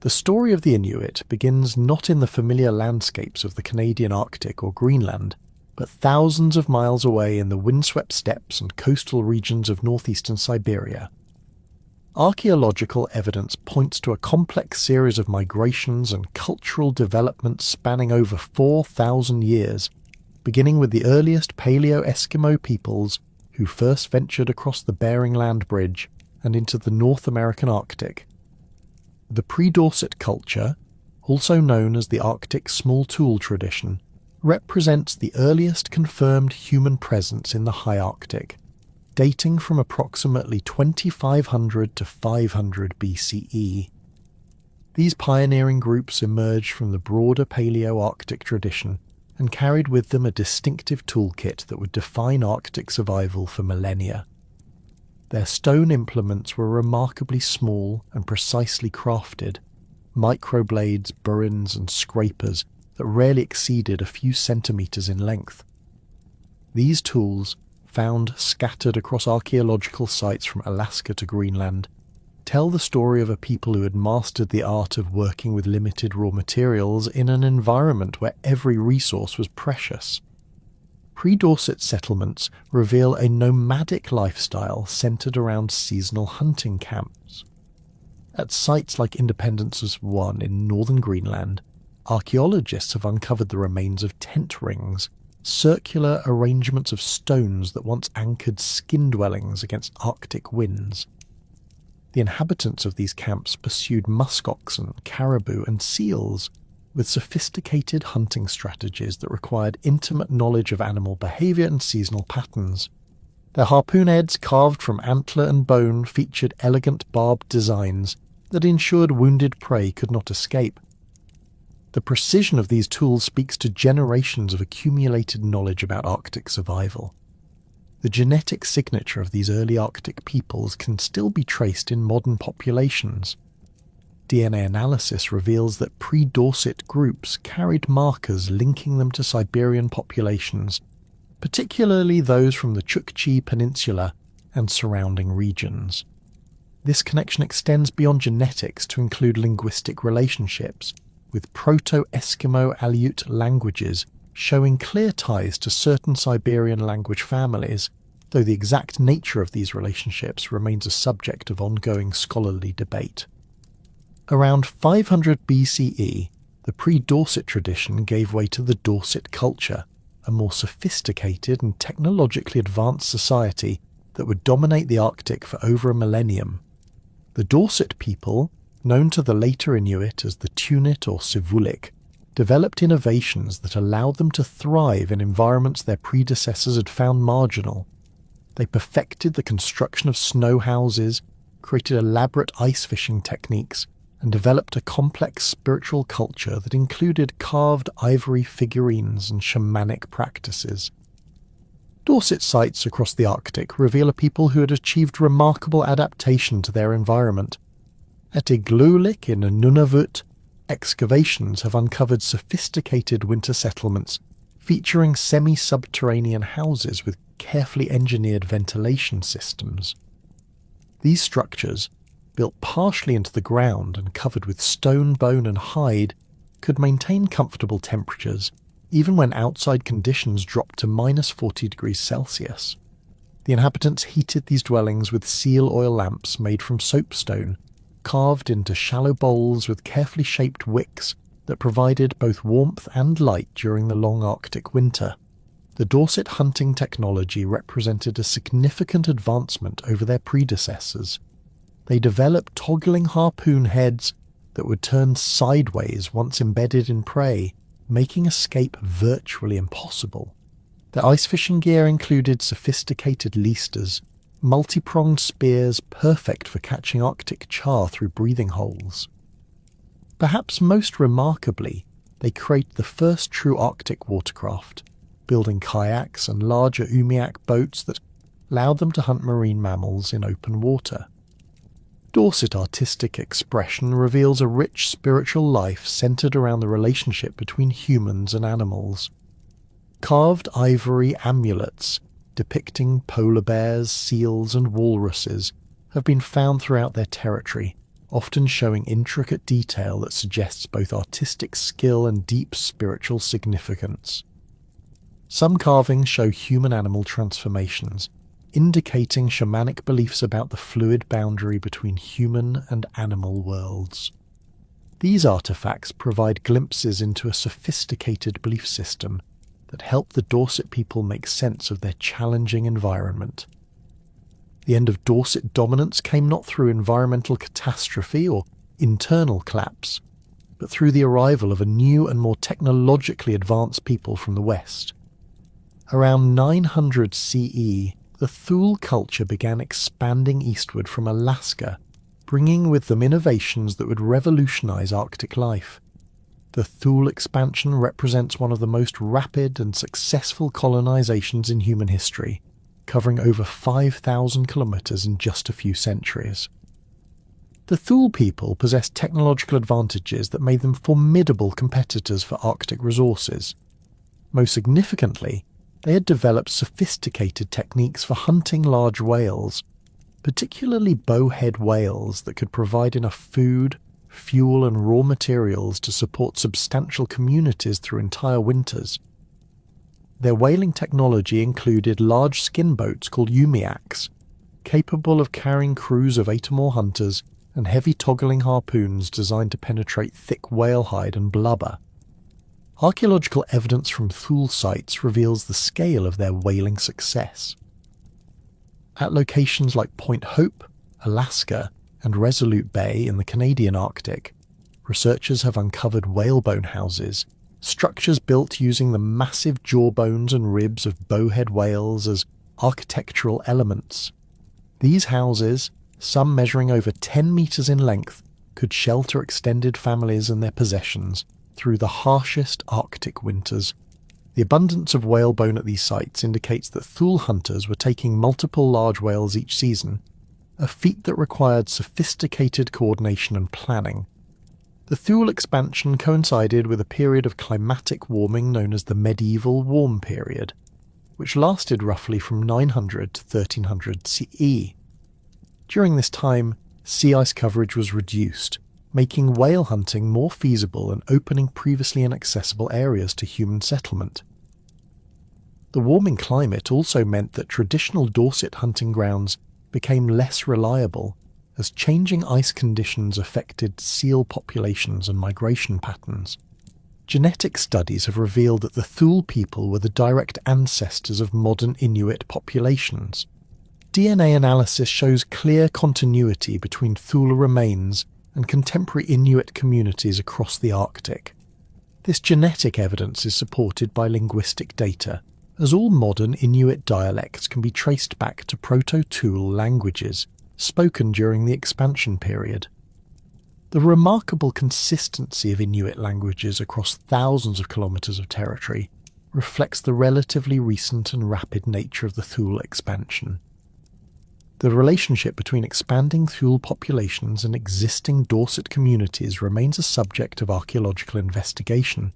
The story of the Inuit begins not in the familiar landscapes of the Canadian Arctic or Greenland, but thousands of miles away in the windswept steppes and coastal regions of northeastern Siberia. Archaeological evidence points to a complex series of migrations and cultural developments spanning over 4,000 years, beginning with the earliest Paleo-Eskimo peoples who first ventured across the Bering Land Bridge and into the North American Arctic. The pre-Dorset culture, also known as the Arctic small tool tradition, represents the earliest confirmed human presence in the high Arctic, dating from approximately 2500 to 500 BCE. These pioneering groups emerged from the broader Paleo-Arctic tradition and carried with them a distinctive toolkit that would define Arctic survival for millennia. Their stone implements were remarkably small and precisely crafted, microblades, burins and scrapers that rarely exceeded a few centimetres in length. These tools, found scattered across archaeological sites from Alaska to Greenland, tell the story of a people who had mastered the art of working with limited raw materials in an environment where every resource was precious. Pre-Dorset settlements reveal a nomadic lifestyle centred around seasonal hunting camps. At sites like Independence 1 in northern Greenland, archaeologists have uncovered the remains of tent rings, circular arrangements of stones that once anchored skin dwellings against Arctic winds. The inhabitants of these camps pursued muskoxen, caribou and seals, with sophisticated hunting strategies that required intimate knowledge of animal behaviour and seasonal patterns. Their harpoon heads carved from antler and bone featured elegant barbed designs that ensured wounded prey could not escape. The precision of these tools speaks to generations of accumulated knowledge about Arctic survival. The genetic signature of these early Arctic peoples can still be traced in modern populations. DNA analysis reveals that pre-Dorset groups carried markers linking them to Siberian populations, particularly those from the Chukchi Peninsula and surrounding regions. This connection extends beyond genetics to include linguistic relationships, with Proto-Eskimo Aleut languages showing clear ties to certain Siberian language families, though the exact nature of these relationships remains a subject of ongoing scholarly debate. Around 500 BCE, the pre-Dorset tradition gave way to the Dorset culture, a more sophisticated and technologically advanced society that would dominate the Arctic for over a millennium. The Dorset people, known to the later Inuit as the Tunit or Sivulik, developed innovations that allowed them to thrive in environments their predecessors had found marginal. They perfected the construction of snow houses, created elaborate ice fishing techniques, and developed a complex spiritual culture that included carved ivory figurines and shamanic practices. Dorset sites across the Arctic reveal a people who had achieved remarkable adaptation to their environment. At Igloolik in Nunavut, excavations have uncovered sophisticated winter settlements featuring semi-subterranean houses with carefully engineered ventilation systems. These structures, built partially into the ground and covered with stone, bone and hide, could maintain comfortable temperatures even when outside conditions dropped to -40 degrees Celsius. The inhabitants heated these dwellings with seal oil lamps made from soapstone, carved into shallow bowls with carefully shaped wicks that provided both warmth and light during the long Arctic winter. The Dorset hunting technology represented a significant advancement over their predecessors. They developed toggling harpoon heads that would turn sideways once embedded in prey, making escape virtually impossible. Their ice fishing gear included sophisticated leasters, multi-pronged spears perfect for catching Arctic char through breathing holes. Perhaps most remarkably, they created the first true Arctic watercraft, building kayaks and larger umiak boats that allowed them to hunt marine mammals in open water. Dorset artistic expression reveals a rich spiritual life centred around the relationship between humans and animals. Carved ivory amulets depicting polar bears, seals and walruses have been found throughout their territory, often showing intricate detail that suggests both artistic skill and deep spiritual significance. Some carvings show human-animal transformations, indicating shamanic beliefs about the fluid boundary between human and animal worlds. These artifacts provide glimpses into a sophisticated belief system that help the Dorset people make sense of their challenging environment. The end of Dorset dominance came not through environmental catastrophe or internal collapse, but through the arrival of a new and more technologically advanced people from the West. Around 900 CE, the Thule culture began expanding eastward from Alaska, bringing with them innovations that would revolutionize Arctic life. The Thule expansion represents one of the most rapid and successful colonizations in human history, covering over 5,000 kilometers in just a few centuries. The Thule people possessed technological advantages that made them formidable competitors for Arctic resources. Most significantly, they had developed sophisticated techniques for hunting large whales, particularly bowhead whales that could provide enough food, fuel and raw materials to support substantial communities through entire winters. Their whaling technology included large skin boats called umiaks, capable of carrying crews of 8 or more hunters, and heavy toggling harpoons designed to penetrate thick whale hide and blubber. Archaeological evidence from Thule sites reveals the scale of their whaling success. At locations like Point Hope, Alaska, and Resolute Bay in the Canadian Arctic, researchers have uncovered whalebone houses, structures built using the massive jawbones and ribs of bowhead whales as architectural elements. These houses, some measuring over 10 meters in length, could shelter extended families and their possessions through the harshest Arctic winters. The abundance of whalebone at these sites indicates that Thule hunters were taking multiple large whales each season, a feat that required sophisticated coordination and planning. The Thule expansion coincided with a period of climatic warming known as the Medieval Warm Period, which lasted roughly from 900 to 1300 CE. During this time, sea ice coverage was reduced, making whale hunting more feasible and opening previously inaccessible areas to human settlement. The warming climate also meant that traditional Dorset hunting grounds became less reliable as changing ice conditions affected seal populations and migration patterns. Genetic studies have revealed that the Thule people were the direct ancestors of modern Inuit populations. DNA analysis shows clear continuity between Thule remains and contemporary Inuit communities across the Arctic. This genetic evidence is supported by linguistic data, as all modern Inuit dialects can be traced back to Proto-Thule languages spoken during the expansion period. The remarkable consistency of Inuit languages across thousands of kilometers of territory reflects the relatively recent and rapid nature of the Thule expansion. The relationship between expanding Thule populations and existing Dorset communities remains a subject of archaeological investigation.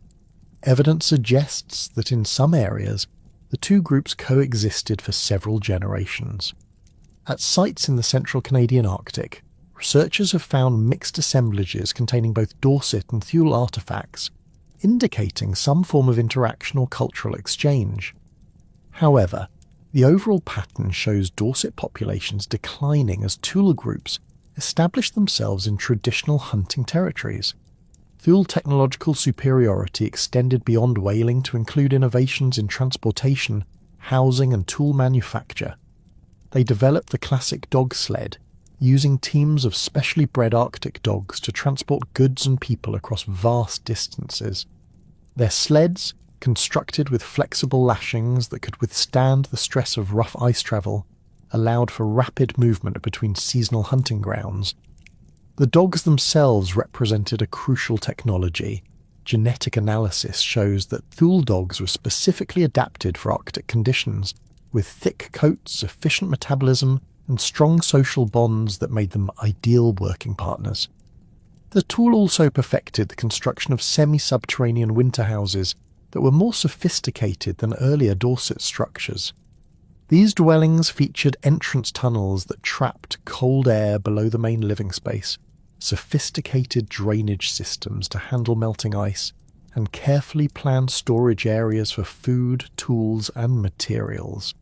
Evidence suggests that in some areas, the two groups coexisted for several generations. At sites in the central Canadian Arctic, researchers have found mixed assemblages containing both Dorset and Thule artefacts, indicating some form of interaction or cultural exchange. However, the overall pattern shows Dorset populations declining as Thule groups established themselves in traditional hunting territories. Thule technological superiority extended beyond whaling to include innovations in transportation, housing and tool manufacture. They developed the classic dog sled, using teams of specially bred Arctic dogs to transport goods and people across vast distances. Their sleds, constructed with flexible lashings that could withstand the stress of rough ice travel, allowed for rapid movement between seasonal hunting grounds. The dogs themselves represented a crucial technology. Genetic analysis shows that Thule dogs were specifically adapted for Arctic conditions, with thick coats, efficient metabolism, and strong social bonds that made them ideal working partners. The Thule also perfected the construction of semi-subterranean winter houses that were more sophisticated than earlier Dorset structures. These dwellings featured entrance tunnels that trapped cold air below the main living space, sophisticated drainage systems to handle melting ice, and carefully planned storage areas for food, tools, and materials.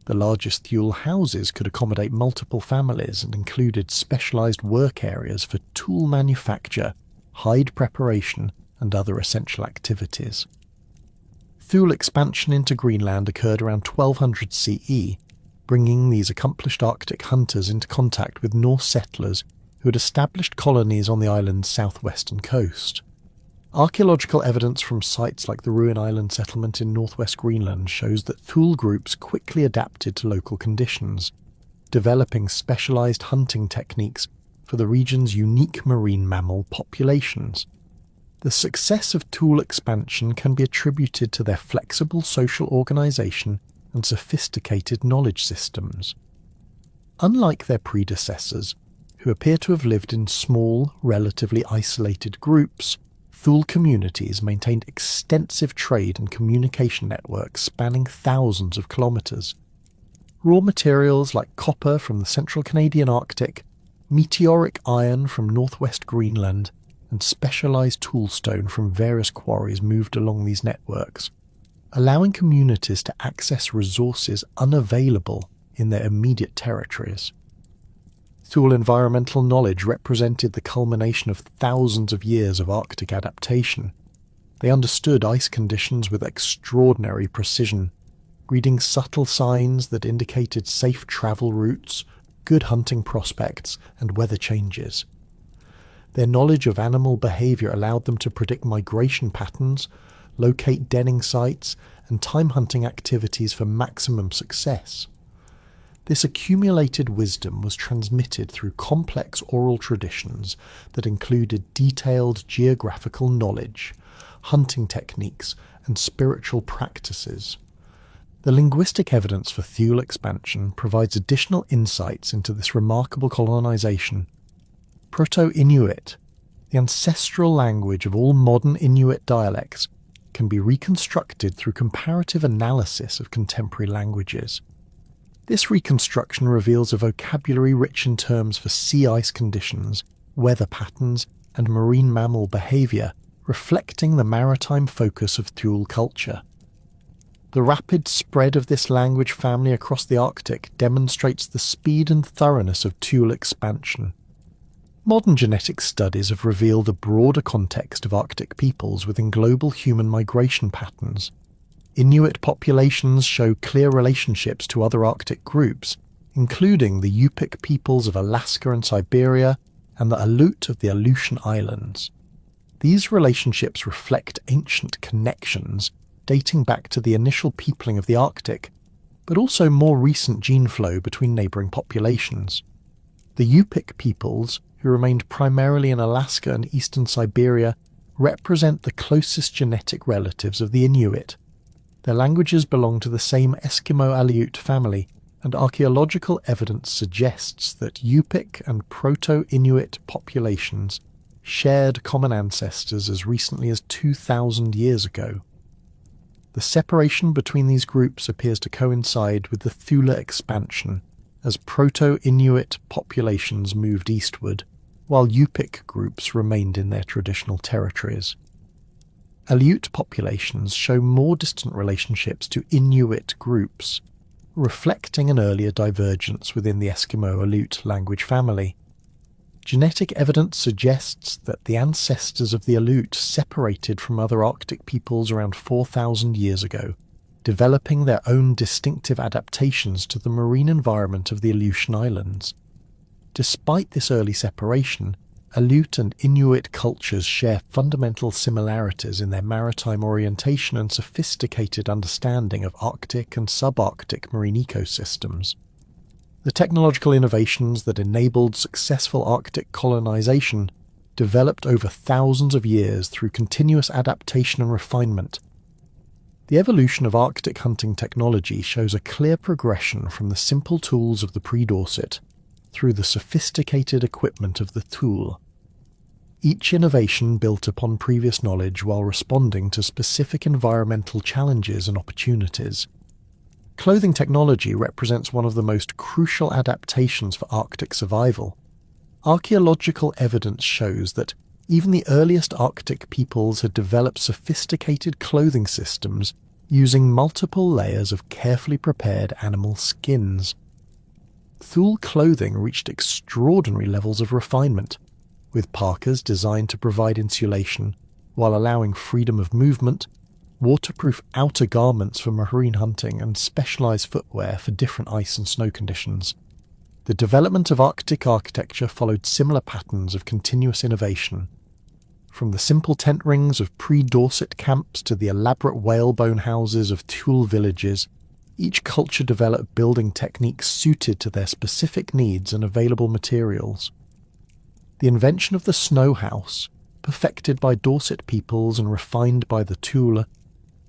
The largest Thule houses could accommodate multiple families and included specialized work areas for tool manufacture, hide preparation, and other essential activities. Thule expansion into Greenland occurred around 1200 CE, bringing these accomplished Arctic hunters into contact with Norse settlers who had established colonies on the island's southwestern coast. Archaeological evidence from sites like the Ruin Island settlement in northwest Greenland shows that Thule groups quickly adapted to local conditions, developing specialized hunting techniques for the region's unique marine mammal populations. The success of Thule expansion can be attributed to their flexible social organization and sophisticated knowledge systems. Unlike their predecessors, who appear to have lived in small, relatively isolated groups, Thule communities maintained extensive trade and communication networks spanning thousands of kilometers. Raw materials like copper from the central Canadian Arctic, meteoric iron from northwest Greenland, and specialized toolstone from various quarries moved along these networks, allowing communities to access resources unavailable in their immediate territories. Thule environmental knowledge represented the culmination of thousands of years of Arctic adaptation. They understood ice conditions with extraordinary precision, reading subtle signs that indicated safe travel routes, good hunting prospects, and weather changes. Their knowledge of animal behavior allowed them to predict migration patterns, locate denning sites, and time hunting activities for maximum success. This accumulated wisdom was transmitted through complex oral traditions that included detailed geographical knowledge, hunting techniques, and spiritual practices. The linguistic evidence for Thule expansion provides additional insights into this remarkable colonization. Proto-Inuit, the ancestral language of all modern Inuit dialects, can be reconstructed through comparative analysis of contemporary languages. This reconstruction reveals a vocabulary rich in terms for sea ice conditions, weather patterns, and marine mammal behavior, reflecting the maritime focus of Thule culture. The rapid spread of this language family across the Arctic demonstrates the speed and thoroughness of Thule expansion. Modern genetic studies have revealed a broader context of Arctic peoples within global human migration patterns. Inuit populations show clear relationships to other Arctic groups, including the Yupik peoples of Alaska and Siberia and the Aleut of the Aleutian Islands. These relationships reflect ancient connections dating back to the initial peopling of the Arctic, but also more recent gene flow between neighbouring populations. The Yupik peoples, who remained primarily in Alaska and eastern Siberia, represent the closest genetic relatives of the Inuit. Their languages belong to the same Eskimo-Aleut family, and archaeological evidence suggests that Yupik and Proto-Inuit populations shared common ancestors as recently as 2,000 years ago. The separation between these groups appears to coincide with the Thule expansion, as Proto-Inuit populations moved eastward, while Yupik groups remained in their traditional territories. Aleut populations show more distant relationships to Inuit groups, reflecting an earlier divergence within the Eskimo-Aleut language family. Genetic evidence suggests that the ancestors of the Aleut separated from other Arctic peoples around 4,000 years ago, developing their own distinctive adaptations to the marine environment of the Aleutian Islands. Despite this early separation, Aleut and Inuit cultures share fundamental similarities in their maritime orientation and sophisticated understanding of Arctic and subarctic marine ecosystems. The technological innovations that enabled successful Arctic colonization developed over thousands of years through continuous adaptation and refinement. The evolution of Arctic hunting technology shows a clear progression from the simple tools of the pre-Dorset through the sophisticated equipment of the Thule. Each innovation built upon previous knowledge while responding to specific environmental challenges and opportunities. Clothing technology represents one of the most crucial adaptations for Arctic survival. Archaeological evidence shows that even the earliest Arctic peoples had developed sophisticated clothing systems using multiple layers of carefully prepared animal skins. Thule clothing reached extraordinary levels of refinement, with parkas designed to provide insulation while allowing freedom of movement, waterproof outer garments for marine hunting, and specialized footwear for different ice and snow conditions. The development of Arctic architecture followed similar patterns of continuous innovation. From the simple tent rings of pre-Dorset camps to the elaborate whalebone houses of Thule villages, each culture developed building techniques suited to their specific needs and available materials. The invention of the snow house, perfected by Dorset peoples and refined by the Thule,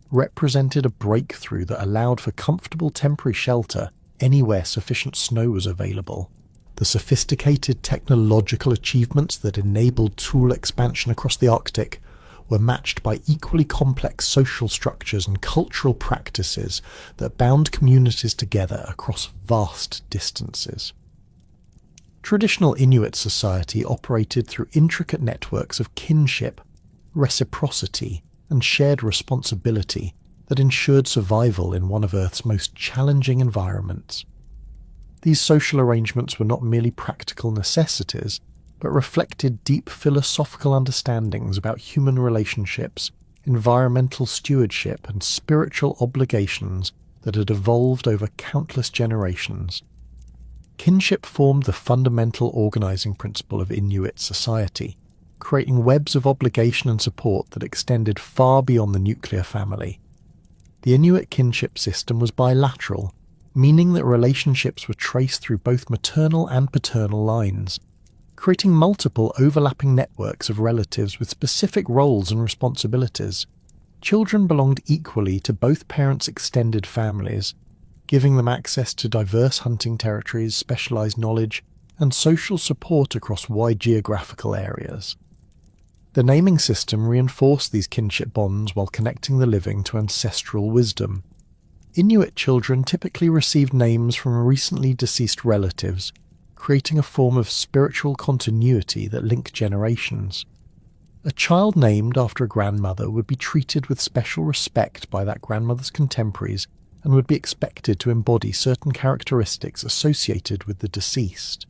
represented a breakthrough that allowed for comfortable temporary shelter anywhere sufficient snow was available. The sophisticated technological achievements that enabled Thule expansion across the Arctic were matched by equally complex social structures and cultural practices that bound communities together across vast distances. Traditional Inuit society operated through intricate networks of kinship, reciprocity, and shared responsibility that ensured survival in one of Earth's most challenging environments. These social arrangements were not merely practical necessities, but reflected deep philosophical understandings about human relationships, environmental stewardship, and spiritual obligations that had evolved over countless generations. Kinship formed the fundamental organizing principle of Inuit society, creating webs of obligation and support that extended far beyond the nuclear family. The Inuit kinship system was bilateral, meaning that relationships were traced through both maternal and paternal lines, creating multiple overlapping networks of relatives with specific roles and responsibilities. Children belonged equally to both parents' extended families, giving them access to diverse hunting territories, specialized knowledge, and social support across wide geographical areas. The naming system reinforced these kinship bonds while connecting the living to ancestral wisdom. Inuit children typically received names from recently deceased relatives, creating a form of spiritual continuity that linked generations. A child named after a grandmother would be treated with special respect by that grandmother's contemporaries and would be expected to embody certain characteristics associated with the deceased.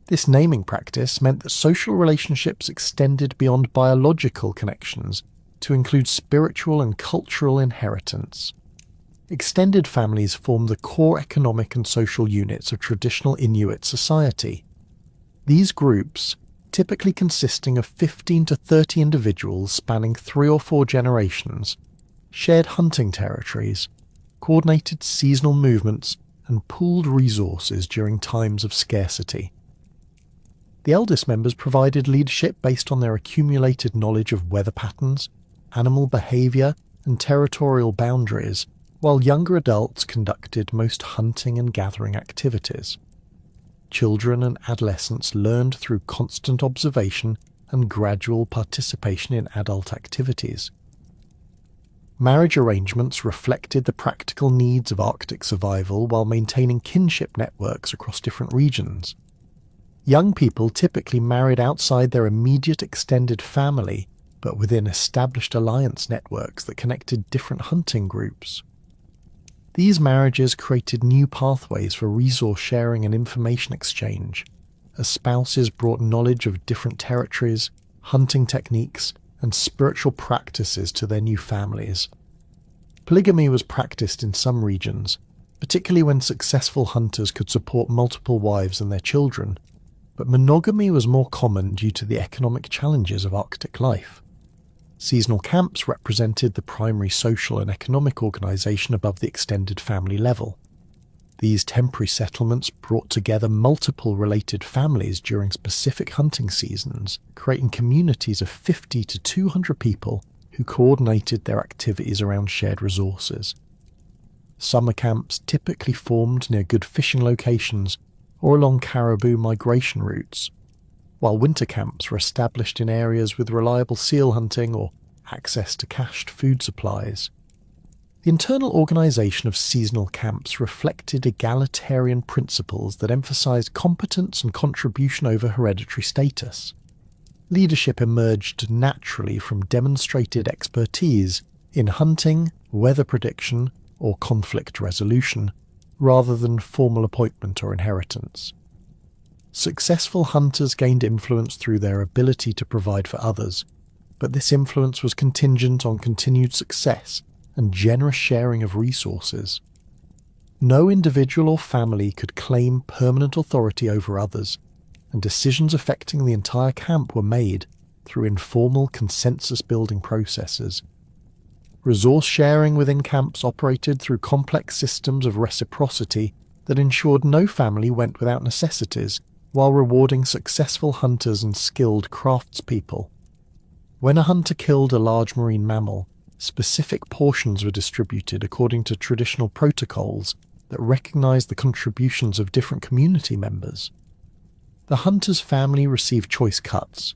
This naming practice meant that social relationships extended beyond biological connections to include spiritual and cultural inheritance. Extended families formed the core economic and social units of traditional Inuit society. These groups, typically consisting of 15 to 30 individuals spanning 3 or 4 generations, shared hunting territories, coordinated seasonal movements, and pooled resources during times of scarcity. The eldest members provided leadership based on their accumulated knowledge of weather patterns, animal behavior, and territorial boundaries, while younger adults conducted most hunting and gathering activities. Children and adolescents learned through constant observation and gradual participation in adult activities. Marriage arrangements reflected the practical needs of Arctic survival while maintaining kinship networks across different regions. Young people typically married outside their immediate extended family, but within established alliance networks that connected different hunting groups. These marriages created new pathways for resource sharing and information exchange, as spouses brought knowledge of different territories, hunting techniques, and spiritual practices to their new families. Polygamy was practiced in some regions, particularly when successful hunters could support multiple wives and their children, but monogamy was more common due to the economic challenges of Arctic life. Seasonal camps represented the primary social and economic organization above the extended family level. These temporary settlements brought together multiple related families during specific hunting seasons, creating communities of 50 to 200 people who coordinated their activities around shared resources. Summer camps typically formed near good fishing locations or along caribou migration routes, while winter camps were established in areas with reliable seal hunting or access to cached food supplies. The internal organisation of seasonal camps reflected egalitarian principles that emphasised competence and contribution over hereditary status. Leadership emerged naturally from demonstrated expertise in hunting, weather prediction, or conflict resolution, rather than formal appointment or inheritance. Successful hunters gained influence through their ability to provide for others, but this influence was contingent on continued success and generous sharing of resources. No individual or family could claim permanent authority over others, and decisions affecting the entire camp were made through informal consensus-building processes. Resource sharing within camps operated through complex systems of reciprocity that ensured no family went without necessities, while rewarding successful hunters and skilled craftspeople. When a hunter killed a large marine mammal, specific portions were distributed according to traditional protocols that recognized the contributions of different community members. The hunter's family received choice cuts,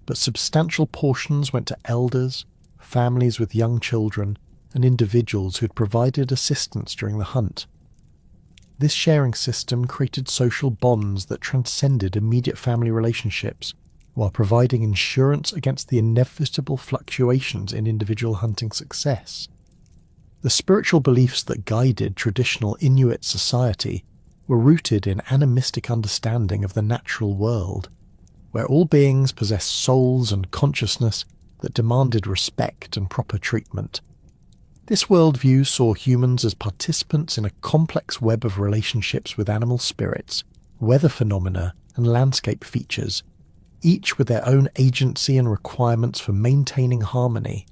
but substantial portions went to elders, families with young children, and individuals who had provided assistance during the hunt. This sharing system created social bonds that transcended immediate family relationships, while providing insurance against the inevitable fluctuations in individual hunting success. The spiritual beliefs that guided traditional Inuit society were rooted in animistic understanding of the natural world, where all beings possessed souls and consciousness that demanded respect and proper treatment. This worldview saw humans as participants in a complex web of relationships with animal spirits, weather phenomena, and landscape features, each with their own agency and requirements for maintaining harmony.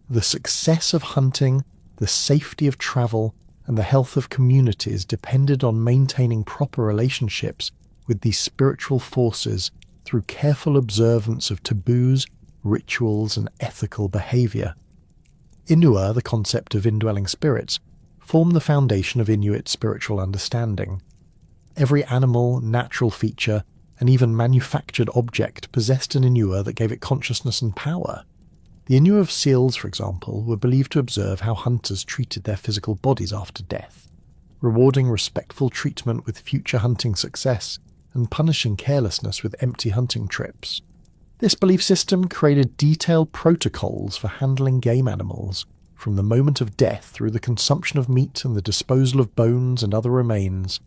The success of hunting, the safety of travel, and the health of communities depended on maintaining proper relationships with these spiritual forces through careful observance of taboos, rituals, and ethical behaviour. Inua, the concept of indwelling spirits, formed the foundation of Inuit spiritual understanding. Every animal, natural feature, and even manufactured object possessed an Inua that gave it consciousness and power. The Inua of seals, for example, were believed to observe how hunters treated their physical bodies after death, rewarding respectful treatment with future hunting success and punishing carelessness with empty hunting trips. This belief system created detailed protocols for handling game animals, from the moment of death through the consumption of meat and the disposal of bones and other remains.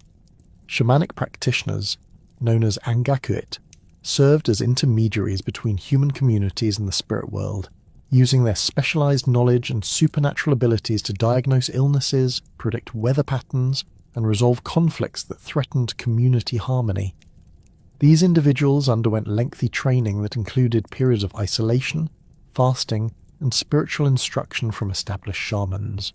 Shamanic practitioners, known as Angakuit, served as intermediaries between human communities and the spirit world, using their specialized knowledge and supernatural abilities to diagnose illnesses, predict weather patterns, and resolve conflicts that threatened community harmony. These individuals underwent lengthy training that included periods of isolation, fasting, and spiritual instruction from established shamans.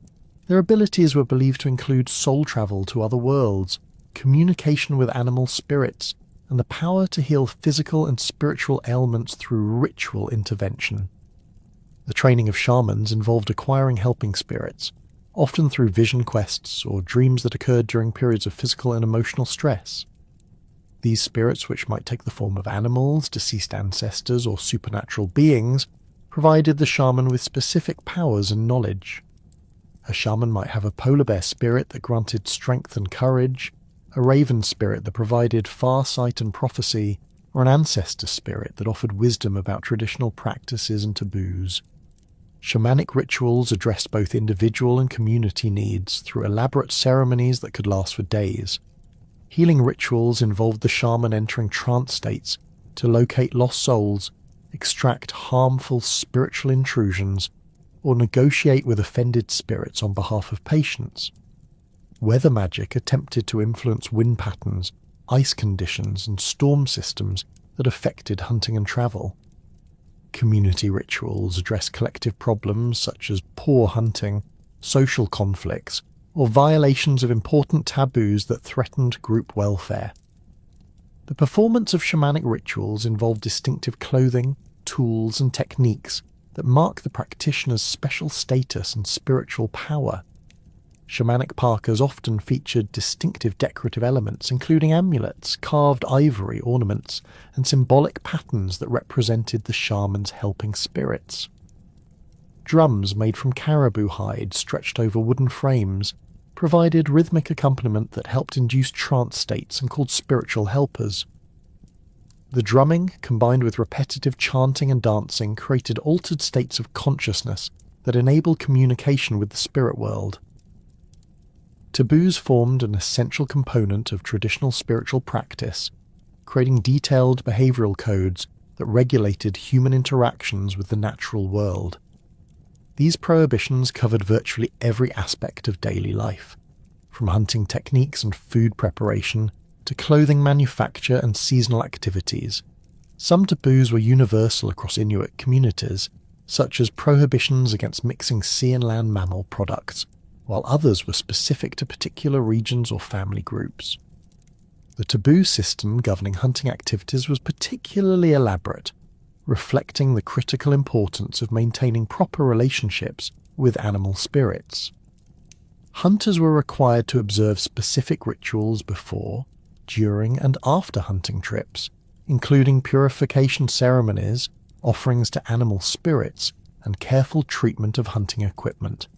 Their abilities were believed to include soul travel to other worlds, communication with animal spirits, and the power to heal physical and spiritual ailments through ritual intervention. The training of shamans involved acquiring helping spirits, often through vision quests or dreams that occurred during periods of physical and emotional stress. These spirits, which might take the form of animals, deceased ancestors, or supernatural beings, provided the shaman with specific powers and knowledge. A shaman might have a polar bear spirit that granted strength and courage, a raven spirit that provided far sight and prophecy, or an ancestor spirit that offered wisdom about traditional practices and taboos. Shamanic rituals addressed both individual and community needs through elaborate ceremonies that could last for days. Healing rituals involved the shaman entering trance states to locate lost souls, extract harmful spiritual intrusions, or negotiate with offended spirits on behalf of patients. Weather magic attempted to influence wind patterns, ice conditions, and storm systems that affected hunting and travel. Community rituals addressed collective problems such as poor hunting, social conflicts, or violations of important taboos that threatened group welfare. The performance of shamanic rituals involved distinctive clothing, tools, and techniques that mark the practitioner's special status and spiritual power. Shamanic parkas often featured distinctive decorative elements, including amulets, carved ivory ornaments, and symbolic patterns that represented the shaman's helping spirits. Drums made from caribou hide stretched over wooden frames provided rhythmic accompaniment that helped induce trance states and called spiritual helpers. The drumming, combined with repetitive chanting and dancing, created altered states of consciousness that enabled communication with the spirit world. Taboos formed an essential component of traditional spiritual practice, creating detailed behavioral codes that regulated human interactions with the natural world. These prohibitions covered virtually every aspect of daily life, from hunting techniques and food preparation to clothing manufacture and seasonal activities. Some taboos were universal across Inuit communities, such as prohibitions against mixing sea and land mammal products, while others were specific to particular regions or family groups. The taboo system governing hunting activities was particularly elaborate, reflecting the critical importance of maintaining proper relationships with animal spirits. Hunters were required to observe specific rituals before, during, and after hunting trips, including purification ceremonies, offerings to animal spirits, and careful treatment of hunting equipment.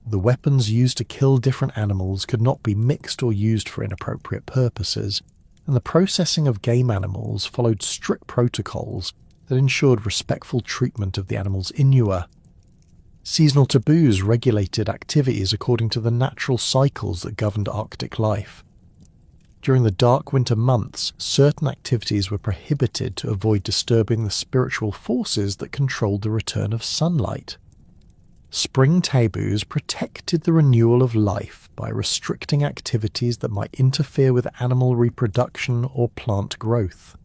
The weapons used to kill different animals could not be mixed or used for inappropriate purposes, and the processing of game animals followed strict protocols that ensured respectful treatment of the animal's inua. Seasonal taboos regulated activities according to the natural cycles that governed Arctic life. During the dark winter months, certain activities were prohibited to avoid disturbing the spiritual forces that controlled the return of sunlight. Spring taboos protected the renewal of life by restricting activities that might interfere with animal reproduction or plant growth.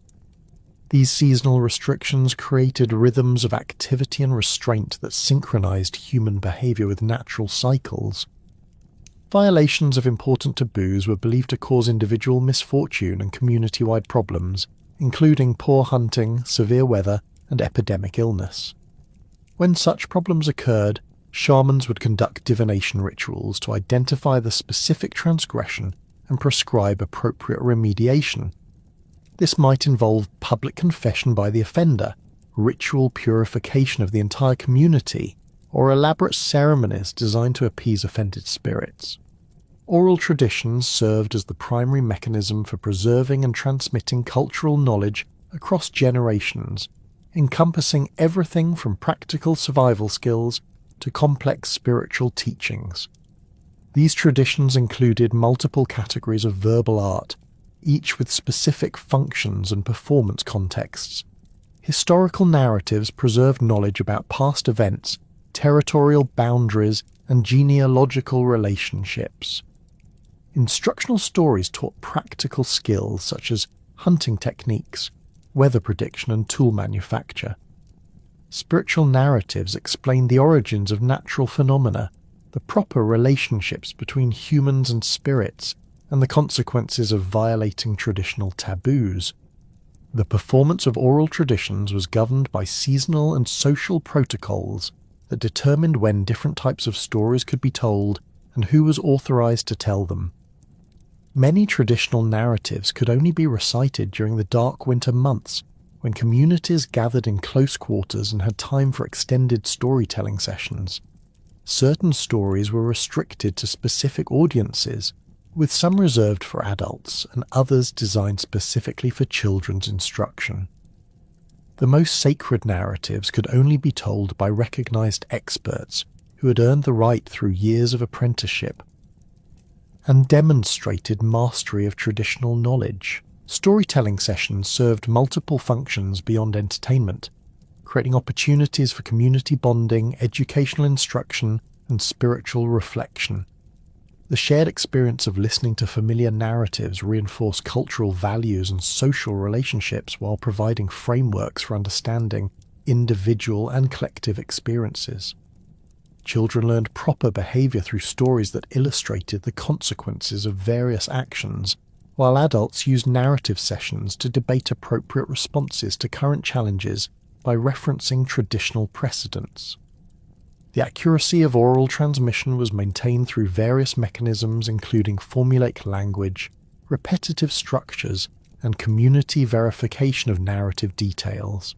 These seasonal restrictions created rhythms of activity and restraint that synchronized human behavior with natural cycles. Violations of important taboos were believed to cause individual misfortune and community-wide problems, including poor hunting, severe weather, and epidemic illness. When such problems occurred, shamans would conduct divination rituals to identify the specific transgression and prescribe appropriate remediation. This might involve public confession by the offender, ritual purification of the entire community, or elaborate ceremonies designed to appease offended spirits. Oral traditions served as the primary mechanism for preserving and transmitting cultural knowledge across generations, encompassing everything from practical survival skills to complex spiritual teachings. These traditions included multiple categories of verbal art, each with specific functions and performance contexts. Historical narratives preserved knowledge about past events, territorial boundaries, and genealogical relationships. Instructional stories taught practical skills such as hunting techniques, weather prediction, and tool manufacture. Spiritual narratives explained the origins of natural phenomena, the proper relationships between humans and spirits, and the consequences of violating traditional taboos. The performance of oral traditions was governed by seasonal and social protocols that determined when different types of stories could be told and who was authorized to tell them. Many traditional narratives could only be recited during the dark winter months, when communities gathered in close quarters and had time for extended storytelling sessions. Certain stories were restricted to specific audiences, with some reserved for adults and others designed specifically for children's instruction. The most sacred narratives could only be told by recognized experts who had earned the right through years of apprenticeship and demonstrated mastery of traditional knowledge. Storytelling sessions served multiple functions beyond entertainment, creating opportunities for community bonding, educational instruction, and spiritual reflection. The shared experience of listening to familiar narratives reinforced cultural values and social relationships while providing frameworks for understanding individual and collective experiences. Children learned proper behavior through stories that illustrated the consequences of various actions, while adults used narrative sessions to debate appropriate responses to current challenges by referencing traditional precedents. The accuracy of oral transmission was maintained through various mechanisms including formulaic language, repetitive structures, and community verification of narrative details.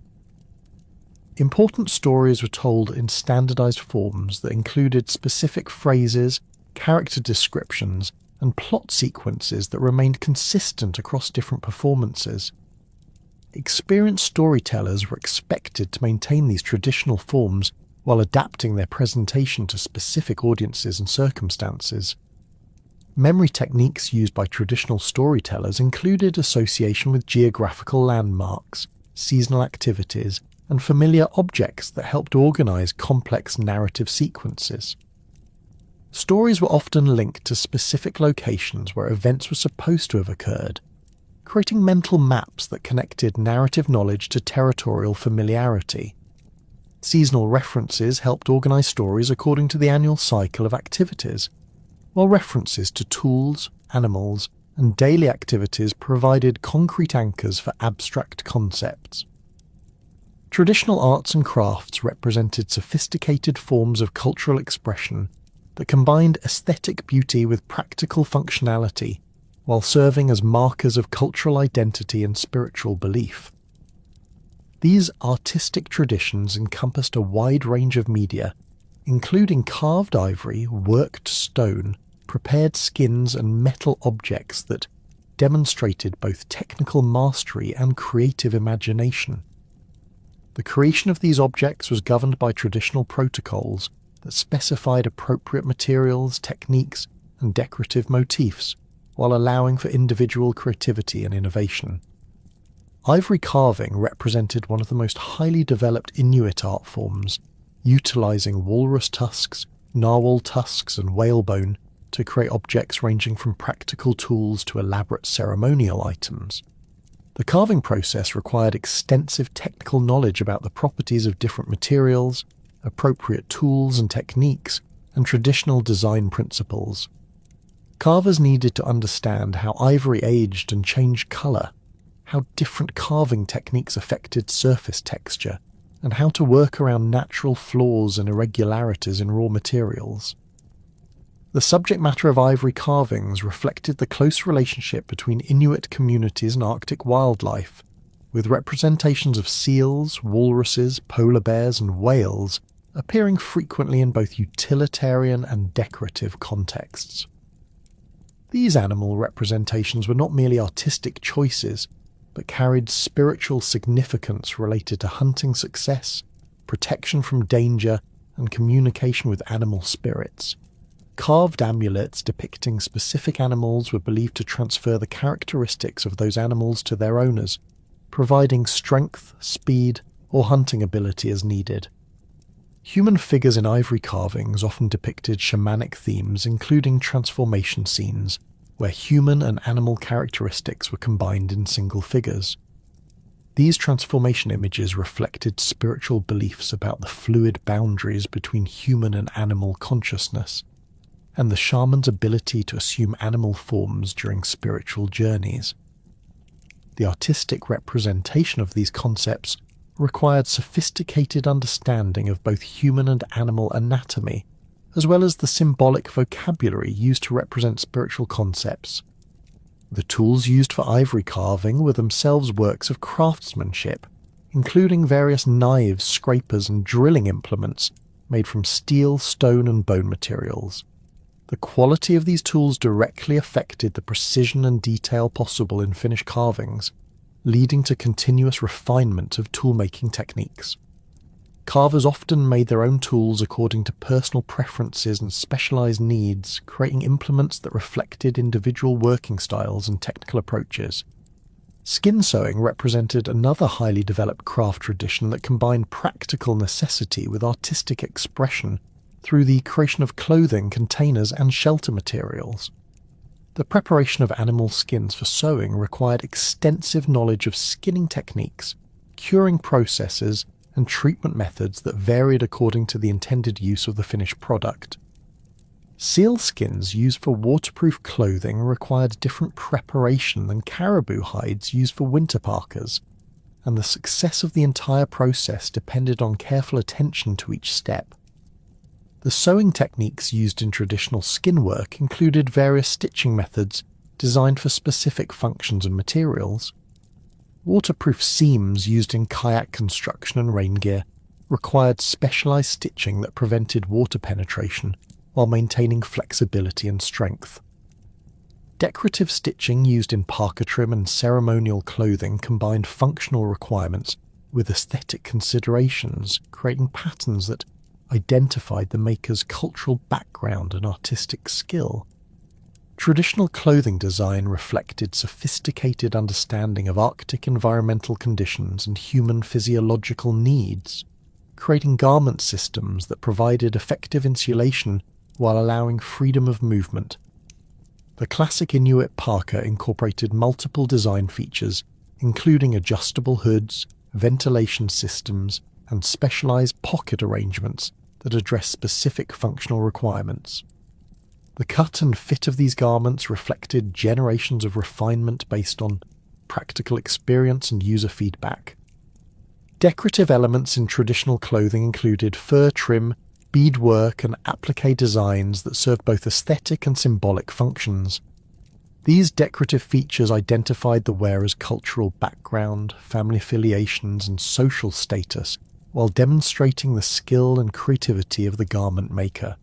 Important stories were told in standardized forms that included specific phrases, character descriptions, and plot sequences that remained consistent across different performances. Experienced storytellers were expected to maintain these traditional forms while adapting their presentation to specific audiences and circumstances. Memory techniques used by traditional storytellers included association with geographical landmarks, seasonal activities, and familiar objects that helped organize complex narrative sequences. Stories were often linked to specific locations where events were supposed to have occurred, creating mental maps that connected narrative knowledge to territorial familiarity. Seasonal references helped organize stories according to the annual cycle of activities, while references to tools, animals, and daily activities provided concrete anchors for abstract concepts. Traditional arts and crafts represented sophisticated forms of cultural expression that combined aesthetic beauty with practical functionality, while serving as markers of cultural identity and spiritual belief. These artistic traditions encompassed a wide range of media, including carved ivory, worked stone, prepared skins, and metal objects that demonstrated both technical mastery and creative imagination. The creation of these objects was governed by traditional protocols that specified appropriate materials, techniques, and decorative motifs, while allowing for individual creativity and innovation. Ivory carving represented one of the most highly developed Inuit art forms, utilizing walrus tusks, narwhal tusks, and whalebone to create objects ranging from practical tools to elaborate ceremonial items. The carving process required extensive technical knowledge about the properties of different materials, appropriate tools and techniques, and traditional design principles. Carvers needed to understand how ivory aged and changed color, how different carving techniques affected surface texture, and how to work around natural flaws and irregularities in raw materials. The subject matter of ivory carvings reflected the close relationship between Inuit communities and Arctic wildlife, with representations of seals, walruses, polar bears, and whales appearing frequently in both utilitarian and decorative contexts. These animal representations were not merely artistic choices, but carried spiritual significance related to hunting success, protection from danger, and communication with animal spirits. Carved amulets depicting specific animals were believed to transfer the characteristics of those animals to their owners, providing strength, speed, or hunting ability as needed. Human figures in ivory carvings often depicted shamanic themes, including transformation scenes, where human and animal characteristics were combined in single figures. These transformation images reflected spiritual beliefs about the fluid boundaries between human and animal consciousness, and the shaman's ability to assume animal forms during spiritual journeys. The artistic representation of these concepts required sophisticated understanding of both human and animal anatomy, as well as the symbolic vocabulary used to represent spiritual concepts. The tools used for ivory carving were themselves works of craftsmanship, including various knives, scrapers, and drilling implements made from steel, stone, and bone materials. The quality of these tools directly affected the precision and detail possible in finished carvings, leading to continuous refinement of tool-making techniques. Carvers often made their own tools according to personal preferences and specialized needs, creating implements that reflected individual working styles and technical approaches. Skin sewing represented another highly developed craft tradition that combined practical necessity with artistic expression through the creation of clothing, containers, and shelter materials. The preparation of animal skins for sewing required extensive knowledge of skinning techniques, curing processes, and treatment methods that varied according to the intended use of the finished product. Seal skins used for waterproof clothing required different preparation than caribou hides used for winter parkas, and the success of the entire process depended on careful attention to each step. The sewing techniques used in traditional skin work included various stitching methods designed for specific functions and materials. Waterproof seams used in kayak construction and rain gear required specialized stitching that prevented water penetration while maintaining flexibility and strength. Decorative stitching used in parka trim and ceremonial clothing combined functional requirements with aesthetic considerations, creating patterns that identified the maker's cultural background and artistic skill. Traditional clothing design reflected sophisticated understanding of Arctic environmental conditions and human physiological needs, creating garment systems that provided effective insulation while allowing freedom of movement. The classic Inuit parka incorporated multiple design features, including adjustable hoods, ventilation systems, and specialized pocket arrangements that address specific functional requirements. The cut and fit of these garments reflected generations of refinement based on practical experience and user feedback. Decorative elements in traditional clothing included fur trim, beadwork, and applique designs that served both aesthetic and symbolic functions. These decorative features identified the wearer's cultural background, family affiliations, and social status, while demonstrating the skill and creativity of the garment maker.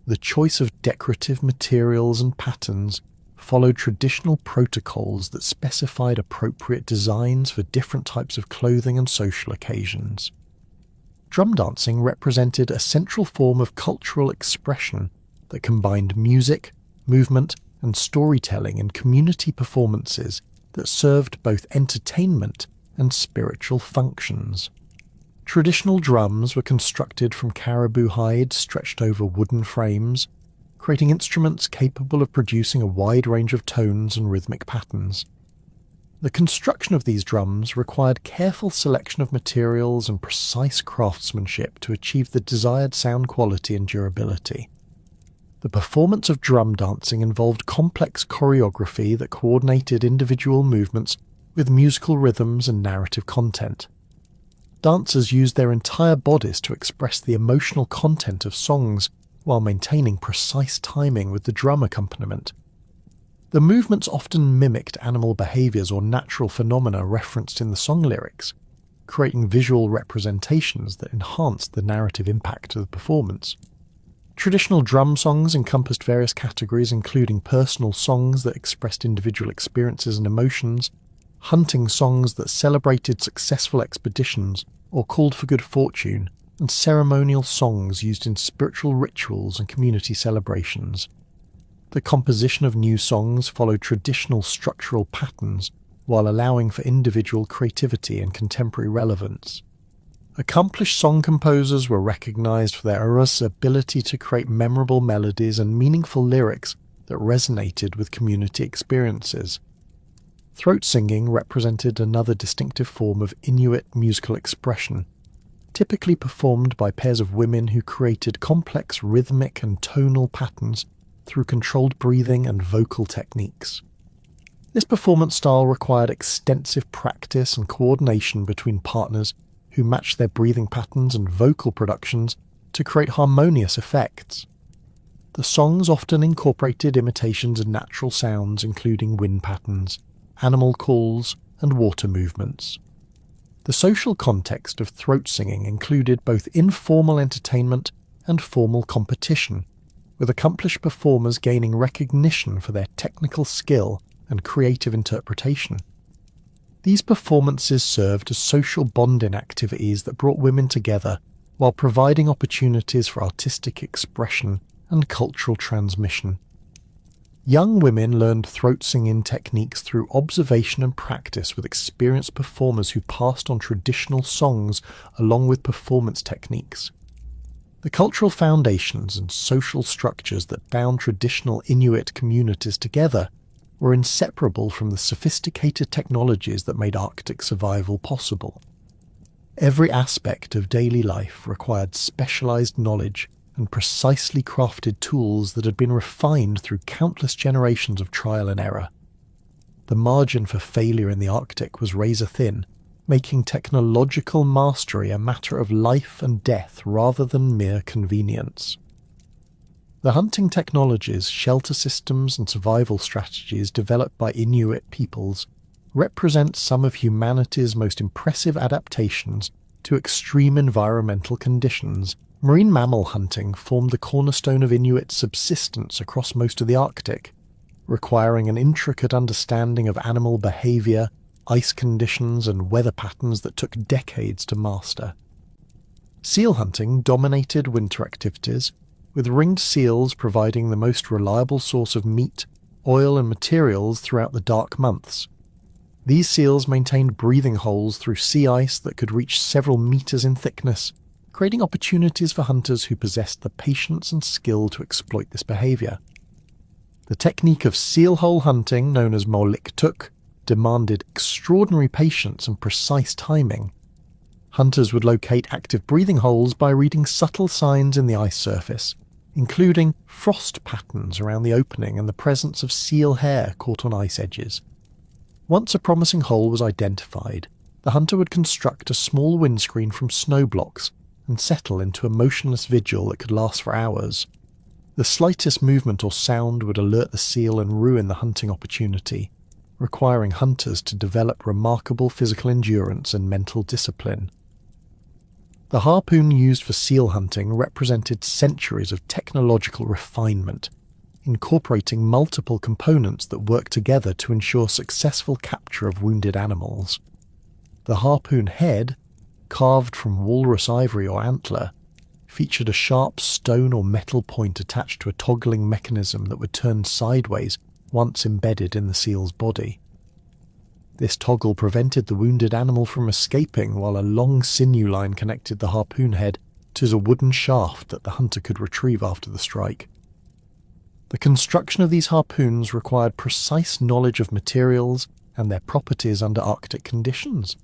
The choice of decorative materials and patterns followed traditional protocols that specified appropriate designs for different types of clothing and social occasions. Drum dancing represented a central form of cultural expression that combined music, movement, and storytelling in community performances that served both entertainment and spiritual functions. Traditional drums were constructed from caribou hide stretched over wooden frames, creating instruments capable of producing a wide range of tones and rhythmic patterns. The construction of these drums required careful selection of materials and precise craftsmanship to achieve the desired sound quality and durability. The performance of drum dancing involved complex choreography that coordinated individual movements with musical rhythms and narrative content. Dancers used their entire bodies to express the emotional content of songs while maintaining precise timing with the drum accompaniment. The movements often mimicked animal behaviors or natural phenomena referenced in the song lyrics, creating visual representations that enhanced the narrative impact of the performance. Traditional drum songs encompassed various categories, including personal songs that expressed individual experiences and emotions, hunting songs that celebrated successful expeditions or called for good fortune, and ceremonial songs used in spiritual rituals and community celebrations. The composition of new songs followed traditional structural patterns while allowing for individual creativity and contemporary relevance. Accomplished song composers were recognized for their ability to create memorable melodies and meaningful lyrics that resonated with community experiences. Throat singing represented another distinctive form of Inuit musical expression, typically performed by pairs of women who created complex rhythmic and tonal patterns through controlled breathing and vocal techniques. This performance style required extensive practice and coordination between partners who matched their breathing patterns and vocal productions to create harmonious effects. The songs often incorporated imitations of natural sounds, including wind patterns, animal calls, and water movements. The social context of throat singing included both informal entertainment and formal competition, with accomplished performers gaining recognition for their technical skill and creative interpretation. These performances served as social bonding activities that brought women together while providing opportunities for artistic expression and cultural transmission. Young women learned throat singing techniques through observation and practice with experienced performers who passed on traditional songs along with performance techniques. The cultural foundations and social structures that bound traditional Inuit communities together were inseparable from the sophisticated technologies that made Arctic survival possible. Every aspect of daily life required specialized knowledge and precisely crafted tools that had been refined through countless generations of trial and error. The margin for failure in the Arctic was razor thin, making technological mastery a matter of life and death rather than mere convenience. The hunting technologies, shelter systems, and survival strategies developed by Inuit peoples represent some of humanity's most impressive adaptations to extreme environmental conditions, marine mammal hunting formed the cornerstone of Inuit subsistence across most of the Arctic, requiring an intricate understanding of animal behaviour, ice conditions and weather patterns that took decades to master. Seal hunting dominated winter activities, with ringed seals providing the most reliable source of meat, oil and materials throughout the dark months. These seals maintained breathing holes through sea ice that could reach several meters in thickness, creating opportunities for hunters who possessed the patience and skill to exploit this behaviour. The technique of seal hole hunting, known as moliktuk, demanded extraordinary patience and precise timing. Hunters would locate active breathing holes by reading subtle signs in the ice surface, including frost patterns around the opening and the presence of seal hair caught on ice edges. Once a promising hole was identified, the hunter would construct a small windscreen from snow blocks and settle into a motionless vigil that could last for hours. The slightest movement or sound would alert the seal and ruin the hunting opportunity, requiring hunters to develop remarkable physical endurance and mental discipline. The harpoon used for seal hunting represented centuries of technological refinement, incorporating multiple components that work together to ensure successful capture of wounded animals. The harpoon head, carved from walrus ivory or antler, featured a sharp stone or metal point attached to a toggling mechanism that would turn sideways once embedded in the seal's body. This toggle prevented the wounded animal from escaping, while a long sinew line connected the harpoon head to a wooden shaft that the hunter could retrieve after the strike. The construction of these harpoons required precise knowledge of materials and their properties under Arctic conditions.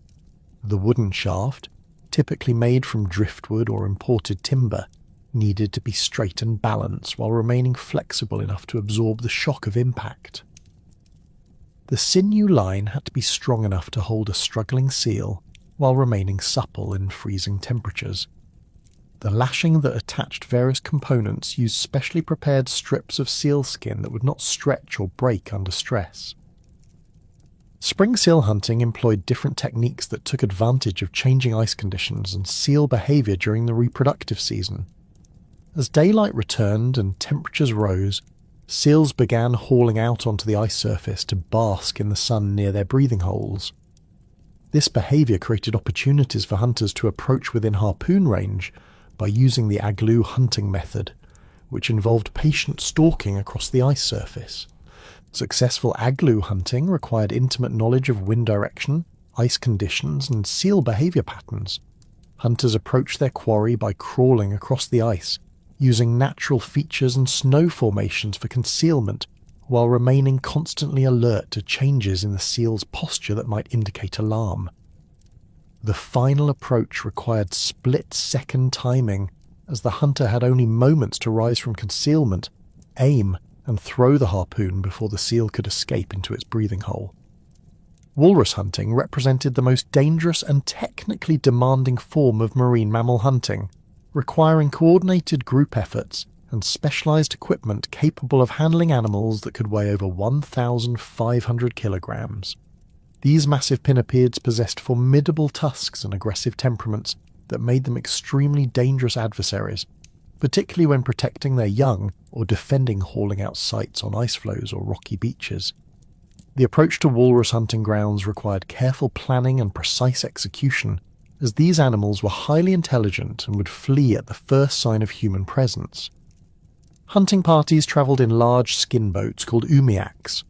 The wooden shaft, typically made from driftwood or imported timber, needed to be straight and balanced while remaining flexible enough to absorb the shock of impact. The sinew line had to be strong enough to hold a struggling seal while remaining supple in freezing temperatures. The lashing that attached various components used specially prepared strips of seal skin that would not stretch or break under stress. Spring seal hunting employed different techniques that took advantage of changing ice conditions and seal behaviour during the reproductive season. As daylight returned and temperatures rose, seals began hauling out onto the ice surface to bask in the sun near their breathing holes. This behaviour created opportunities for hunters to approach within harpoon range by using the agloo hunting method, which involved patient stalking across the ice surface. Successful agloo hunting required intimate knowledge of wind direction, ice conditions, and seal behaviour patterns. Hunters approached their quarry by crawling across the ice, using natural features and snow formations for concealment, while remaining constantly alert to changes in the seal's posture that might indicate alarm. The final approach required split-second timing, as the hunter had only moments to rise from concealment, aim, and throw the harpoon before the seal could escape into its breathing hole. Walrus hunting represented the most dangerous and technically demanding form of marine mammal hunting, requiring coordinated group efforts and specialized equipment capable of handling animals that could weigh over 1,500 kilograms. These massive pinnipeds possessed formidable tusks and aggressive temperaments that made them extremely dangerous adversaries, particularly when protecting their young or defending hauling out sites on ice floes or rocky beaches. The approach to walrus hunting grounds required careful planning and precise execution, as these animals were highly intelligent and would flee at the first sign of human presence. Hunting parties travelled in large skin boats called umiaks,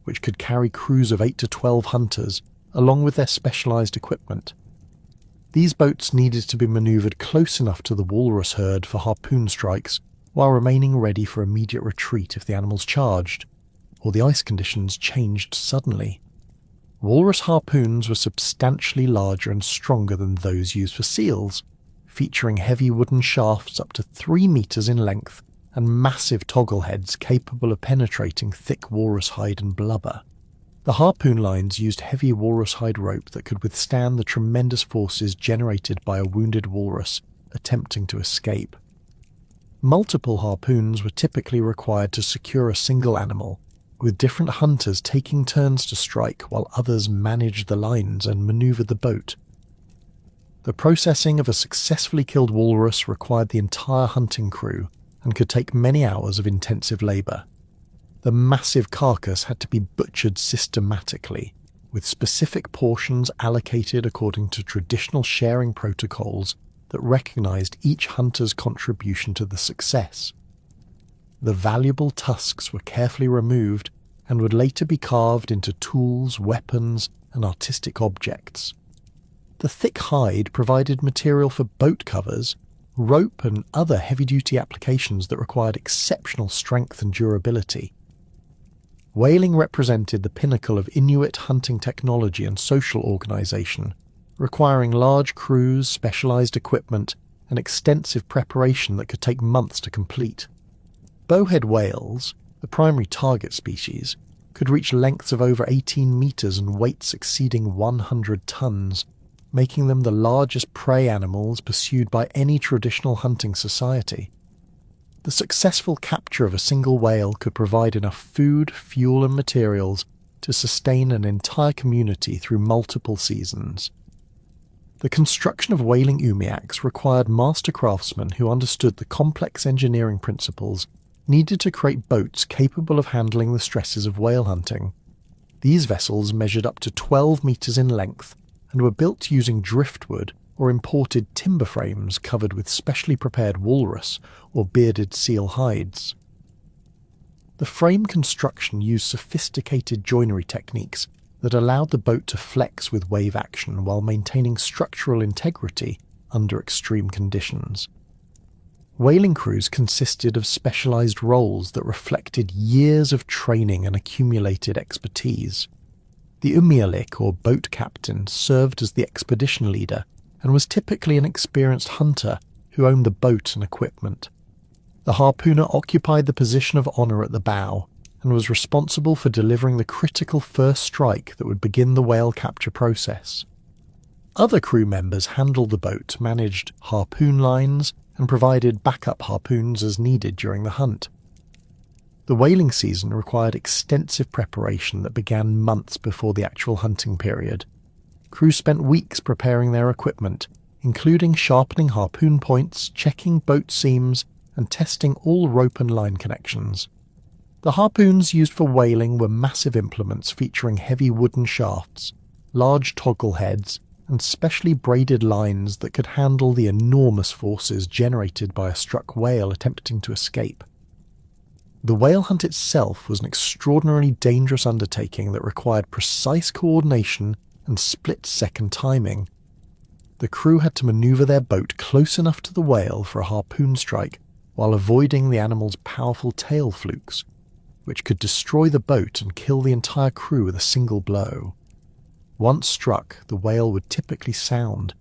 which could carry crews of 8 to 12 hunters, along with their specialised equipment. These boats needed to be manoeuvred close enough to the walrus herd for harpoon strikes, while remaining ready for immediate retreat if the animals charged, or the ice conditions changed suddenly. Walrus harpoons were substantially larger and stronger than those used for seals, featuring heavy wooden shafts up to 3 meters in length and massive toggle heads capable of penetrating thick walrus hide and blubber. The harpoon lines used heavy walrus hide rope that could withstand the tremendous forces generated by a wounded walrus attempting to escape. Multiple harpoons were typically required to secure a single animal, with different hunters taking turns to strike while others managed the lines and maneuvered the boat. The processing of a successfully killed walrus required the entire hunting crew and could take many hours of intensive labour. The massive carcass had to be butchered systematically, with specific portions allocated according to traditional sharing protocols that recognised each hunter's contribution to the success. The valuable tusks were carefully removed and would later be carved into tools, weapons, and artistic objects. The thick hide provided material for boat covers, rope, and other heavy-duty applications that required exceptional strength and durability. Whaling represented the pinnacle of Inuit hunting technology and social organisation, requiring large crews, specialised equipment, and extensive preparation that could take months to complete. Bowhead whales, the primary target species, could reach lengths of over 18 metres and weights exceeding 100 tonnes, making them the largest prey animals pursued by any traditional hunting society. The successful capture of a single whale could provide enough food, fuel, and materials to sustain an entire community through multiple seasons. The construction of whaling umiaks required master craftsmen who understood the complex engineering principles needed to create boats capable of handling the stresses of whale hunting. These vessels measured up to 12 metres in length and were built using driftwood or imported timber frames covered with specially prepared walrus or bearded seal hides. The frame construction used sophisticated joinery techniques that allowed the boat to flex with wave action while maintaining structural integrity under extreme conditions. Whaling crews consisted of specialised roles that reflected years of training and accumulated expertise. The umialik, or boat captain, served as the expedition leader and was typically an experienced hunter who owned the boat and equipment. The harpooner occupied the position of honour at the bow and was responsible for delivering the critical first strike that would begin the whale capture process. Other crew members handled the boat, managed harpoon lines, and provided backup harpoons as needed during the hunt. The whaling season required extensive preparation that began months before the actual hunting period. Crews spent weeks preparing their equipment, including sharpening harpoon points, checking boat seams, and testing all rope and line connections. The harpoons used for whaling were massive implements featuring heavy wooden shafts, large toggle heads, and specially braided lines that could handle the enormous forces generated by a struck whale attempting to escape. The whale hunt itself was an extraordinarily dangerous undertaking that required precise coordination and split-second timing. The crew had to manoeuvre their boat close enough to the whale for a harpoon strike while avoiding the animal's powerful tail flukes, which could destroy the boat and kill the entire crew with a single blow. Once struck, the whale would typically sound,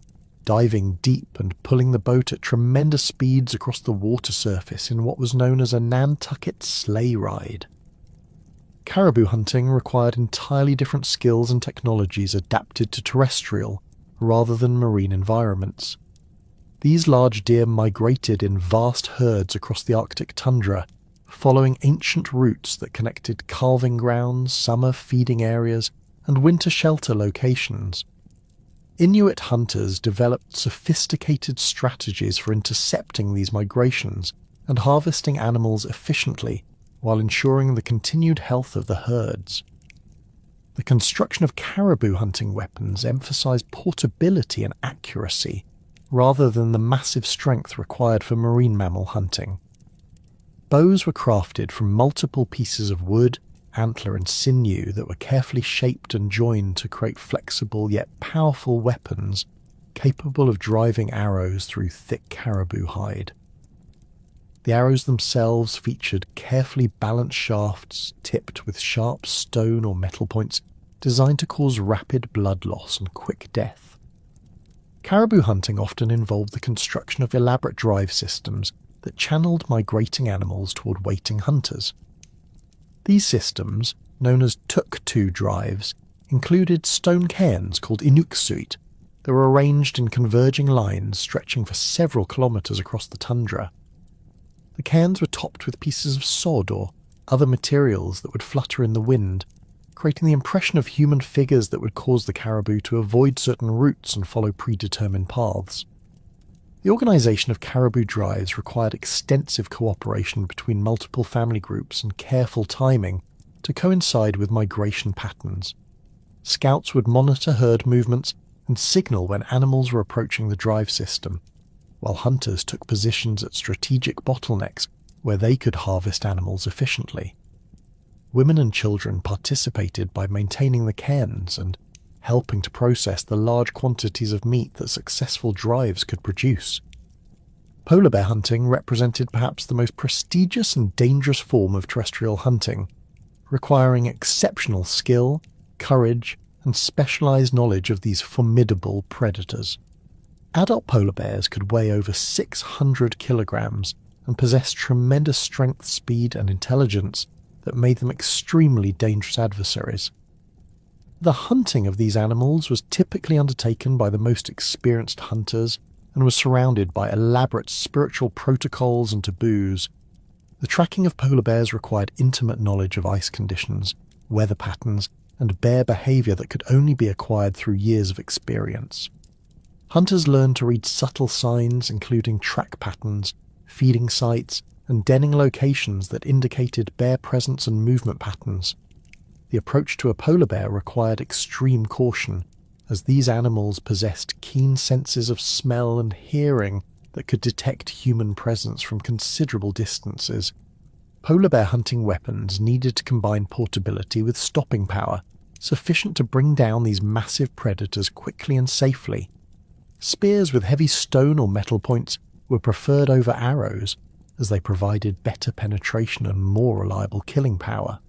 diving deep and pulling the boat at tremendous speeds across the water surface in what was known as a Nantucket sleigh ride. Caribou hunting required entirely different skills and technologies adapted to terrestrial rather than marine environments. These large deer migrated in vast herds across the Arctic tundra, following ancient routes that connected calving grounds, summer feeding areas, and winter shelter locations. Inuit hunters developed sophisticated strategies for intercepting these migrations and harvesting animals efficiently while ensuring the continued health of the herds. The construction of caribou hunting weapons emphasized portability and accuracy rather than the massive strength required for marine mammal hunting. Bows were crafted from multiple pieces of wood, antler, and sinew that were carefully shaped and joined to create flexible yet powerful weapons capable of driving arrows through thick caribou hide. The arrows themselves featured carefully balanced shafts tipped with sharp stone or metal points designed to cause rapid blood loss and quick death. Caribou hunting often involved the construction of elaborate drive systems that channeled migrating animals toward waiting hunters. These systems, known as tuk-tu drives, included stone cairns called Inuit that were arranged in converging lines stretching for several kilometres across the tundra. The cairns were topped with pieces of sod or other materials that would flutter in the wind, creating the impression of human figures that would cause the caribou to avoid certain routes and follow predetermined paths. The organisation of caribou drives required extensive cooperation between multiple family groups and careful timing to coincide with migration patterns. Scouts would monitor herd movements and signal when animals were approaching the drive system, while hunters took positions at strategic bottlenecks where they could harvest animals efficiently. Women and children participated by maintaining the cairns and helping to process the large quantities of meat that successful drives could produce. Polar bear hunting represented perhaps the most prestigious and dangerous form of terrestrial hunting, requiring exceptional skill, courage, and specialized knowledge of these formidable predators. Adult polar bears could weigh over 600 kilograms and possess tremendous strength, speed, and intelligence that made them extremely dangerous adversaries. The hunting of these animals was typically undertaken by the most experienced hunters and was surrounded by elaborate spiritual protocols and taboos. The tracking of polar bears required intimate knowledge of ice conditions, weather patterns, and bear behavior that could only be acquired through years of experience. Hunters learned to read subtle signs, including track patterns, feeding sites, and denning locations that indicated bear presence and movement patterns. The approach to a polar bear required extreme caution, as these animals possessed keen senses of smell and hearing that could detect human presence from considerable distances. Polar bear hunting weapons needed to combine portability with stopping power, sufficient to bring down these massive predators quickly and safely. Spears with heavy stone or metal points were preferred over arrows, as they provided better penetration and more reliable killing power.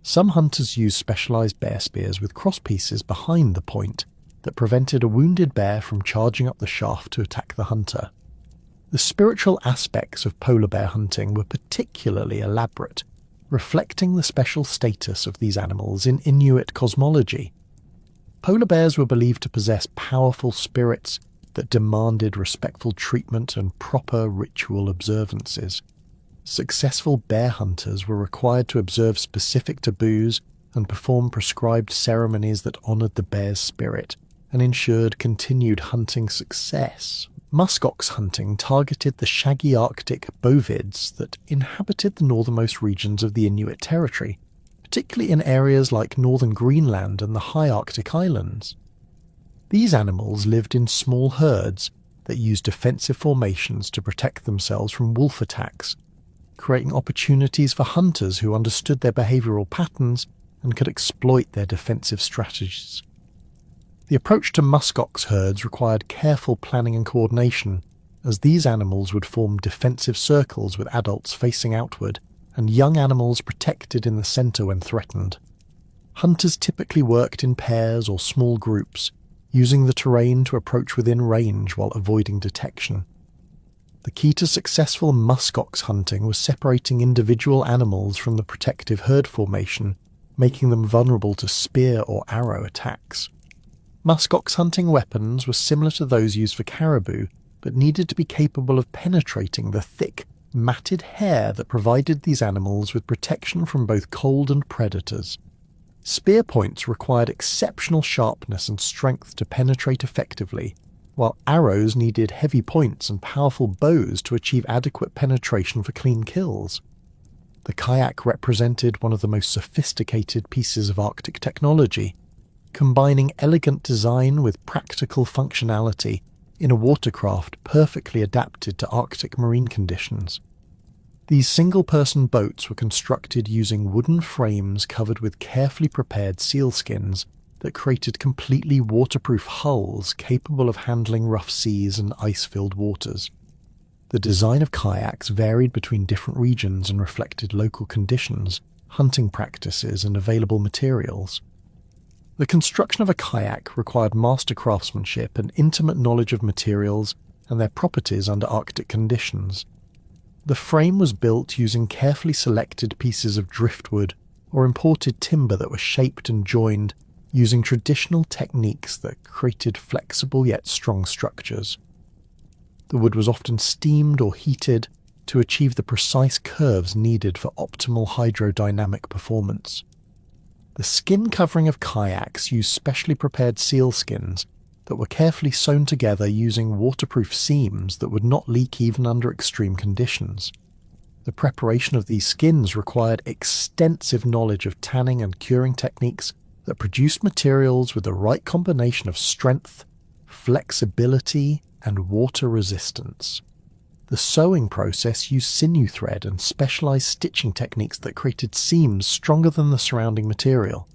Some hunters used specialized bear spears with crosspieces behind the point that prevented a wounded bear from charging up the shaft to attack the hunter. The spiritual aspects of polar bear hunting were particularly elaborate, reflecting the special status of these animals in Inuit cosmology. Polar bears were believed to possess powerful spirits that demanded respectful treatment and proper ritual observances. Successful bear hunters were required to observe specific taboos and perform prescribed ceremonies that honoured the bear's spirit and ensured continued hunting success. Muskox hunting targeted the shaggy Arctic bovids that inhabited the northernmost regions of the Inuit territory, particularly in areas like northern Greenland and the high Arctic islands. These animals lived in small herds that used defensive formations to protect themselves from wolf attacks, creating opportunities for hunters who understood their behavioural patterns and could exploit their defensive strategies. The approach to muskox herds required careful planning and coordination, as these animals would form defensive circles with adults facing outward and young animals protected in the centre when threatened. Hunters typically worked in pairs or small groups, using the terrain to approach within range while avoiding detection. The key to successful muskox hunting was separating individual animals from the protective herd formation, making them vulnerable to spear or arrow attacks. Muskox hunting weapons were similar to those used for caribou, but needed to be capable of penetrating the thick, matted hair that provided these animals with protection from both cold and predators. Spear points required exceptional sharpness and strength to penetrate effectively, while arrows needed heavy points and powerful bows to achieve adequate penetration for clean kills. The kayak represented one of the most sophisticated pieces of Arctic technology, combining elegant design with practical functionality in a watercraft perfectly adapted to Arctic marine conditions. These single-person boats were constructed using wooden frames covered with carefully prepared sealskins that created completely waterproof hulls capable of handling rough seas and ice-filled waters. The design of kayaks varied between different regions and reflected local conditions, hunting practices, and available materials. The construction of a kayak required master craftsmanship and intimate knowledge of materials and their properties under Arctic conditions. The frame was built using carefully selected pieces of driftwood or imported timber that were shaped and joined using traditional techniques that created flexible yet strong structures. The wood was often steamed or heated to achieve the precise curves needed for optimal hydrodynamic performance. The skin covering of kayaks used specially prepared seal skins that were carefully sewn together using waterproof seams that would not leak even under extreme conditions. The preparation of these skins required extensive knowledge of tanning and curing techniques that produced materials with the right combination of strength, flexibility, and water resistance. The sewing process used sinew thread and specialized stitching techniques that created seams stronger than the surrounding material.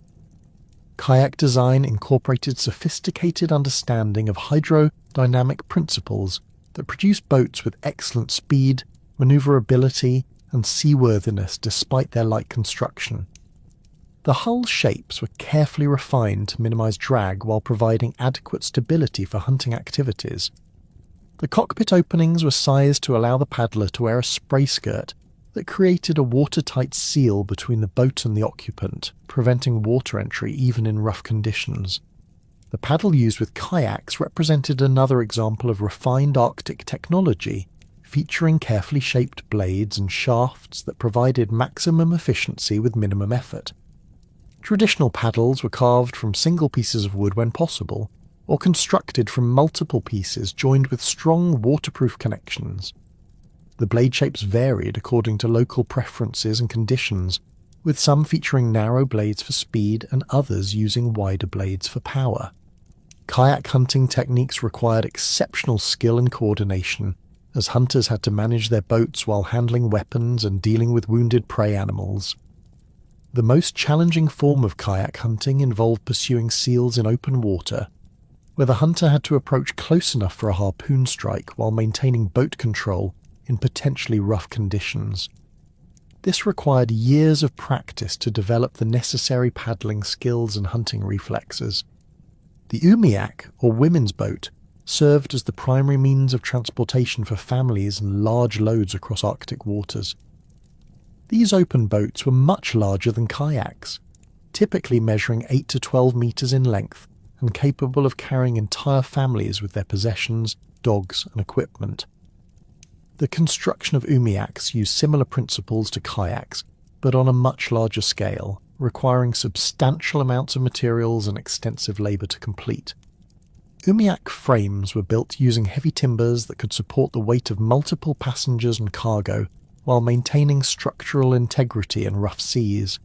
Kayak design incorporated sophisticated understanding of hydrodynamic principles that produced boats with excellent speed, maneuverability, and seaworthiness despite their light construction. The hull shapes were carefully refined to minimize drag while providing adequate stability for hunting activities. The cockpit openings were sized to allow the paddler to wear a spray skirt that created a watertight seal between the boat and the occupant, preventing water entry even in rough conditions. The paddle used with kayaks represented another example of refined Arctic technology, featuring carefully shaped blades and shafts that provided maximum efficiency with minimum effort. Traditional paddles were carved from single pieces of wood when possible, or constructed from multiple pieces joined with strong waterproof connections. The blade shapes varied according to local preferences and conditions, with some featuring narrow blades for speed and others using wider blades for power. Kayak hunting techniques required exceptional skill and coordination, as hunters had to manage their boats while handling weapons and dealing with wounded prey animals. The most challenging form of kayak hunting involved pursuing seals in open water, where the hunter had to approach close enough for a harpoon strike while maintaining boat control in potentially rough conditions. This required years of practice to develop the necessary paddling skills and hunting reflexes. The umiak, or women's boat, served as the primary means of transportation for families and large loads across Arctic waters. These open boats were much larger than kayaks, typically measuring 8 to 12 meters in length and capable of carrying entire families with their possessions, dogs, and equipment. The construction of umiaks used similar principles to kayaks, but on a much larger scale, requiring substantial amounts of materials and extensive labour to complete. Umiak frames were built using heavy timbers that could support the weight of multiple passengers and cargo, while maintaining structural integrity in rough seas.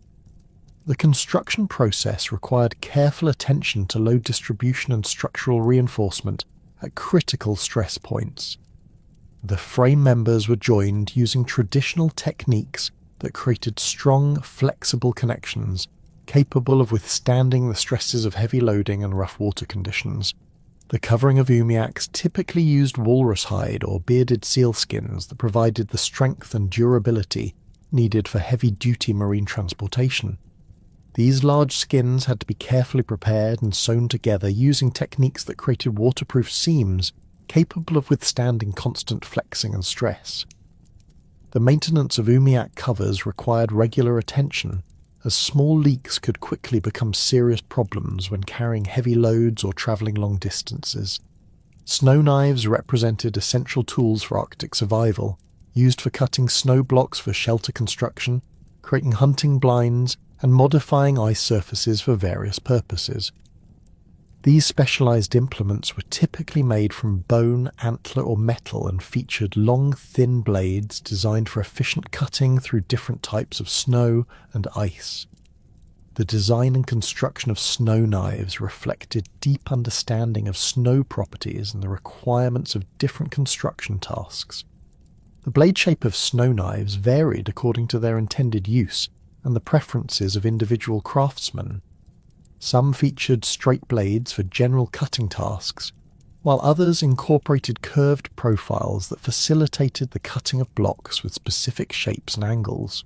The construction process required careful attention to load distribution and structural reinforcement at critical stress points. The frame members were joined using traditional techniques that created strong, flexible connections capable of withstanding the stresses of heavy loading and rough water conditions. The covering of umiaks typically used walrus hide or bearded seal skins that provided the strength and durability needed for heavy-duty marine transportation. These large skins had to be carefully prepared and sewn together using techniques that created waterproof seams capable of withstanding constant flexing and stress. The maintenance of umiak covers required regular attention, as small leaks could quickly become serious problems when carrying heavy loads or travelling long distances. Snow knives represented essential tools for Arctic survival, used for cutting snow blocks for shelter construction, creating hunting blinds, and modifying ice surfaces for various purposes. These specialized implements were typically made from bone, antler, or metal and featured long, thin blades designed for efficient cutting through different types of snow and ice. The design and construction of snow knives reflected deep understanding of snow properties and the requirements of different construction tasks. The blade shape of snow knives varied according to their intended use and the preferences of individual craftsmen. Some featured straight blades for general cutting tasks, while others incorporated curved profiles that facilitated the cutting of blocks with specific shapes and angles.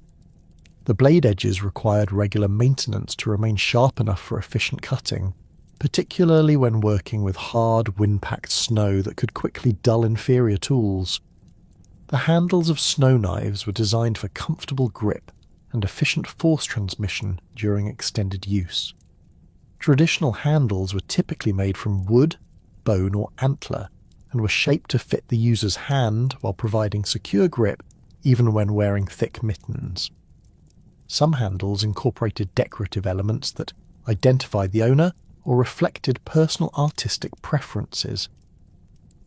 The blade edges required regular maintenance to remain sharp enough for efficient cutting, particularly when working with hard, wind-packed snow that could quickly dull inferior tools. The handles of snow knives were designed for comfortable grip and efficient force transmission during extended use. Traditional handles were typically made from wood, bone, or antler, and were shaped to fit the user's hand while providing secure grip even when wearing thick mittens. Some handles incorporated decorative elements that identified the owner or reflected personal artistic preferences.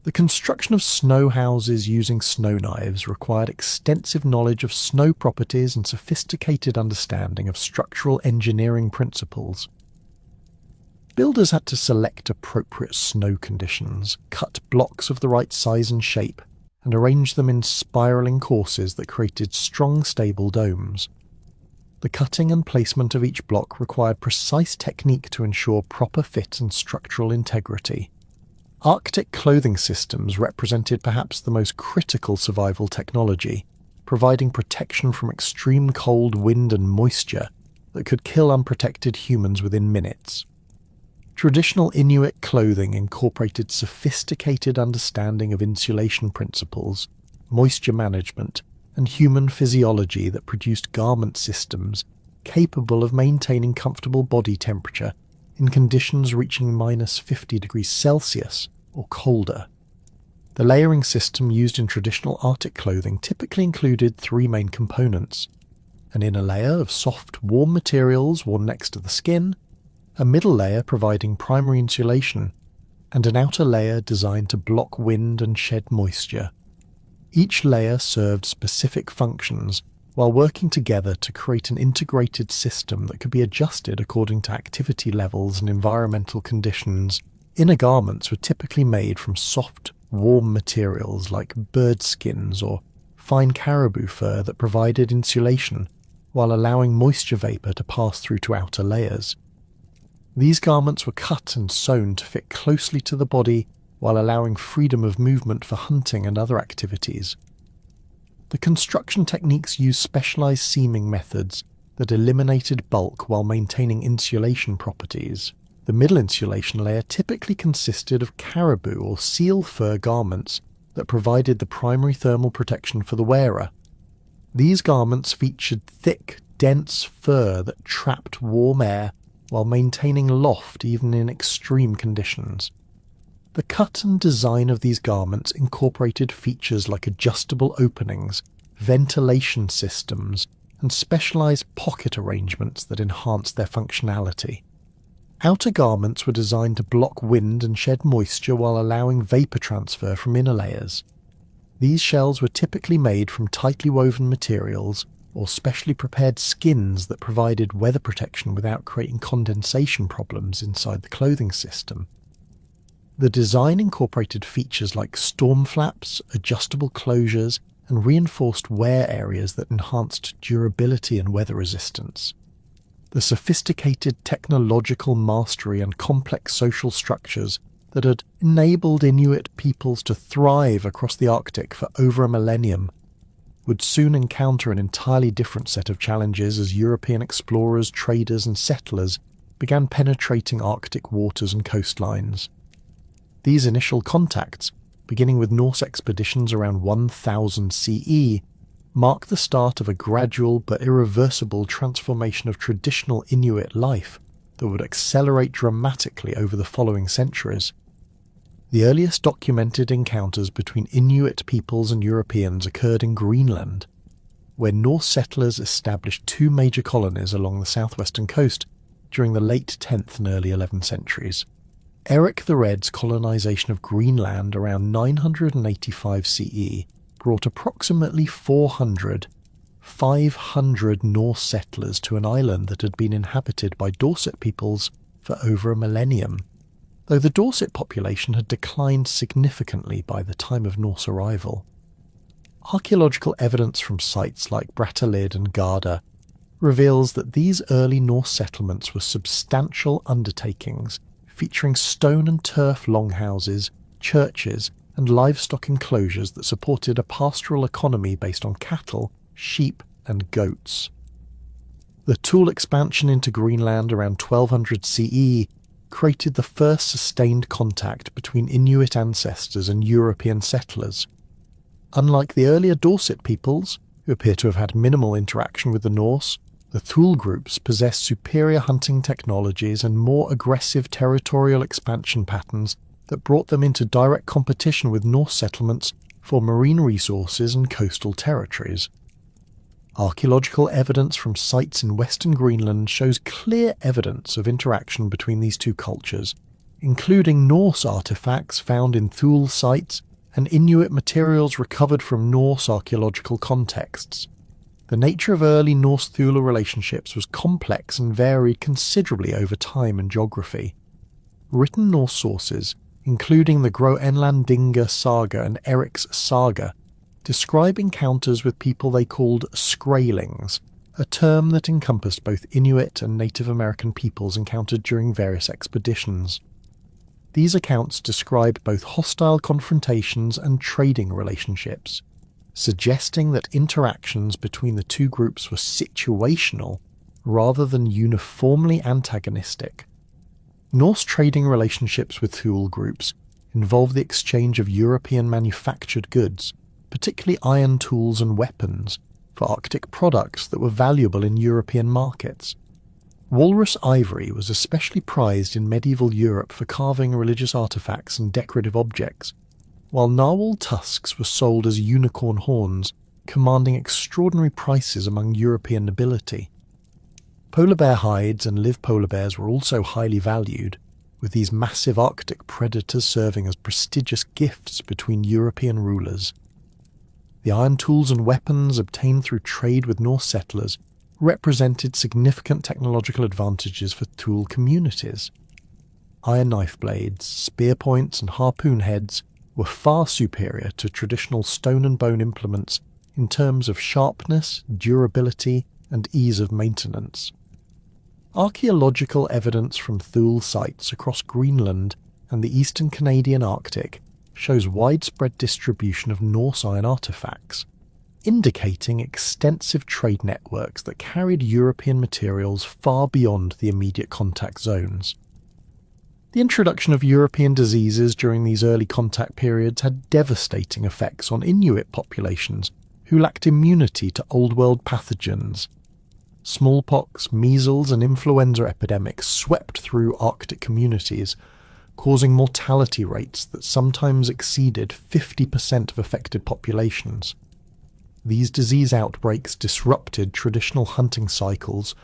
The construction of snow houses using snow knives required extensive knowledge of snow properties and sophisticated understanding of structural engineering principles. Builders had to select appropriate snow conditions, cut blocks of the right size and shape, and arrange them in spiralling courses that created strong, stable domes. The cutting and placement of each block required precise technique to ensure proper fit and structural integrity. Arctic clothing systems represented perhaps the most critical survival technology, providing protection from extreme cold, wind and moisture that could kill unprotected humans within minutes. Traditional Inuit clothing incorporated sophisticated understanding of insulation principles, moisture management, and human physiology that produced garment systems capable of maintaining comfortable body temperature in conditions reaching -50 degrees Celsius or colder. The layering system used in traditional Arctic clothing typically included three main components: an inner layer of soft, warm materials worn next to the skin, a middle layer providing primary insulation, and an outer layer designed to block wind and shed moisture. Each layer served specific functions while working together to create an integrated system that could be adjusted according to activity levels and environmental conditions. Inner garments were typically made from soft, warm materials like bird skins or fine caribou fur that provided insulation while allowing moisture vapor to pass through to outer layers. These garments were cut and sewn to fit closely to the body while allowing freedom of movement for hunting and other activities. The construction techniques used specialized seaming methods that eliminated bulk while maintaining insulation properties. The middle insulation layer typically consisted of caribou or seal fur garments that provided the primary thermal protection for the wearer. These garments featured thick, dense fur that trapped warm air while maintaining loft even in extreme conditions. The cut and design of these garments incorporated features like adjustable openings, ventilation systems, and specialized pocket arrangements that enhanced their functionality. Outer garments were designed to block wind and shed moisture while allowing vapor transfer from inner layers. These shells were typically made from tightly woven materials or specially prepared skins that provided weather protection without creating condensation problems inside the clothing system. The design incorporated features like storm flaps, adjustable closures, and reinforced wear areas that enhanced durability and weather resistance. The sophisticated technological mastery and complex social structures that had enabled Inuit peoples to thrive across the Arctic for over a millennium would soon encounter an entirely different set of challenges as European explorers, traders, and settlers began penetrating Arctic waters and coastlines. These initial contacts, beginning with Norse expeditions around 1000 CE, mark the start of a gradual but irreversible transformation of traditional Inuit life that would accelerate dramatically over the following centuries. The earliest documented encounters between Inuit peoples and Europeans occurred in Greenland, where Norse settlers established two major colonies along the southwestern coast during the late 10th and early 11th centuries. Eric the Red's colonization of Greenland around 985 CE brought approximately 500 Norse settlers to an island that had been inhabited by Dorset peoples for over a millennium, though the Dorset population had declined significantly by the time of Norse arrival. Archaeological evidence from sites like Brattahlid and Garda reveals that these early Norse settlements were substantial undertakings featuring stone and turf longhouses, churches, and livestock enclosures that supported a pastoral economy based on cattle, sheep, and goats. The Thule expansion into Greenland around 1200 CE created the first sustained contact between Inuit ancestors and European settlers. Unlike the earlier Dorset peoples, who appear to have had minimal interaction with the Norse, the Thule groups possessed superior hunting technologies and more aggressive territorial expansion patterns that brought them into direct competition with Norse settlements for marine resources and coastal territories. Archaeological evidence from sites in western Greenland shows clear evidence of interaction between these two cultures, including Norse artifacts found in Thule sites and Inuit materials recovered from Norse archaeological contexts. The nature of early Norse-Thule relationships was complex and varied considerably over time and geography. Written Norse sources, including the Groenlandinga saga and Eric's saga, describe encounters with people they called Skraelings, a term that encompassed both Inuit and Native American peoples encountered during various expeditions. These accounts describe both hostile confrontations and trading relationships, suggesting that interactions between the two groups were situational rather than uniformly antagonistic. Norse trading relationships with Thule groups involved the exchange of European manufactured goods, particularly iron tools and weapons, for Arctic products that were valuable in European markets. Walrus ivory was especially prized in medieval Europe for carving religious artifacts and decorative objects, while narwhal tusks were sold as unicorn horns, commanding extraordinary prices among European nobility. Polar bear hides and live polar bears were also highly valued, with these massive Arctic predators serving as prestigious gifts between European rulers. The iron tools and weapons obtained through trade with Norse settlers represented significant technological advantages for Thule communities. Iron knife blades, spear points and harpoon heads were far superior to traditional stone and bone implements in terms of sharpness, durability and ease of maintenance. Archaeological evidence from Thule sites across Greenland and the eastern Canadian Arctic shows widespread distribution of Norse iron artifacts, indicating extensive trade networks that carried European materials far beyond the immediate contact zones. The introduction of European diseases during these early contact periods had devastating effects on Inuit populations who lacked immunity to Old World pathogens. Smallpox, measles and influenza epidemics swept through Arctic communities, causing mortality rates that sometimes exceeded 50% of affected populations. These disease outbreaks disrupted traditional hunting cycles,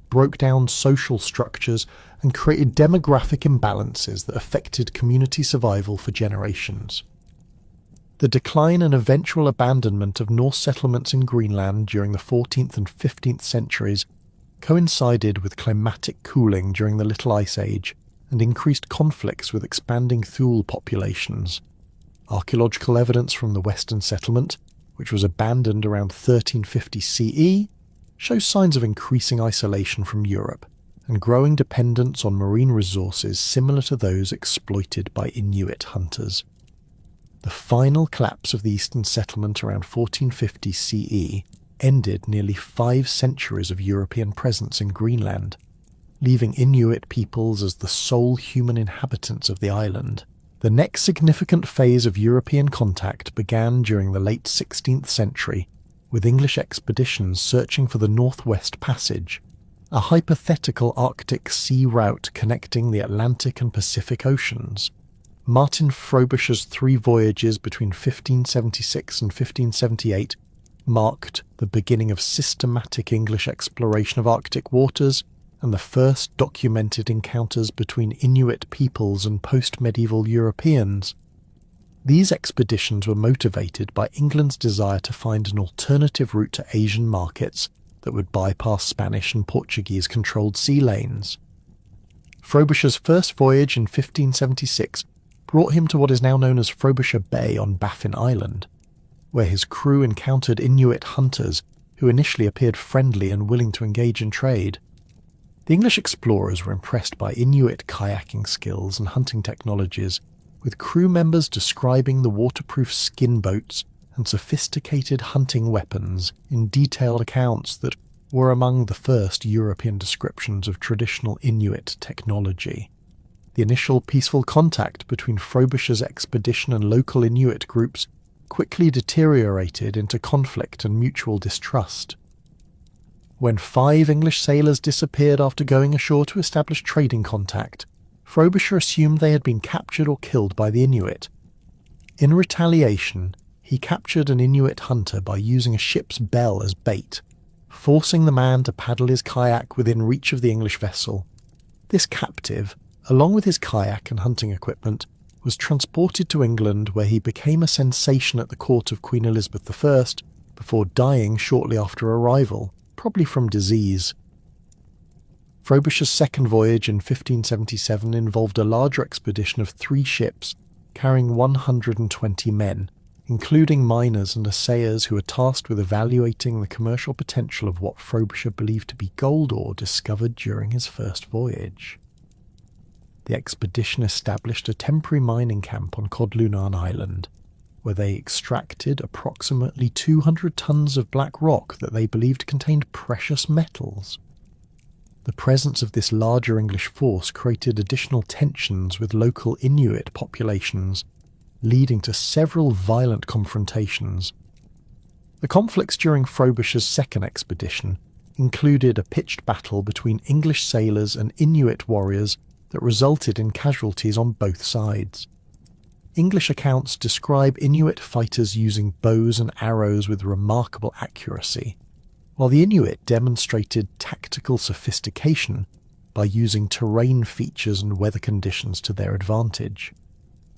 broke down social structures, and created demographic imbalances that affected community survival for generations. The decline and eventual abandonment of Norse settlements in Greenland during the 14th and 15th centuries coincided with climatic cooling during the Little Ice Age and increased conflicts with expanding Thule populations. Archaeological evidence from the Western settlement, which was abandoned around 1350 CE, shows signs of increasing isolation from Europe and growing dependence on marine resources similar to those exploited by Inuit hunters. The final collapse of the eastern settlement around 1450 CE ended nearly 5 centuries of European presence in Greenland, leaving Inuit peoples as the sole human inhabitants of the island. The next significant phase of European contact began during the late 16th century, with English expeditions searching for the Northwest Passage, a hypothetical Arctic sea route connecting the Atlantic and Pacific Oceans. Martin Frobisher's 3 voyages between 1576 and 1578 marked the beginning of systematic English exploration of Arctic waters and the first documented encounters between Inuit peoples and post-medieval Europeans. These expeditions were motivated by England's desire to find an alternative route to Asian markets that would bypass Spanish and Portuguese-controlled sea lanes. Frobisher's first voyage in 1576 brought him to what is now known as Frobisher Bay on Baffin Island, where his crew encountered Inuit hunters who initially appeared friendly and willing to engage in trade. The English explorers were impressed by Inuit kayaking skills and hunting technologies, with crew members describing the waterproof skin boats and sophisticated hunting weapons in detailed accounts that were among the first European descriptions of traditional Inuit technology. The initial peaceful contact between Frobisher's expedition and local Inuit groups quickly deteriorated into conflict and mutual distrust. When 5 English sailors disappeared after going ashore to establish trading contact, Frobisher assumed they had been captured or killed by the Inuit. In retaliation, he captured an Inuit hunter by using a ship's bell as bait, forcing the man to paddle his kayak within reach of the English vessel. This captive, along with his kayak and hunting equipment, was transported to England, where he became a sensation at the court of Queen Elizabeth I before dying shortly after arrival, probably from disease. Frobisher's second voyage in 1577 involved a larger expedition of 3 ships carrying 120 men, including miners and assayers who were tasked with evaluating the commercial potential of what Frobisher believed to be gold ore discovered during his first voyage. The expedition established a temporary mining camp on Codlunan Island, where they extracted approximately 200 tons of black rock that they believed contained precious metals. The presence of this larger English force created additional tensions with local Inuit populations, leading to several violent confrontations. The conflicts during Frobisher's second expedition included a pitched battle between English sailors and Inuit warriors that resulted in casualties on both sides. English accounts describe Inuit fighters using bows and arrows with remarkable accuracy, while the Inuit demonstrated tactical sophistication by using terrain features and weather conditions to their advantage.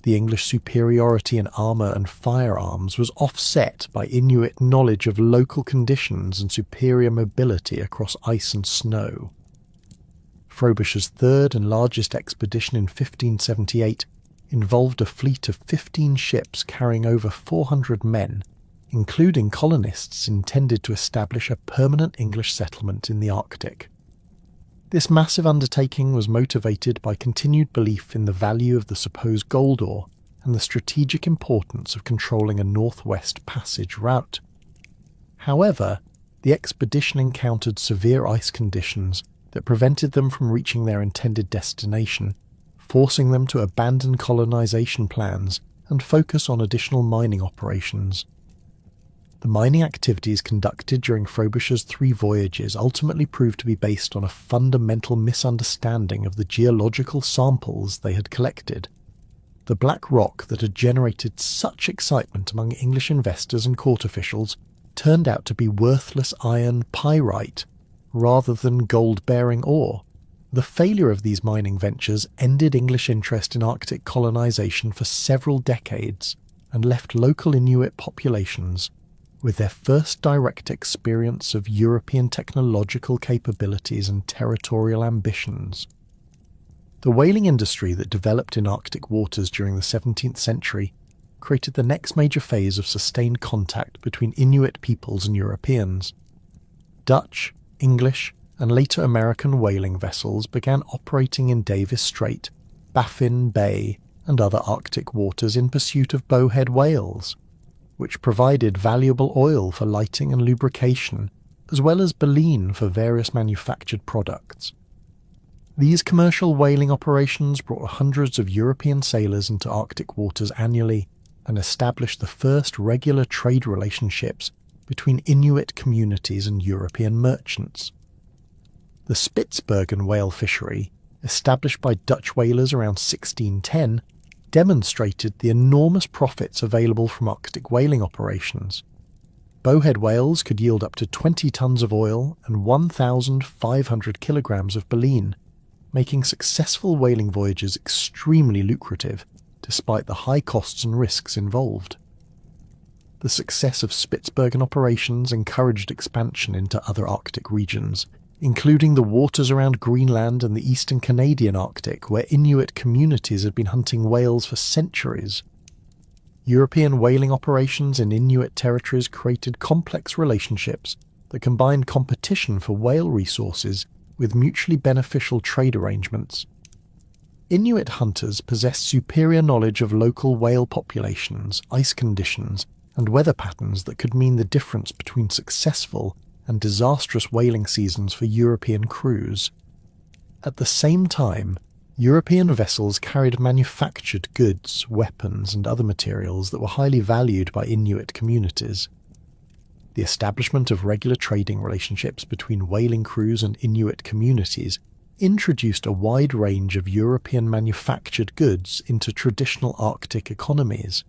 The English superiority in armour and firearms was offset by Inuit knowledge of local conditions and superior mobility across ice and snow. Frobisher's third and largest expedition in 1578 involved a fleet of 15 ships carrying over 400 men, including colonists intended to establish a permanent English settlement in the Arctic. This massive undertaking was motivated by continued belief in the value of the supposed gold ore and the strategic importance of controlling a northwest passage route. However, the expedition encountered severe ice conditions that prevented them from reaching their intended destination, forcing them to abandon colonization plans and focus on additional mining operations. The mining activities conducted during Frobisher's 3 voyages ultimately proved to be based on a fundamental misunderstanding of the geological samples they had collected. The black rock that had generated such excitement among English investors and court officials turned out to be worthless iron pyrite rather than gold-bearing ore. The failure of these mining ventures ended English interest in Arctic colonization for several decades and left local Inuit populations with their first direct experience of European technological capabilities and territorial ambitions. The whaling industry that developed in Arctic waters during the 17th century created the next major phase of sustained contact between Inuit peoples and Europeans. Dutch, English, and later American whaling vessels began operating in Davis Strait, Baffin Bay, and other Arctic waters in pursuit of bowhead whales, which provided valuable oil for lighting and lubrication, as well as baleen for various manufactured products. These commercial whaling operations brought hundreds of European sailors into Arctic waters annually and established the first regular trade relationships between Inuit communities and European merchants. The Spitsbergen whale fishery, established by Dutch whalers around 1610, demonstrated the enormous profits available from Arctic whaling operations. Bowhead whales could yield up to 20 tons of oil and 1,500 kilograms of baleen, making successful whaling voyages extremely lucrative, despite the high costs and risks involved. The success of Spitsbergen operations encouraged expansion into other Arctic regions, including the waters around Greenland and the eastern Canadian Arctic, where Inuit communities had been hunting whales for centuries. European whaling operations in Inuit territories created complex relationships that combined competition for whale resources with mutually beneficial trade arrangements. Inuit hunters possessed superior knowledge of local whale populations, ice conditions, and weather patterns that could mean the difference between successful and disastrous whaling seasons for European crews. At the same time, European vessels carried manufactured goods, weapons, and other materials that were highly valued by Inuit communities. The establishment of regular trading relationships between whaling crews and Inuit communities introduced a wide range of European manufactured goods into traditional Arctic economies.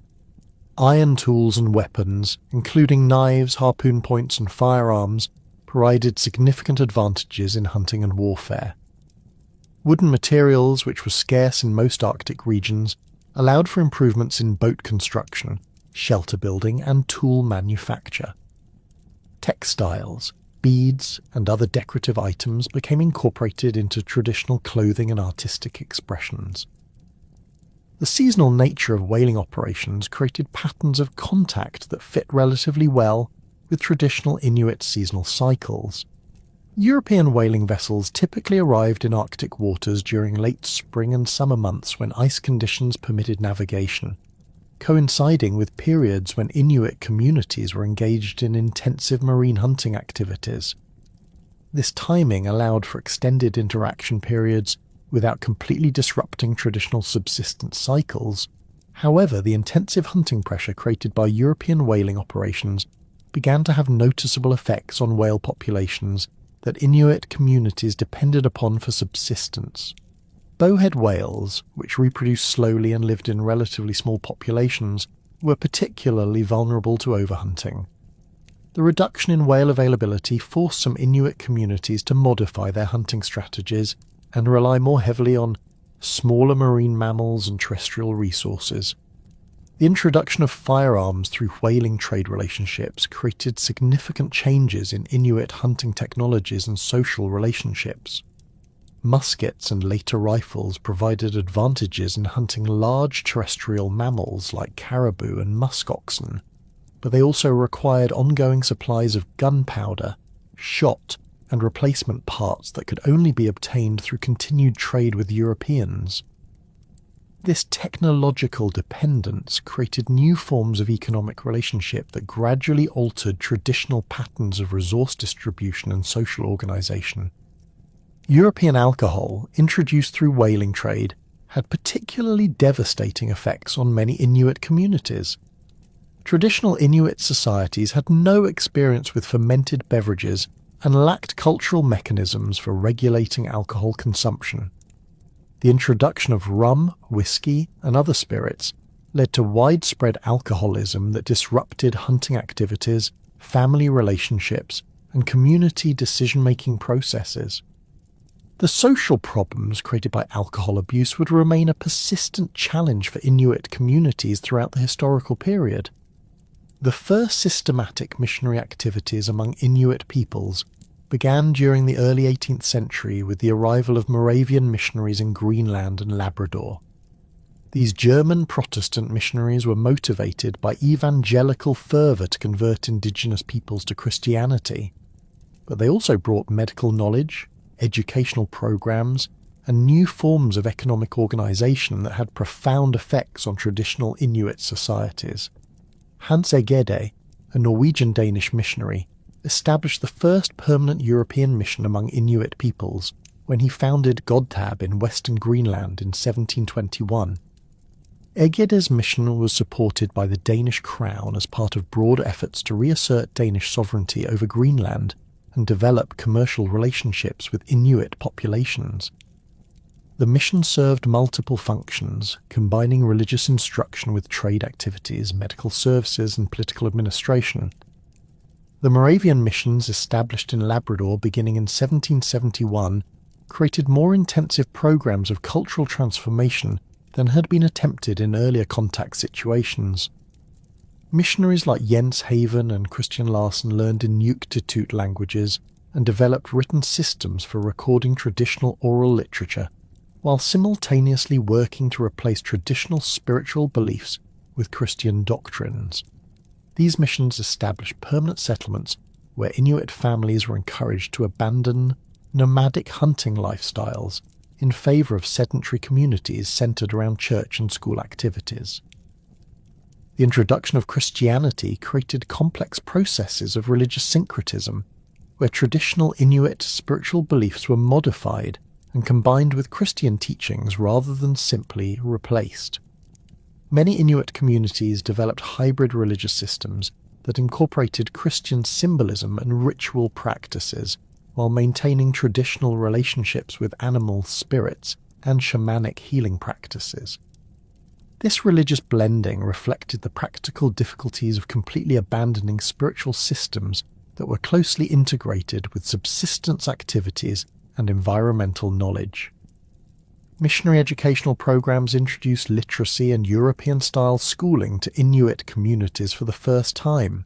Iron tools and weapons, including knives, harpoon points, and firearms, provided significant advantages in hunting and warfare. Wooden materials, which were scarce in most Arctic regions, allowed for improvements in boat construction, shelter building, and tool manufacture. Textiles, beads, and other decorative items became incorporated into traditional clothing and artistic expressions. The seasonal nature of whaling operations created patterns of contact that fit relatively well with traditional Inuit seasonal cycles. European whaling vessels typically arrived in Arctic waters during late spring and summer months when ice conditions permitted navigation, coinciding with periods when Inuit communities were engaged in intensive marine hunting activities. This timing allowed for extended interaction periods without completely disrupting traditional subsistence cycles. However, the intensive hunting pressure created by European whaling operations began to have noticeable effects on whale populations that Inuit communities depended upon for subsistence. Bowhead whales, which reproduced slowly and lived in relatively small populations, were particularly vulnerable to overhunting. The reduction in whale availability forced some Inuit communities to modify their hunting strategies and rely more heavily on smaller marine mammals and terrestrial resources. The introduction of firearms through whaling trade relationships created significant changes in Inuit hunting technologies and social relationships. Muskets and later rifles provided advantages in hunting large terrestrial mammals like caribou and musk oxen, but they also required ongoing supplies of gunpowder, shot, and replacement parts that could only be obtained through continued trade with Europeans. This technological dependence created new forms of economic relationship that gradually altered traditional patterns of resource distribution and social organization. European alcohol, introduced through whaling trade, had particularly devastating effects on many Inuit communities. Traditional Inuit societies had no experience with fermented beverages and lacked cultural mechanisms for regulating alcohol consumption. The introduction of rum, whiskey, and other spirits led to widespread alcoholism that disrupted hunting activities, family relationships, and community decision-making processes. The social problems created by alcohol abuse would remain a persistent challenge for Inuit communities throughout the historical period. The first systematic missionary activities among Inuit peoples began during the early 18th century with the arrival of Moravian missionaries in Greenland and Labrador. These German Protestant missionaries were motivated by evangelical fervour to convert indigenous peoples to Christianity, but they also brought medical knowledge, educational programs, and new forms of economic organisation that had profound effects on traditional Inuit societies. Hans Egede, a Norwegian-Danish missionary, established the first permanent European mission among Inuit peoples when he founded Godtab in western Greenland in 1721. Egede's mission was supported by the Danish crown as part of broad efforts to reassert Danish sovereignty over Greenland and develop commercial relationships with Inuit populations. The mission served multiple functions, combining religious instruction with trade activities, medical services, and political administration. The Moravian missions established in Labrador beginning in 1771 created more intensive programs of cultural transformation than had been attempted in earlier contact situations. Missionaries like Jens Haven and Christian Larsen learned Inuktitut languages and developed written systems for recording traditional oral literature, while simultaneously working to replace traditional spiritual beliefs with Christian doctrines. These missions established permanent settlements where Inuit families were encouraged to abandon nomadic hunting lifestyles in favour of sedentary communities centred around church and school activities. The introduction of Christianity created complex processes of religious syncretism, where traditional Inuit spiritual beliefs were modified and combined with Christian teachings rather than simply replaced. Many Inuit communities developed hybrid religious systems that incorporated Christian symbolism and ritual practices while maintaining traditional relationships with animal spirits and shamanic healing practices. This religious blending reflected the practical difficulties of completely abandoning spiritual systems that were closely integrated with subsistence activities and environmental knowledge. Missionary educational programs introduced literacy and European-style schooling to Inuit communities for the first time.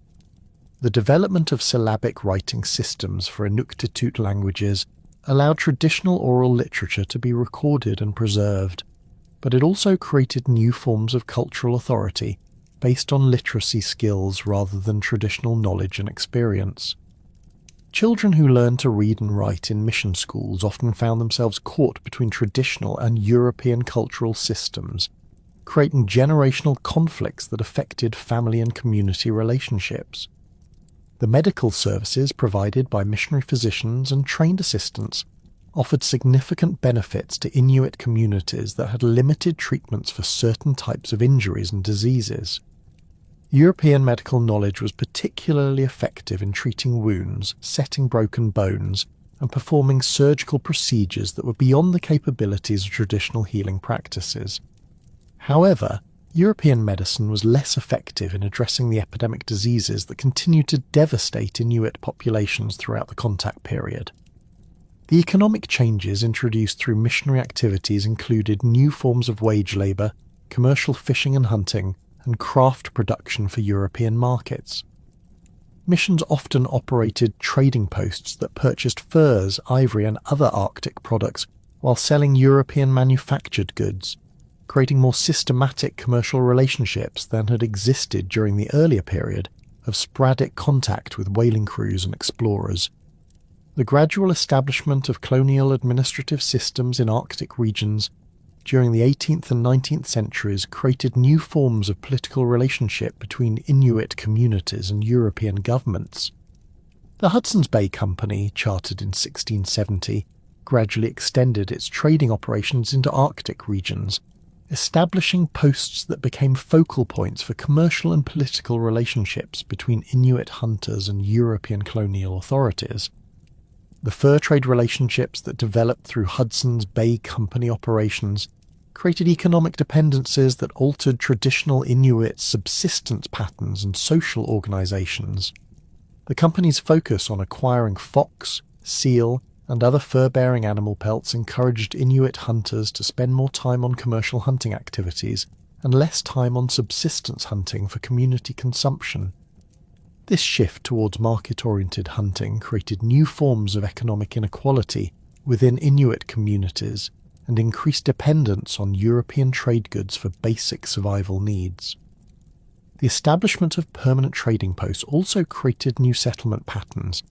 The development of syllabic writing systems for Inuktitut languages allowed traditional oral literature to be recorded and preserved, but it also created new forms of cultural authority based on literacy skills rather than traditional knowledge and experience. Children who learned to read and write in mission schools often found themselves caught between traditional and European cultural systems, creating generational conflicts that affected family and community relationships. The medical services provided by missionary physicians and trained assistants offered significant benefits to Inuit communities that had limited treatments for certain types of injuries and diseases. European medical knowledge was particularly effective in treating wounds, setting broken bones, and performing surgical procedures that were beyond the capabilities of traditional healing practices. However, European medicine was less effective in addressing the epidemic diseases that continued to devastate Inuit populations throughout the contact period. The economic changes introduced through missionary activities included new forms of wage labour, commercial fishing and hunting, and craft production for European markets. Missions often operated trading posts that purchased furs, ivory and other Arctic products while selling European manufactured goods, creating more systematic commercial relationships than had existed during the earlier period of sporadic contact with whaling crews and explorers. The gradual establishment of colonial administrative systems in Arctic regions during the 18th and 19th centuries created new forms of political relationship between Inuit communities and European governments. The Hudson's Bay Company, chartered in 1670, gradually extended its trading operations into Arctic regions, establishing posts that became focal points for commercial and political relationships between Inuit hunters and European colonial authorities. The fur trade relationships that developed through Hudson's Bay Company operations created economic dependencies that altered traditional Inuit subsistence patterns and social organizations. The company's focus on acquiring fox, seal, and other fur-bearing animal pelts encouraged Inuit hunters to spend more time on commercial hunting activities and less time on subsistence hunting for community consumption. This shift towards market-oriented hunting created new forms of economic inequality within Inuit communities and increased dependence on European trade goods for basic survival needs. The establishment of permanent trading posts also created new settlement patterns,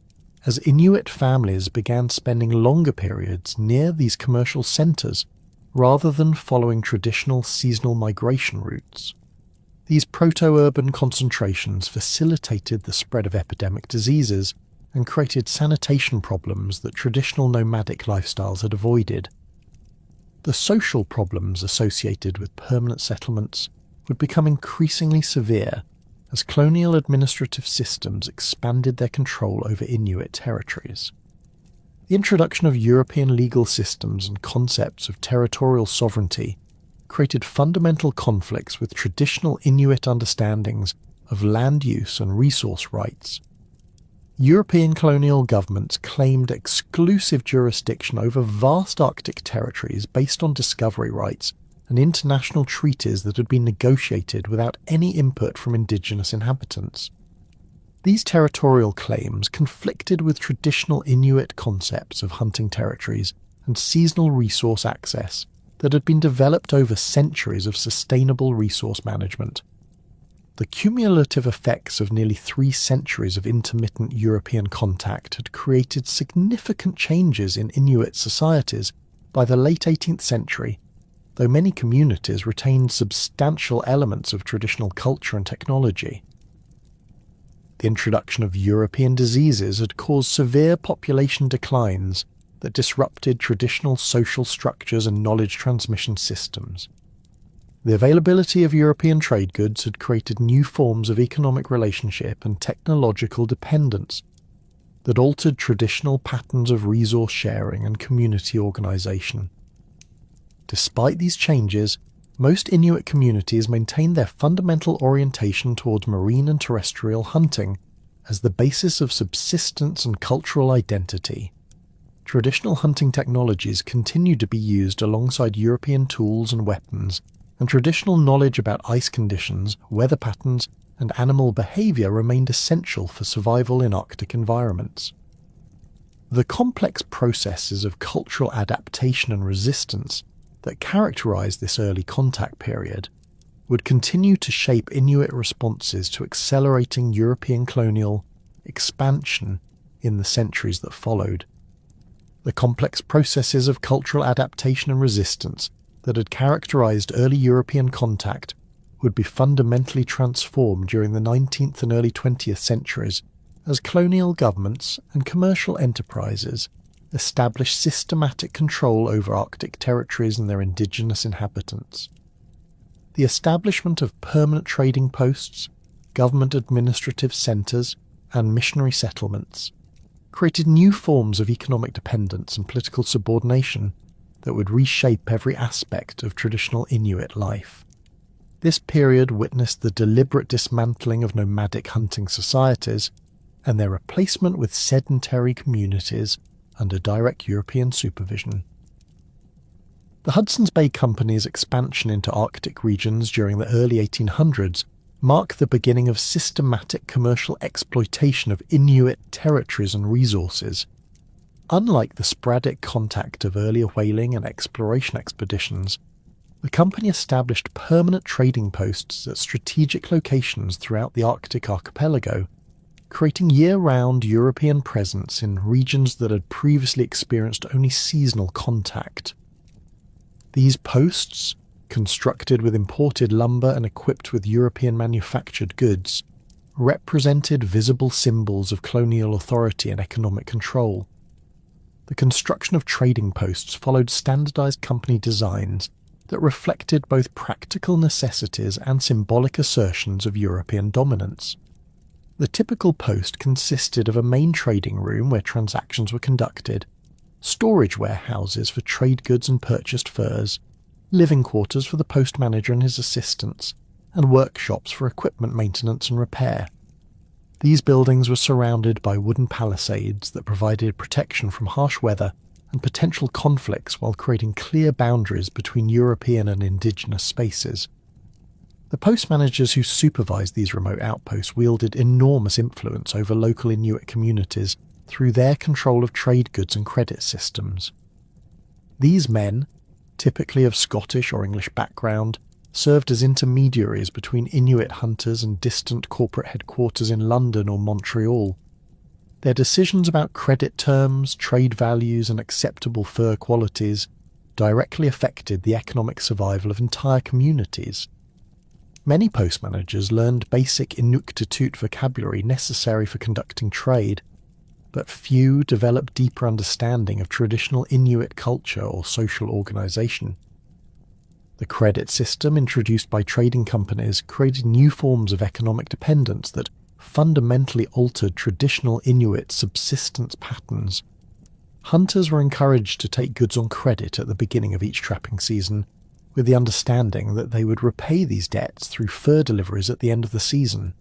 as Inuit families began spending longer periods near these commercial centres rather than following traditional seasonal migration routes. These proto-urban concentrations facilitated the spread of epidemic diseases and created sanitation problems that traditional nomadic lifestyles had avoided. The social problems associated with permanent settlements would become increasingly severe as colonial administrative systems expanded their control over Inuit territories. The introduction of European legal systems and concepts of territorial sovereignty created fundamental conflicts with traditional Inuit understandings of land use and resource rights. European colonial governments claimed exclusive jurisdiction over vast Arctic territories based on discovery rights and international treaties that had been negotiated without any input from indigenous inhabitants. These territorial claims conflicted with traditional Inuit concepts of hunting territories and seasonal resource access that had been developed over centuries of sustainable resource management. The cumulative effects of nearly 3 centuries of intermittent European contact had created significant changes in Inuit societies by the late 18th century, though many communities retained substantial elements of traditional culture and technology. The introduction of European diseases had caused severe population declines that disrupted traditional social structures and knowledge transmission systems. The availability of European trade goods had created new forms of economic relationship and technological dependence that altered traditional patterns of resource sharing and community organization. Despite these changes, most Inuit communities maintained their fundamental orientation towards marine and terrestrial hunting as the basis of subsistence and cultural identity. Traditional hunting technologies continued to be used alongside European tools and weapons, and traditional knowledge about ice conditions, weather patterns, and animal behaviour remained essential for survival in Arctic environments. The complex processes of cultural adaptation and resistance that characterised this early contact period would continue to shape Inuit responses to accelerating European colonial expansion in the centuries that followed. The complex processes of cultural adaptation and resistance that had characterised early European contact would be fundamentally transformed during the 19th and early 20th centuries as colonial governments and commercial enterprises established systematic control over Arctic territories and their indigenous inhabitants. The establishment of permanent trading posts, government administrative centres, and missionary settlements created new forms of economic dependence and political subordination that would reshape every aspect of traditional Inuit life. This period witnessed the deliberate dismantling of nomadic hunting societies and their replacement with sedentary communities under direct European supervision. The Hudson's Bay Company's expansion into Arctic regions during the early 1800s marked the beginning of systematic commercial exploitation of Inuit territories and resources. Unlike the sporadic contact of earlier whaling and exploration expeditions, the company established permanent trading posts at strategic locations throughout the Arctic archipelago, creating year-round European presence in regions that had previously experienced only seasonal contact. These posts, constructed with imported lumber and equipped with European-manufactured goods, represented visible symbols of colonial authority and economic control. The construction of trading posts followed standardized company designs that reflected both practical necessities and symbolic assertions of European dominance. The typical post consisted of a main trading room where transactions were conducted, storage warehouses for trade goods and purchased furs, living quarters for the post manager and his assistants, and workshops for equipment maintenance and repair. These buildings were surrounded by wooden palisades that provided protection from harsh weather and potential conflicts while creating clear boundaries between European and indigenous spaces. The post managers who supervised these remote outposts wielded enormous influence over local Inuit communities through their control of trade goods and credit systems. These men, typically of Scottish or English background, served as intermediaries between Inuit hunters and distant corporate headquarters in London or Montreal. Their decisions about credit terms, trade values, and acceptable fur qualities directly affected the economic survival of entire communities. Many post managers learned basic Inuktitut vocabulary necessary for conducting trade, but few developed deeper understanding of traditional Inuit culture or social organisation. The credit system introduced by trading companies created new forms of economic dependence that fundamentally altered traditional Inuit subsistence patterns. Hunters were encouraged to take goods on credit at the beginning of each trapping season, with the understanding that they would repay these debts through fur deliveries at the end of the season.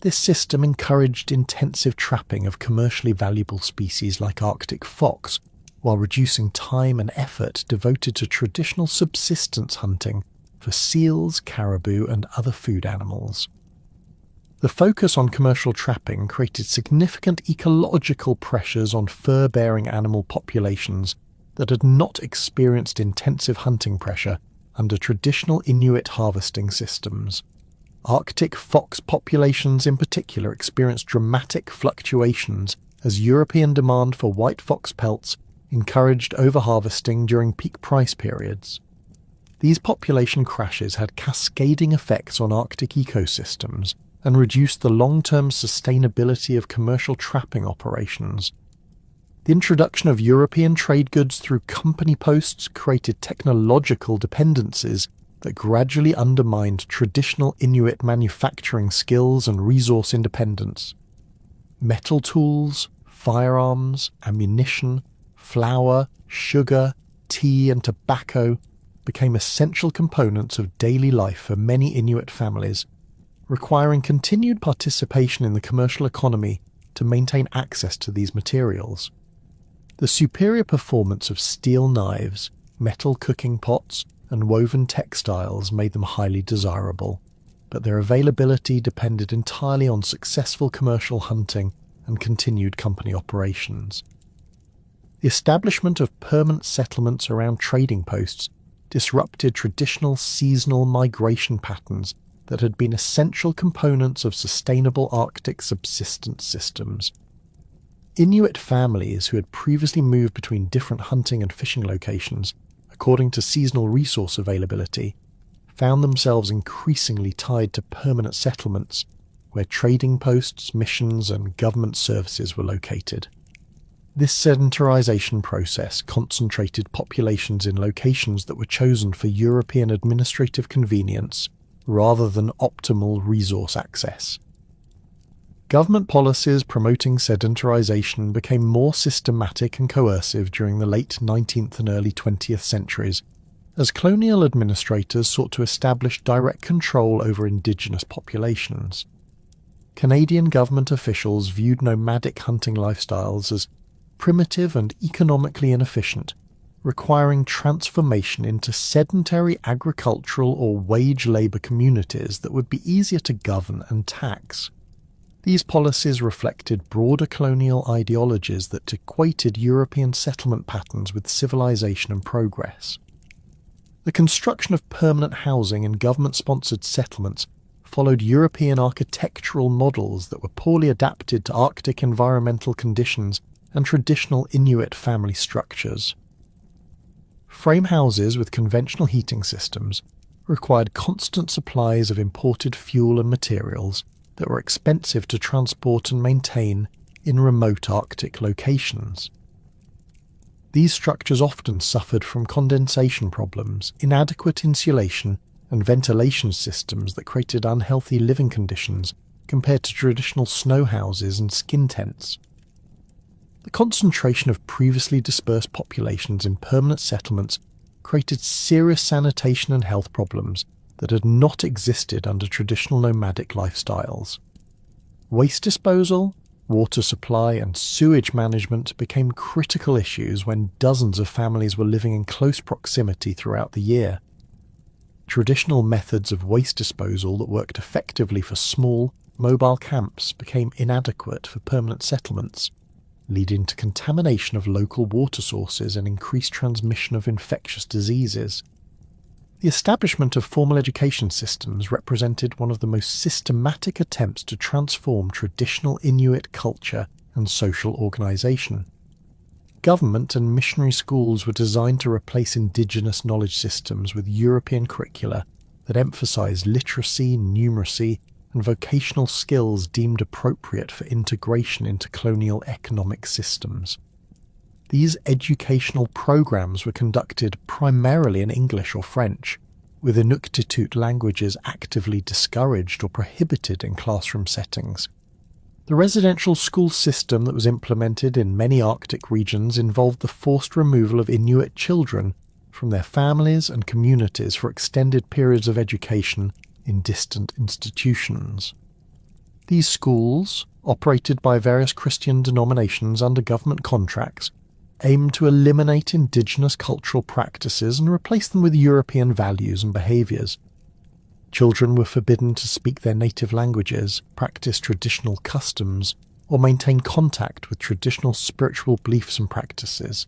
This system encouraged intensive trapping of commercially valuable species like Arctic fox, while reducing time and effort devoted to traditional subsistence hunting for seals, caribou, and other food animals. The focus on commercial trapping created significant ecological pressures on fur-bearing animal populations that had not experienced intensive hunting pressure under traditional Inuit harvesting systems. Arctic fox populations in particular experienced dramatic fluctuations as European demand for white fox pelts encouraged overharvesting during peak price periods. These population crashes had cascading effects on Arctic ecosystems and reduced the long-term sustainability of commercial trapping operations. The introduction of European trade goods through company posts created technological dependencies that gradually undermined traditional Inuit manufacturing skills and resource independence. Metal tools, firearms, ammunition, flour, sugar, tea, and tobacco became essential components of daily life for many Inuit families, requiring continued participation in the commercial economy to maintain access to these materials. The superior performance of steel knives, metal cooking pots, and woven textiles made them highly desirable, but their availability depended entirely on successful commercial hunting and continued company operations. The establishment of permanent settlements around trading posts disrupted traditional seasonal migration patterns that had been essential components of sustainable Arctic subsistence systems. Inuit families who had previously moved between different hunting and fishing locations, according to seasonal resource availability, found themselves increasingly tied to permanent settlements where trading posts, missions, and government services were located. This sedentarization process concentrated populations in locations that were chosen for European administrative convenience rather than optimal resource access. Government policies promoting sedentarization became more systematic and coercive during the late 19th and early 20th centuries, as colonial administrators sought to establish direct control over indigenous populations. Canadian government officials viewed nomadic hunting lifestyles as primitive and economically inefficient, requiring transformation into sedentary agricultural or wage labour communities that would be easier to govern and tax. These policies reflected broader colonial ideologies that equated European settlement patterns with civilization and progress. The construction of permanent housing in government-sponsored settlements followed European architectural models that were poorly adapted to Arctic environmental conditions and traditional Inuit family structures. Frame houses with conventional heating systems required constant supplies of imported fuel and materials that were expensive to transport and maintain in remote Arctic locations. These structures often suffered from condensation problems, inadequate insulation, and ventilation systems that created unhealthy living conditions compared to traditional snow houses and skin tents. The concentration of previously dispersed populations in permanent settlements created serious sanitation and health problems that had not existed under traditional nomadic lifestyles. Waste disposal, water supply, and sewage management became critical issues when dozens of families were living in close proximity throughout the year. Traditional methods of waste disposal that worked effectively for small, mobile camps became inadequate for permanent settlements, leading to contamination of local water sources and increased transmission of infectious diseases. The establishment of formal education systems represented one of the most systematic attempts to transform traditional Inuit culture and social organisation. Government and missionary schools were designed to replace indigenous knowledge systems with European curricula that emphasised literacy, numeracy, and vocational skills deemed appropriate for integration into colonial economic systems. These educational programs were conducted primarily in English or French, with Inuktitut languages actively discouraged or prohibited in classroom settings. The residential school system that was implemented in many Arctic regions involved the forced removal of Inuit children from their families and communities for extended periods of education in distant institutions. These schools, operated by various Christian denominations under government contracts, aimed to eliminate indigenous cultural practices and replace them with European values and behaviours. Children were forbidden to speak their native languages, practice traditional customs, or maintain contact with traditional spiritual beliefs and practices.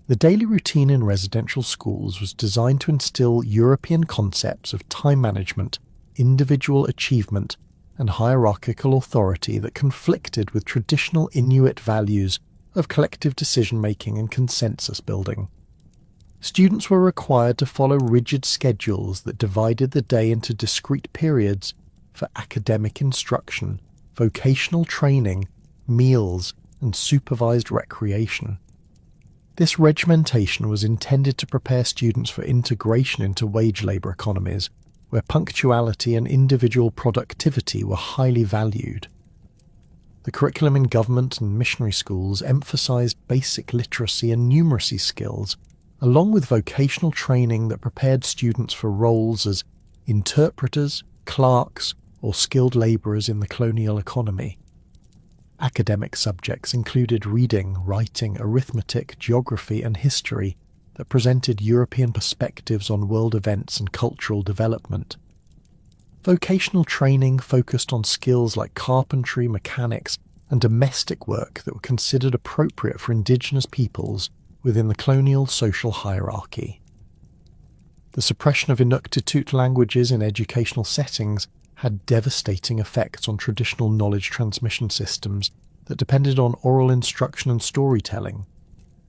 The daily routine in residential schools was designed to instill European concepts of time management, individual achievement, and hierarchical authority that conflicted with traditional Inuit values of collective decision-making and consensus building. Students were required to follow rigid schedules that divided the day into discrete periods for academic instruction, vocational training, meals, and supervised recreation. This regimentation was intended to prepare students for integration into wage labour economies, where punctuality and individual productivity were highly valued. The curriculum in government and missionary schools emphasised basic literacy and numeracy skills, along with vocational training that prepared students for roles as interpreters, clerks, or skilled labourers in the colonial economy. Academic subjects included reading, writing, arithmetic, geography and history that presented European perspectives on world events and cultural development. Vocational training focused on skills like carpentry, mechanics, and domestic work that were considered appropriate for indigenous peoples within the colonial social hierarchy. The suppression of Inuktitut languages in educational settings had devastating effects on traditional knowledge transmission systems that depended on oral instruction and storytelling.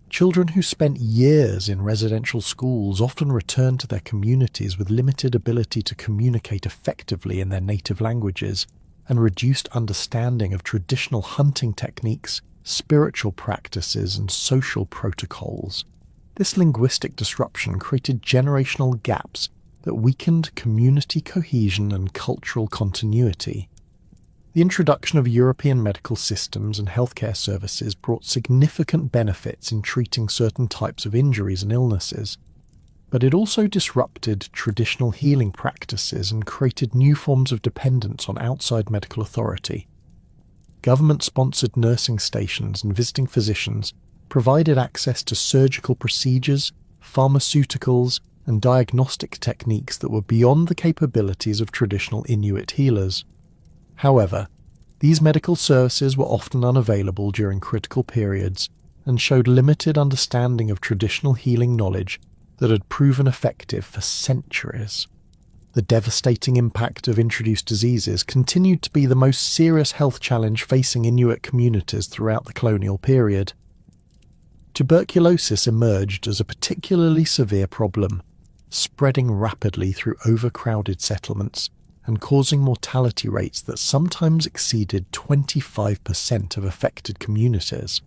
Children who spent years in residential schools often returned to their communities with limited ability to communicate effectively in their native languages and reduced understanding of traditional hunting techniques, spiritual practices, and social protocols. This linguistic disruption created generational gaps that weakened community cohesion and cultural continuity. The introduction of European medical systems and healthcare services brought significant benefits in treating certain types of injuries and illnesses, but it also disrupted traditional healing practices and created new forms of dependence on outside medical authority. Government-sponsored nursing stations and visiting physicians provided access to surgical procedures, pharmaceuticals, and diagnostic techniques that were beyond the capabilities of traditional Inuit healers. However, these medical services were often unavailable during critical periods and showed limited understanding of traditional healing knowledge that had proven effective for centuries. The devastating impact of introduced diseases continued to be the most serious health challenge facing Inuit communities throughout the colonial period. Tuberculosis emerged as a particularly severe problem, spreading rapidly through overcrowded settlements and causing mortality rates that sometimes exceeded 25% of affected communities.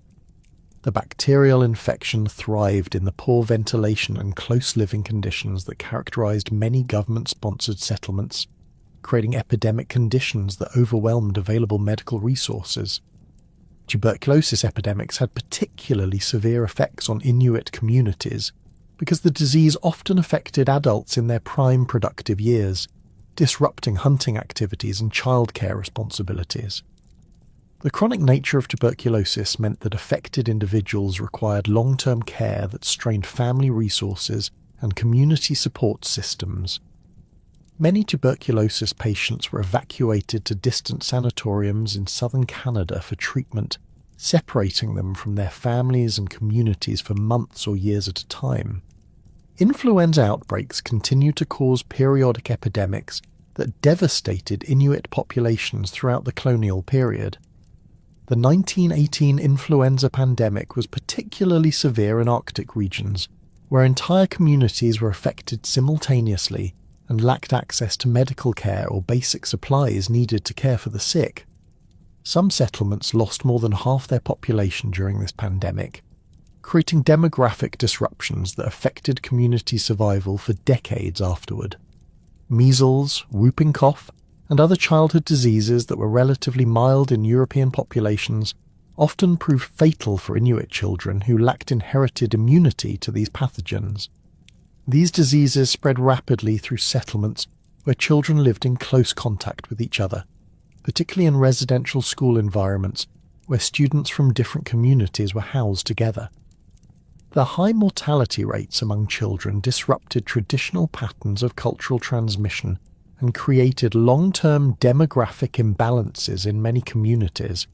The bacterial infection thrived in the poor ventilation and close living conditions that characterized many government-sponsored settlements, creating epidemic conditions that overwhelmed available medical resources. Tuberculosis epidemics had particularly severe effects on Inuit communities because the disease often affected adults in their prime productive years, disrupting hunting activities and childcare responsibilities. The chronic nature of tuberculosis meant that affected individuals required long-term care that strained family resources and community support systems. Many tuberculosis patients were evacuated to distant sanatoriums in southern Canada for treatment, separating them from their families and communities for months or years at a time. Influenza outbreaks continued to cause periodic epidemics that devastated Inuit populations throughout the colonial period. The 1918 influenza pandemic was particularly severe in Arctic regions, where entire communities were affected simultaneously and lacked access to medical care or basic supplies needed to care for the sick. Some settlements lost more than half their population during this pandemic, creating demographic disruptions that affected community survival for decades afterward. Measles, whooping cough, and other childhood diseases that were relatively mild in European populations often proved fatal for Inuit children who lacked inherited immunity to these pathogens. These diseases spread rapidly through settlements where children lived in close contact with each other, particularly in residential school environments where students from different communities were housed together. The high mortality rates among children disrupted traditional patterns of cultural transmission and created long-term demographic imbalances in many communities.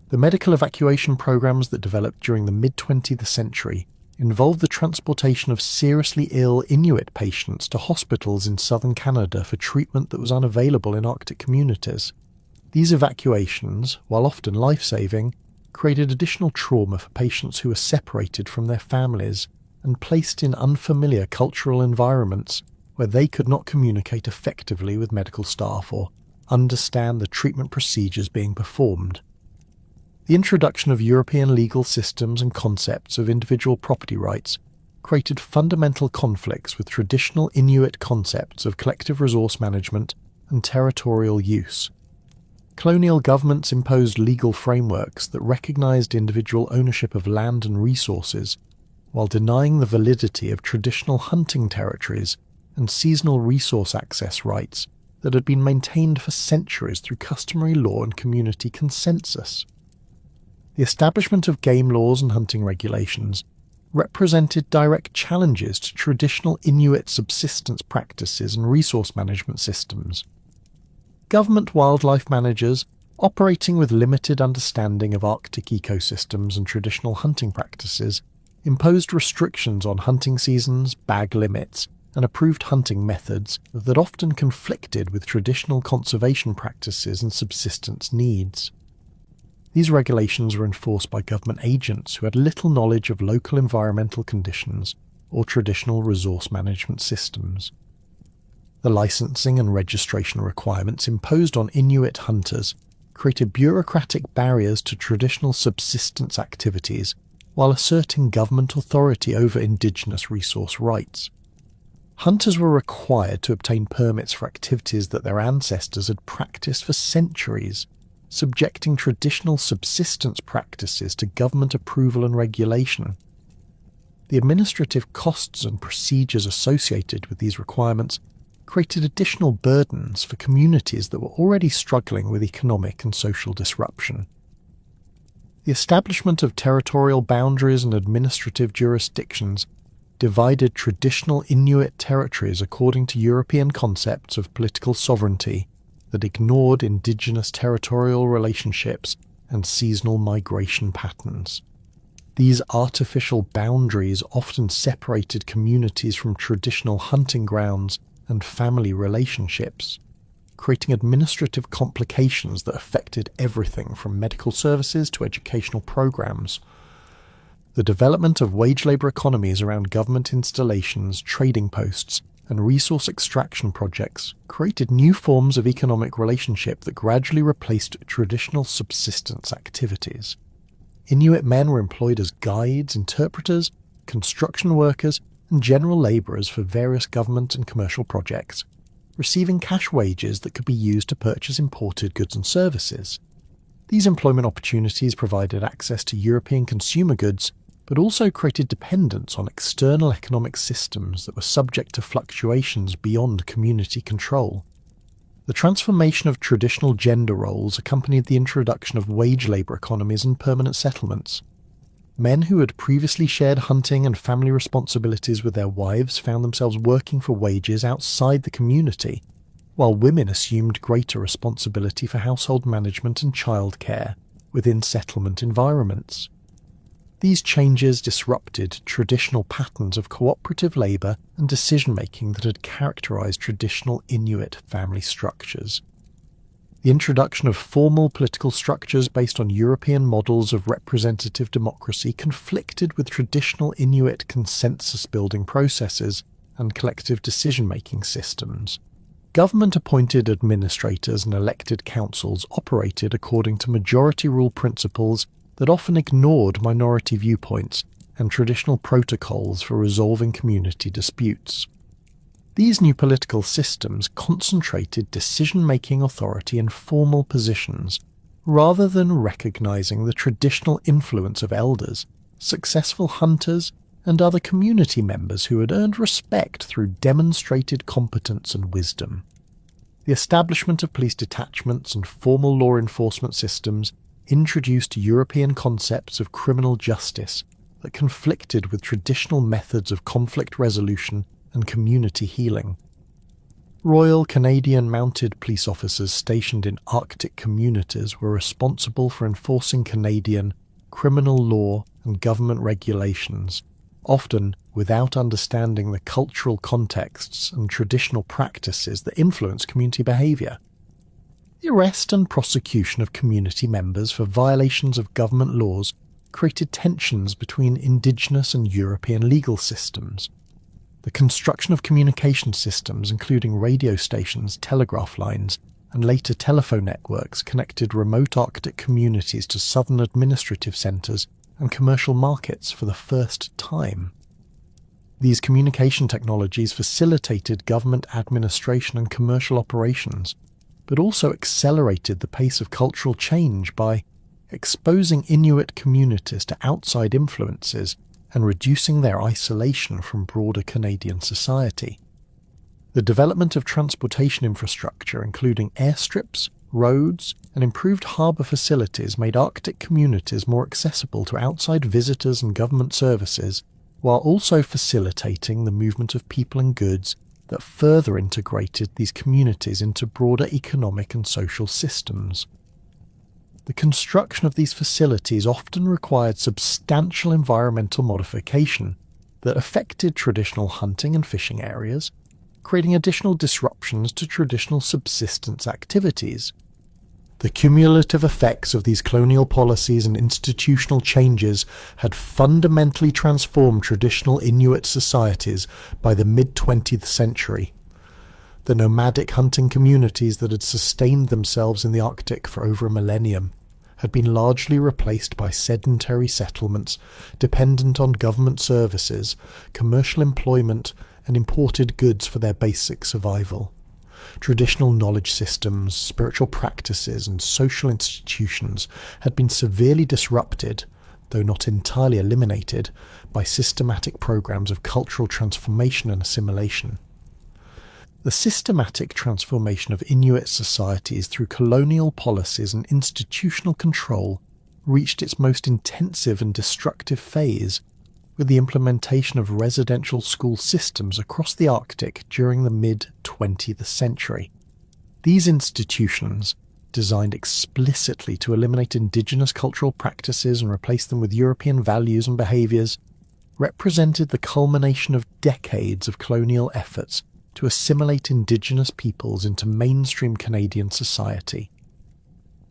The medical evacuation programs that developed during the mid-20th century involved the transportation of seriously ill Inuit patients to hospitals in southern Canada for treatment that was unavailable in Arctic communities. These evacuations, while often life-saving, created additional trauma for patients who were separated from their families and placed in unfamiliar cultural environments where they could not communicate effectively with medical staff or understand the treatment procedures being performed. The introduction of European legal systems and concepts of individual property rights created fundamental conflicts with traditional Inuit concepts of collective resource management and territorial use. Colonial governments imposed legal frameworks that recognized individual ownership of land and resources, while denying the validity of traditional hunting territories and seasonal resource access rights that had been maintained for centuries through customary law and community consensus. The establishment of game laws and hunting regulations represented direct challenges to traditional Inuit subsistence practices and resource management systems. Government wildlife managers, operating with limited understanding of Arctic ecosystems and traditional hunting practices, imposed restrictions on hunting seasons, bag limits, and approved hunting methods that often conflicted with traditional conservation practices and subsistence needs. These regulations were enforced by government agents who had little knowledge of local environmental conditions or traditional resource management systems. The licensing and registration requirements imposed on Inuit hunters created bureaucratic barriers to traditional subsistence activities while asserting government authority over indigenous resource rights. Hunters were required to obtain permits for activities that their ancestors had practiced for centuries, subjecting traditional subsistence practices to government approval and regulation. The administrative costs and procedures associated with these requirements created additional burdens for communities that were already struggling with economic and social disruption. The establishment of territorial boundaries and administrative jurisdictions divided traditional Inuit territories according to European concepts of political sovereignty that ignored indigenous territorial relationships and seasonal migration patterns. These artificial boundaries often separated communities from traditional hunting grounds and family relationships, creating administrative complications that affected everything from medical services to educational programs. The development of wage labour economies around government installations, trading posts, and resource extraction projects created new forms of economic relationship that gradually replaced traditional subsistence activities. Inuit men were employed as guides, interpreters, construction workers, and general labourers for various government and commercial projects, receiving cash wages that could be used to purchase imported goods and services. These employment opportunities provided access to European consumer goods, but also created dependence on external economic systems that were subject to fluctuations beyond community control. The transformation of traditional gender roles accompanied the introduction of wage labour economies and permanent settlements. Men who had previously shared hunting and family responsibilities with their wives found themselves working for wages outside the community, while women assumed greater responsibility for household management and childcare within settlement environments. These changes disrupted traditional patterns of cooperative labour and decision-making that had characterised traditional Inuit family structures. The introduction of formal political structures based on European models of representative democracy conflicted with traditional Inuit consensus-building processes and collective decision-making systems. Government-appointed administrators and elected councils operated according to majority rule principles that often ignored minority viewpoints and traditional protocols for resolving community disputes. These new political systems concentrated decision-making authority in formal positions, rather than recognizing the traditional influence of elders, successful hunters, and other community members who had earned respect through demonstrated competence and wisdom. The establishment of police detachments and formal law enforcement systems introduced European concepts of criminal justice that conflicted with traditional methods of conflict resolution and community healing. Royal Canadian Mounted Police officers stationed in Arctic communities were responsible for enforcing Canadian criminal law and government regulations, often without understanding the cultural contexts and traditional practices that influence community behaviour. The arrest and prosecution of community members for violations of government laws created tensions between Indigenous and European legal systems. The construction of communication systems, including radio stations, telegraph lines, and later telephone networks, connected remote Arctic communities to southern administrative centres and commercial markets for the first time. These communication technologies facilitated government administration and commercial operations, but also accelerated the pace of cultural change by exposing Inuit communities to outside influences and reducing their isolation from broader Canadian society. The development of transportation infrastructure, including airstrips, roads, and improved harbour facilities, made Arctic communities more accessible to outside visitors and government services, while also facilitating the movement of people and goods that further integrated these communities into broader economic and social systems. The construction of these facilities often required substantial environmental modification that affected traditional hunting and fishing areas, creating additional disruptions to traditional subsistence activities. The cumulative effects of these colonial policies and institutional changes had fundamentally transformed traditional Inuit societies by the mid-20th century. The nomadic hunting communities that had sustained themselves in the Arctic for over a millennium had been largely replaced by sedentary settlements dependent on government services, commercial employment, and imported goods for their basic survival. Traditional knowledge systems, spiritual practices, and social institutions had been severely disrupted, though not entirely eliminated, by systematic programs of cultural transformation and assimilation. The systematic transformation of Inuit societies through colonial policies and institutional control reached its most intensive and destructive phase with the implementation of residential school systems across the Arctic during the mid-20th century. These institutions, designed explicitly to eliminate indigenous cultural practices and replace them with European values and behaviours, represented the culmination of decades of colonial efforts to assimilate indigenous peoples into mainstream Canadian society.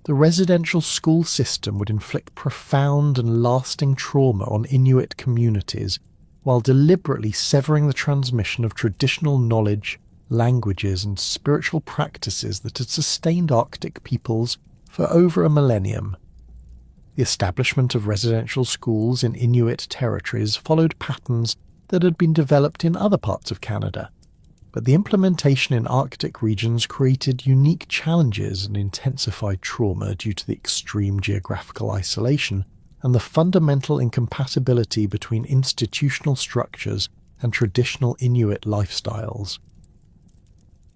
The residential school system would inflict profound and lasting trauma on Inuit communities while deliberately severing the transmission of traditional knowledge, languages, and spiritual practices that had sustained Arctic peoples for over a millennium. The establishment of residential schools in Inuit territories followed patterns that had been developed in other parts of Canada, but the implementation in Arctic regions created unique challenges and intensified trauma due to the extreme geographical isolation and the fundamental incompatibility between institutional structures and traditional Inuit lifestyles.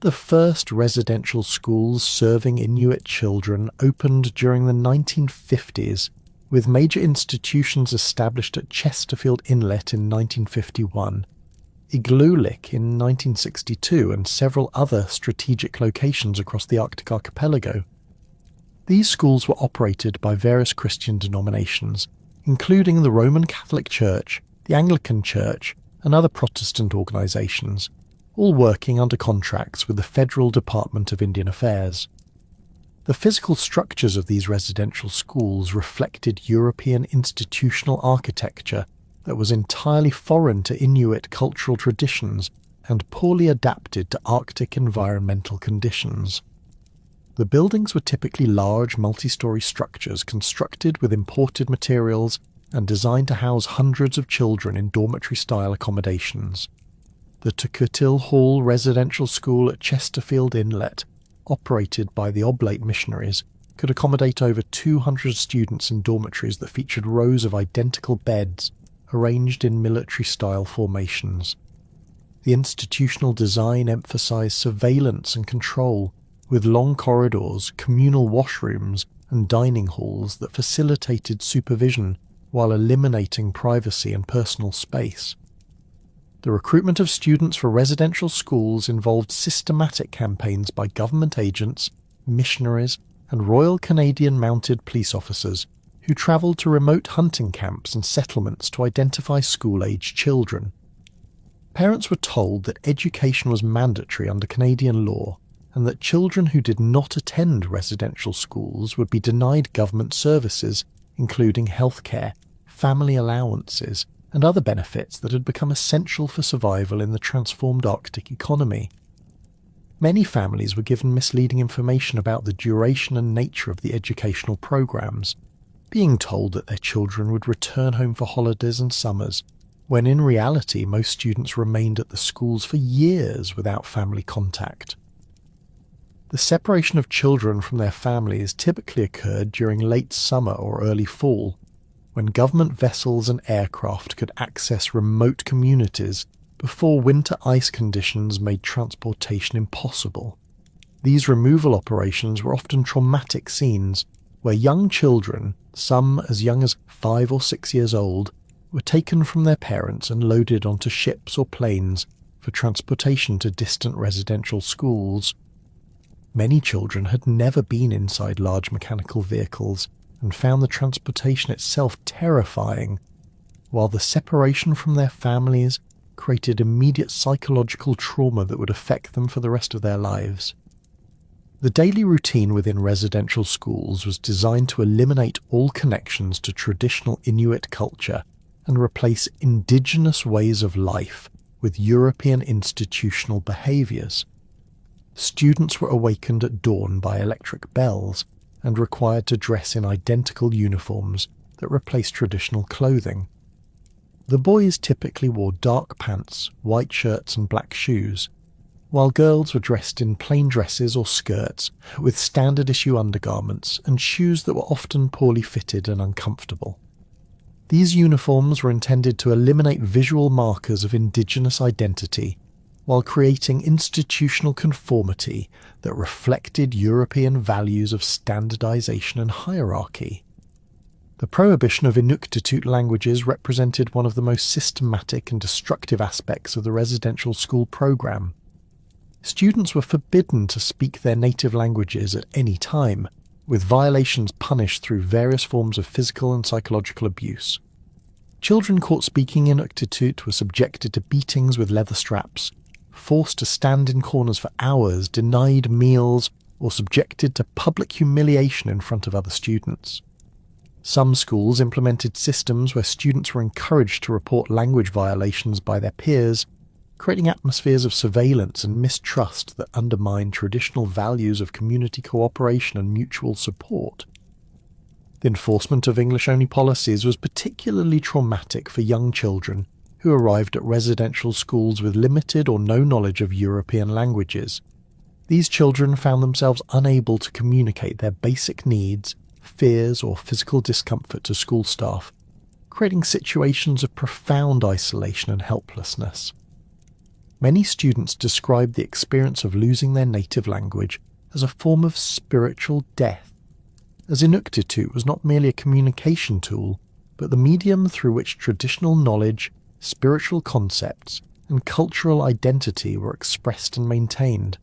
The first residential schools serving Inuit children opened during the 1950s, with major institutions established at Chesterfield Inlet in 1951, Igloolik in 1962, and several other strategic locations across the Arctic archipelago. These schools were operated by various Christian denominations, including the Roman Catholic Church, the Anglican Church, and other Protestant organisations, all working under contracts with the Federal Department of Indian Affairs. The physical structures of these residential schools reflected European institutional architecture that was entirely foreign to Inuit cultural traditions and poorly adapted to Arctic environmental conditions. The buildings were typically large multi-storey structures constructed with imported materials and designed to house hundreds of children in dormitory-style accommodations. The Tukutil Hall Residential School at Chesterfield Inlet, operated by the Oblate missionaries, could accommodate over 200 students in dormitories that featured rows of identical beds arranged in military-style formations. The institutional design emphasized surveillance and control, with long corridors, communal washrooms, and dining halls that facilitated supervision while eliminating privacy and personal space. The recruitment of students for residential schools involved systematic campaigns by government agents, missionaries, and Royal Canadian Mounted Police officers who travelled to remote hunting camps and settlements to identify school-aged children. Parents were told that education was mandatory under Canadian law and that children who did not attend residential schools would be denied government services, including healthcare, family allowances, and other benefits that had become essential for survival in the transformed Arctic economy. Many families were given misleading information about the duration and nature of the educational programs, being told that their children would return home for holidays and summers, when in reality most students remained at the schools for years without family contact. The separation of children from their families typically occurred during late summer or early fall, when government vessels and aircraft could access remote communities before winter ice conditions made transportation impossible. These removal operations were often traumatic scenes where young children, some as young as 5 or 6 years old, were taken from their parents and loaded onto ships or planes for transportation to distant residential schools. Many children had never been inside large mechanical vehicles and found the transportation itself terrifying, while the separation from their families created immediate psychological trauma that would affect them for the rest of their lives. The daily routine within residential schools was designed to eliminate all connections to traditional Inuit culture and replace indigenous ways of life with European institutional behaviours. Students were awakened at dawn by electric bells and required to dress in identical uniforms that replaced traditional clothing. The boys typically wore dark pants, white shirts and black shoes, while girls were dressed in plain dresses or skirts with standard-issue undergarments and shoes that were often poorly fitted and uncomfortable. These uniforms were intended to eliminate visual markers of indigenous identity while creating institutional conformity that reflected European values of standardization and hierarchy. The prohibition of Inuktitut languages represented one of the most systematic and destructive aspects of the residential school program. Students were forbidden to speak their native languages at any time, with violations punished through various forms of physical and psychological abuse. Children caught speaking Inuktitut were subjected to beatings with leather straps, forced to stand in corners for hours, denied meals, or subjected to public humiliation in front of other students. Some schools implemented systems where students were encouraged to report language violations by their peers, creating atmospheres of surveillance and mistrust that undermined traditional values of community cooperation and mutual support. The enforcement of English-only policies was particularly traumatic for young children who arrived at residential schools with limited or no knowledge of European languages. These children found themselves unable to communicate their basic needs, fears, or physical discomfort to school staff, creating situations of profound isolation and helplessness. Many students described the experience of losing their native language as a form of spiritual death, as Inuktitut was not merely a communication tool, but the medium through which traditional knowledge, spiritual concepts, and cultural identity were expressed and maintained.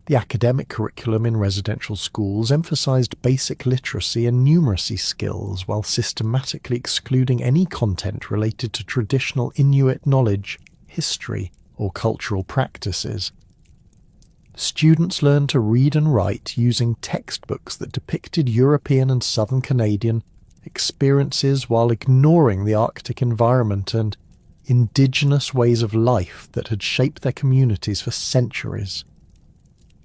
The academic curriculum in residential schools emphasized basic literacy and numeracy skills while systematically excluding any content related to traditional Inuit knowledge, history, or cultural practices. Students learned to read and write using textbooks that depicted European and Southern Canadian experiences while ignoring the Arctic environment and indigenous ways of life that had shaped their communities for centuries.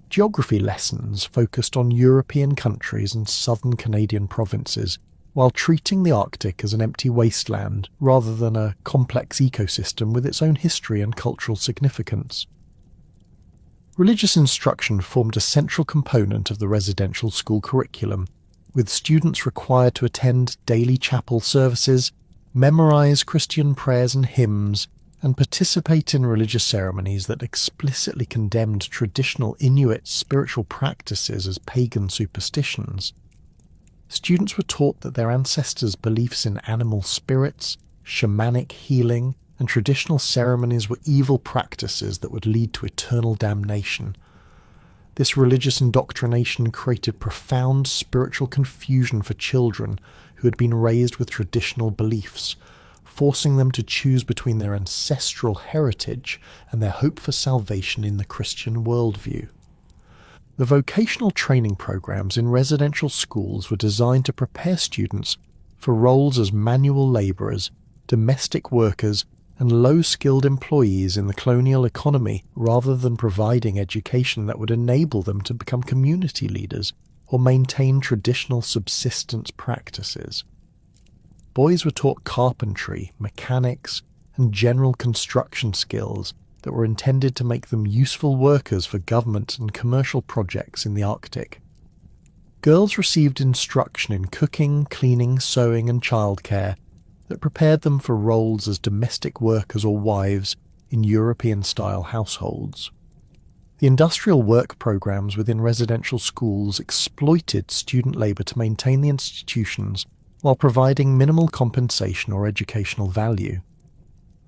Geography lessons focused on European countries and southern Canadian provinces, while treating the Arctic as an empty wasteland rather than a complex ecosystem with its own history and cultural significance. Religious instruction formed a central component of the residential school curriculum, with students required to attend daily chapel services, memorize Christian prayers and hymns, and participate in religious ceremonies that explicitly condemned traditional Inuit spiritual practices as pagan superstitions. Students were taught that their ancestors' beliefs in animal spirits, shamanic healing, and traditional ceremonies were evil practices that would lead to eternal damnation. This religious indoctrination created profound spiritual confusion for children who had been raised with traditional beliefs, forcing them to choose between their ancestral heritage and their hope for salvation in the Christian worldview. The vocational training programs in residential schools were designed to prepare students for roles as manual labourers, domestic workers, and low-skilled employees in the colonial economy rather than providing education that would enable them to become community leaders or maintain traditional subsistence practices. Boys were taught carpentry, mechanics, and general construction skills that were intended to make them useful workers for government and commercial projects in the Arctic. Girls received instruction in cooking, cleaning, sewing, and childcare that prepared them for roles as domestic workers or wives in European-style households. The industrial work programs within residential schools exploited student labour to maintain the institutions while providing minimal compensation or educational value.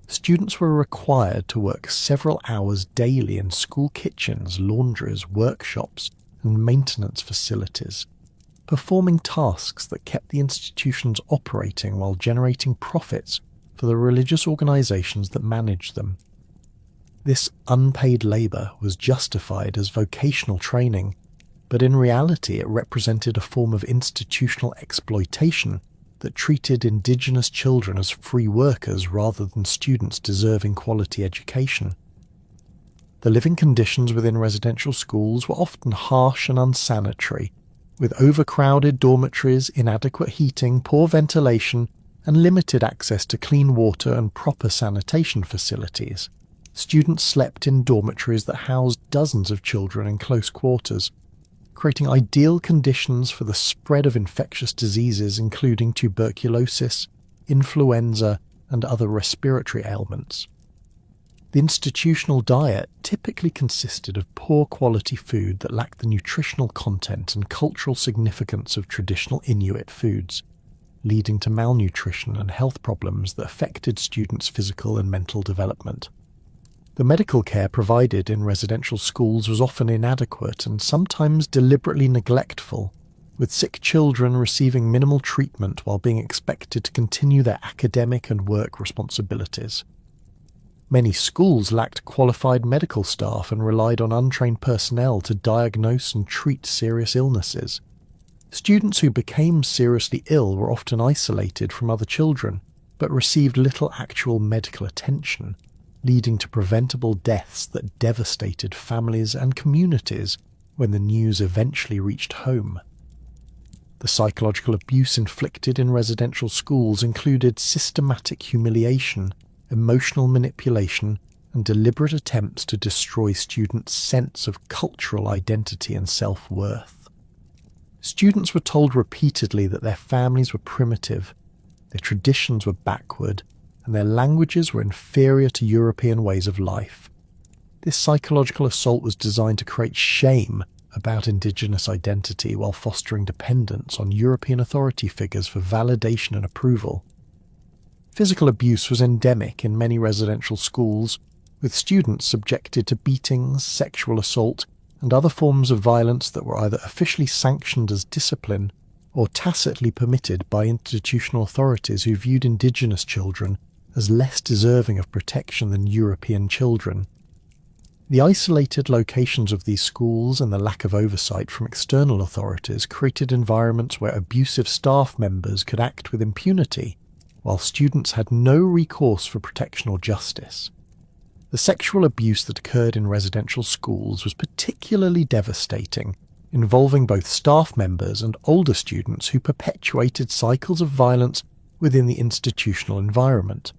Students were required to work several hours daily in school kitchens, laundries, workshops, and maintenance facilities, performing tasks that kept the institutions operating while generating profits for the religious organisations that managed them. This unpaid labour was justified as vocational training, but in reality it represented a form of institutional exploitation that treated Indigenous children as free workers rather than students deserving quality education. The living conditions within residential schools were often harsh and unsanitary, with overcrowded dormitories, inadequate heating, poor ventilation, and limited access to clean water and proper sanitation facilities. Students slept in dormitories that housed dozens of children in close quarters, creating ideal conditions for the spread of infectious diseases including tuberculosis, influenza, and other respiratory ailments. The institutional diet typically consisted of poor quality food that lacked the nutritional content and cultural significance of traditional Inuit foods, leading to malnutrition and health problems that affected students' physical and mental development. The medical care provided in residential schools was often inadequate and sometimes deliberately neglectful, with sick children receiving minimal treatment while being expected to continue their academic and work responsibilities. Many schools lacked qualified medical staff and relied on untrained personnel to diagnose and treat serious illnesses. Students who became seriously ill were often isolated from other children, but received little actual medical attention, leading to preventable deaths that devastated families and communities when the news eventually reached home. The psychological abuse inflicted in residential schools included systematic humiliation, emotional manipulation, and deliberate attempts to destroy students' sense of cultural identity and self-worth. Students were told repeatedly that their families were primitive, their traditions were backward, and their languages were inferior to European ways of life. This psychological assault was designed to create shame about Indigenous identity while fostering dependence on European authority figures for validation and approval. Physical abuse was endemic in many residential schools, with students subjected to beatings, sexual assault, and other forms of violence that were either officially sanctioned as discipline or tacitly permitted by institutional authorities who viewed Indigenous children as less deserving of protection than European children. The isolated locations of these schools and the lack of oversight from external authorities created environments where abusive staff members could act with impunity, while students had no recourse for protection or justice. The sexual abuse that occurred in residential schools was particularly devastating, involving both staff members and older students who perpetuated cycles of violence within the institutional environment.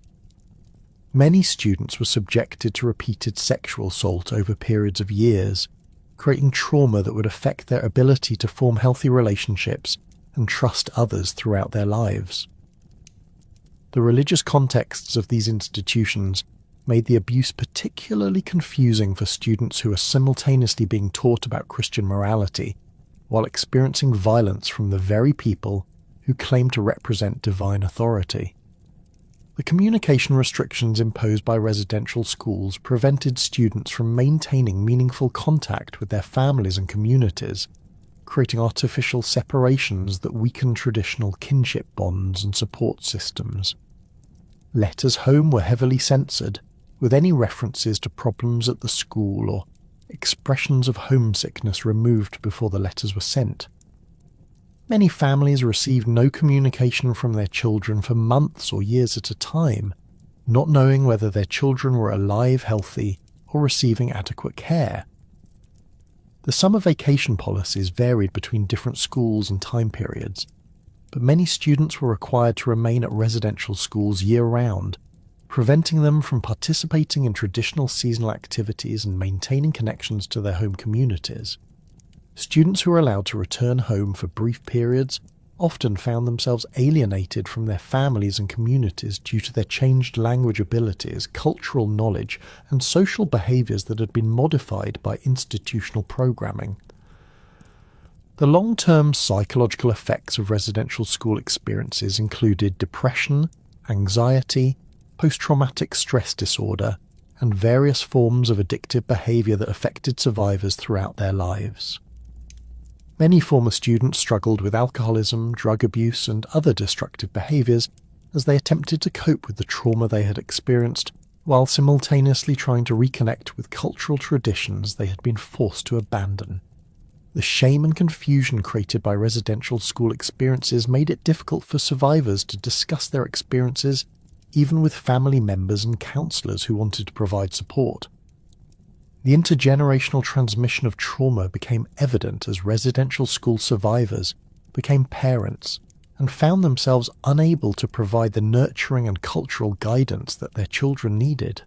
Many students were subjected to repeated sexual assault over periods of years, creating trauma that would affect their ability to form healthy relationships and trust others throughout their lives. The religious contexts of these institutions made the abuse particularly confusing for students who are simultaneously being taught about Christian morality while experiencing violence from the very people who claim to represent divine authority. The communication restrictions imposed by residential schools prevented students from maintaining meaningful contact with their families and communities, creating artificial separations that weakened traditional kinship bonds and support systems. Letters home were heavily censored, with any references to problems at the school or expressions of homesickness removed before the letters were sent. Many families received no communication from their children for months or years at a time, not knowing whether their children were alive, healthy, or receiving adequate care. The summer vacation policies varied between different schools and time periods, but many students were required to remain at residential schools year-round, preventing them from participating in traditional seasonal activities and maintaining connections to their home communities. Students who were allowed to return home for brief periods often found themselves alienated from their families and communities due to their changed language abilities, cultural knowledge, and social behaviours that had been modified by institutional programming. The long-term psychological effects of residential school experiences included depression, anxiety, post-traumatic stress disorder, and various forms of addictive behaviour that affected survivors throughout their lives. Many former students struggled with alcoholism, drug abuse, and other destructive behaviours as they attempted to cope with the trauma they had experienced, while simultaneously trying to reconnect with cultural traditions they had been forced to abandon. The shame and confusion created by residential school experiences made it difficult for survivors to discuss their experiences, even with family members and counsellors who wanted to provide support. The intergenerational transmission of trauma became evident as residential school survivors became parents and found themselves unable to provide the nurturing and cultural guidance that their children needed.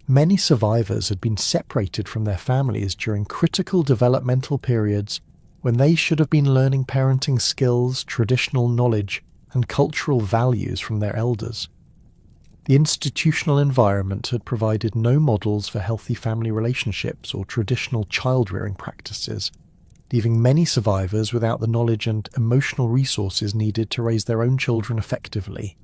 Many survivors had been separated from their families during critical developmental periods when they should have been learning parenting skills, traditional knowledge, and cultural values from their elders. The institutional environment had provided no models for healthy family relationships or traditional child-rearing practices, leaving many survivors without the knowledge and emotional resources needed to raise their own children effectively.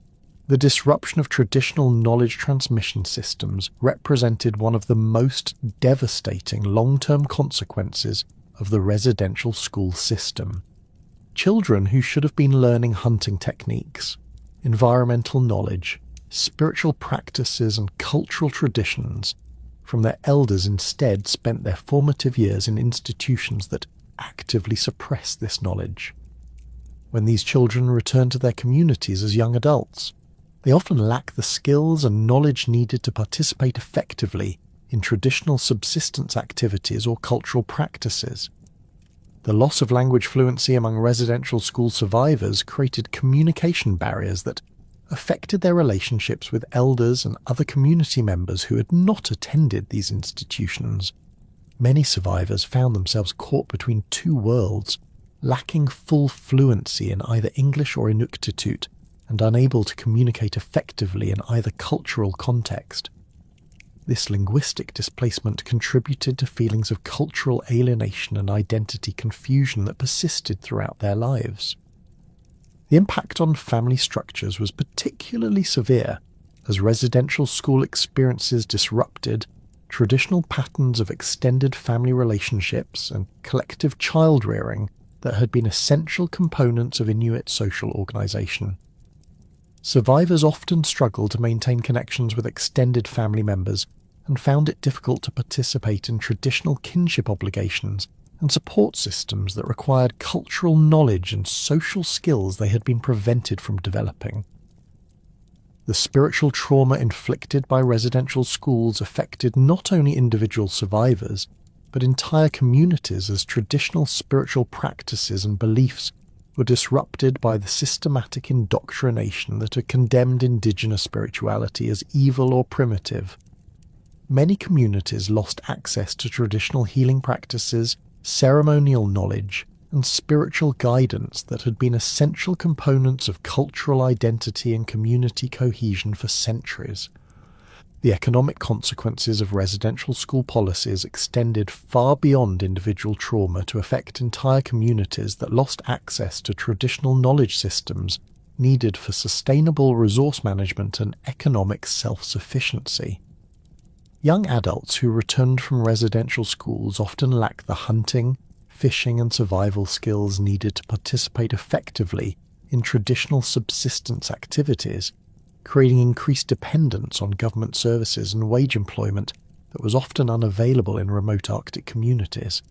The disruption of traditional knowledge transmission systems represented one of the most devastating long-term consequences of the residential school system. Children who should have been learning hunting techniques, environmental knowledge, spiritual practices and cultural traditions from their elders instead spent their formative years in institutions that actively suppress this knowledge. When these children return to their communities as young adults, they often lack the skills and knowledge needed to participate effectively in traditional subsistence activities or cultural practices. The loss of language fluency among residential school survivors created communication barriers that affected their relationships with elders and other community members who had not attended these institutions. Many survivors found themselves caught between two worlds, lacking full fluency in either English or Inuktitut, and unable to communicate effectively in either cultural context. This linguistic displacement contributed to feelings of cultural alienation and identity confusion that persisted throughout their lives. The impact on family structures was particularly severe as residential school experiences disrupted traditional patterns of extended family relationships and collective child-rearing that had been essential components of Inuit social organisation. Survivors often struggled to maintain connections with extended family members and found it difficult to participate in traditional kinship obligations and support systems that required cultural knowledge and social skills they had been prevented from developing. The spiritual trauma inflicted by residential schools affected not only individual survivors, but entire communities as traditional spiritual practices and beliefs were disrupted by the systematic indoctrination that had condemned indigenous spirituality as evil or primitive. Many communities lost access to traditional healing practices, ceremonial knowledge, and spiritual guidance that had been essential components of cultural identity and community cohesion for centuries. The economic consequences of residential school policies extended far beyond individual trauma to affect entire communities that lost access to traditional knowledge systems needed for sustainable resource management and economic self-sufficiency. Young adults who returned from residential schools often lack the hunting, fishing and survival skills needed to participate effectively in traditional subsistence activities, creating increased dependence on government services and wage employment that was often unavailable in remote Arctic communities.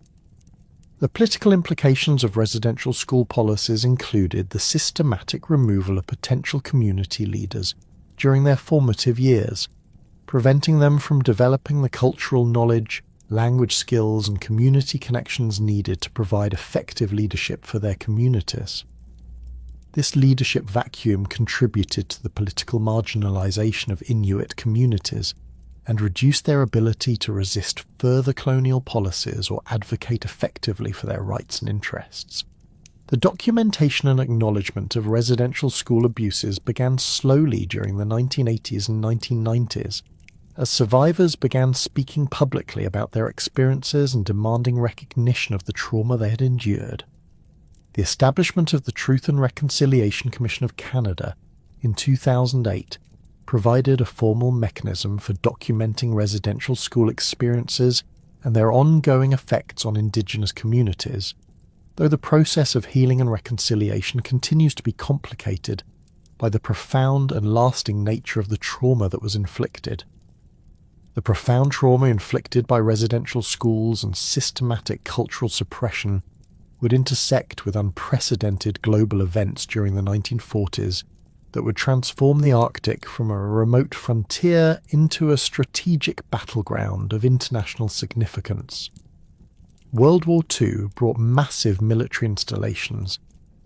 The political implications of residential school policies included the systematic removal of potential community leaders during their formative years, preventing them from developing the cultural knowledge, language skills and community connections needed to provide effective leadership for their communities. This leadership vacuum contributed to the political marginalization of Inuit communities and reduced their ability to resist further colonial policies or advocate effectively for their rights and interests. The documentation and acknowledgement of residential school abuses began slowly during the 1980s and 1990s, as survivors began speaking publicly about their experiences and demanding recognition of the trauma they had endured. The establishment of the Truth and Reconciliation Commission of Canada in 2008 provided a formal mechanism for documenting residential school experiences and their ongoing effects on Indigenous communities, though the process of healing and reconciliation continues to be complicated by the profound and lasting nature of the trauma that was inflicted. The profound trauma inflicted by residential schools and systematic cultural suppression would intersect with unprecedented global events during the 1940s that would transform the Arctic from a remote frontier into a strategic battleground of international significance. World War II brought massive military installations,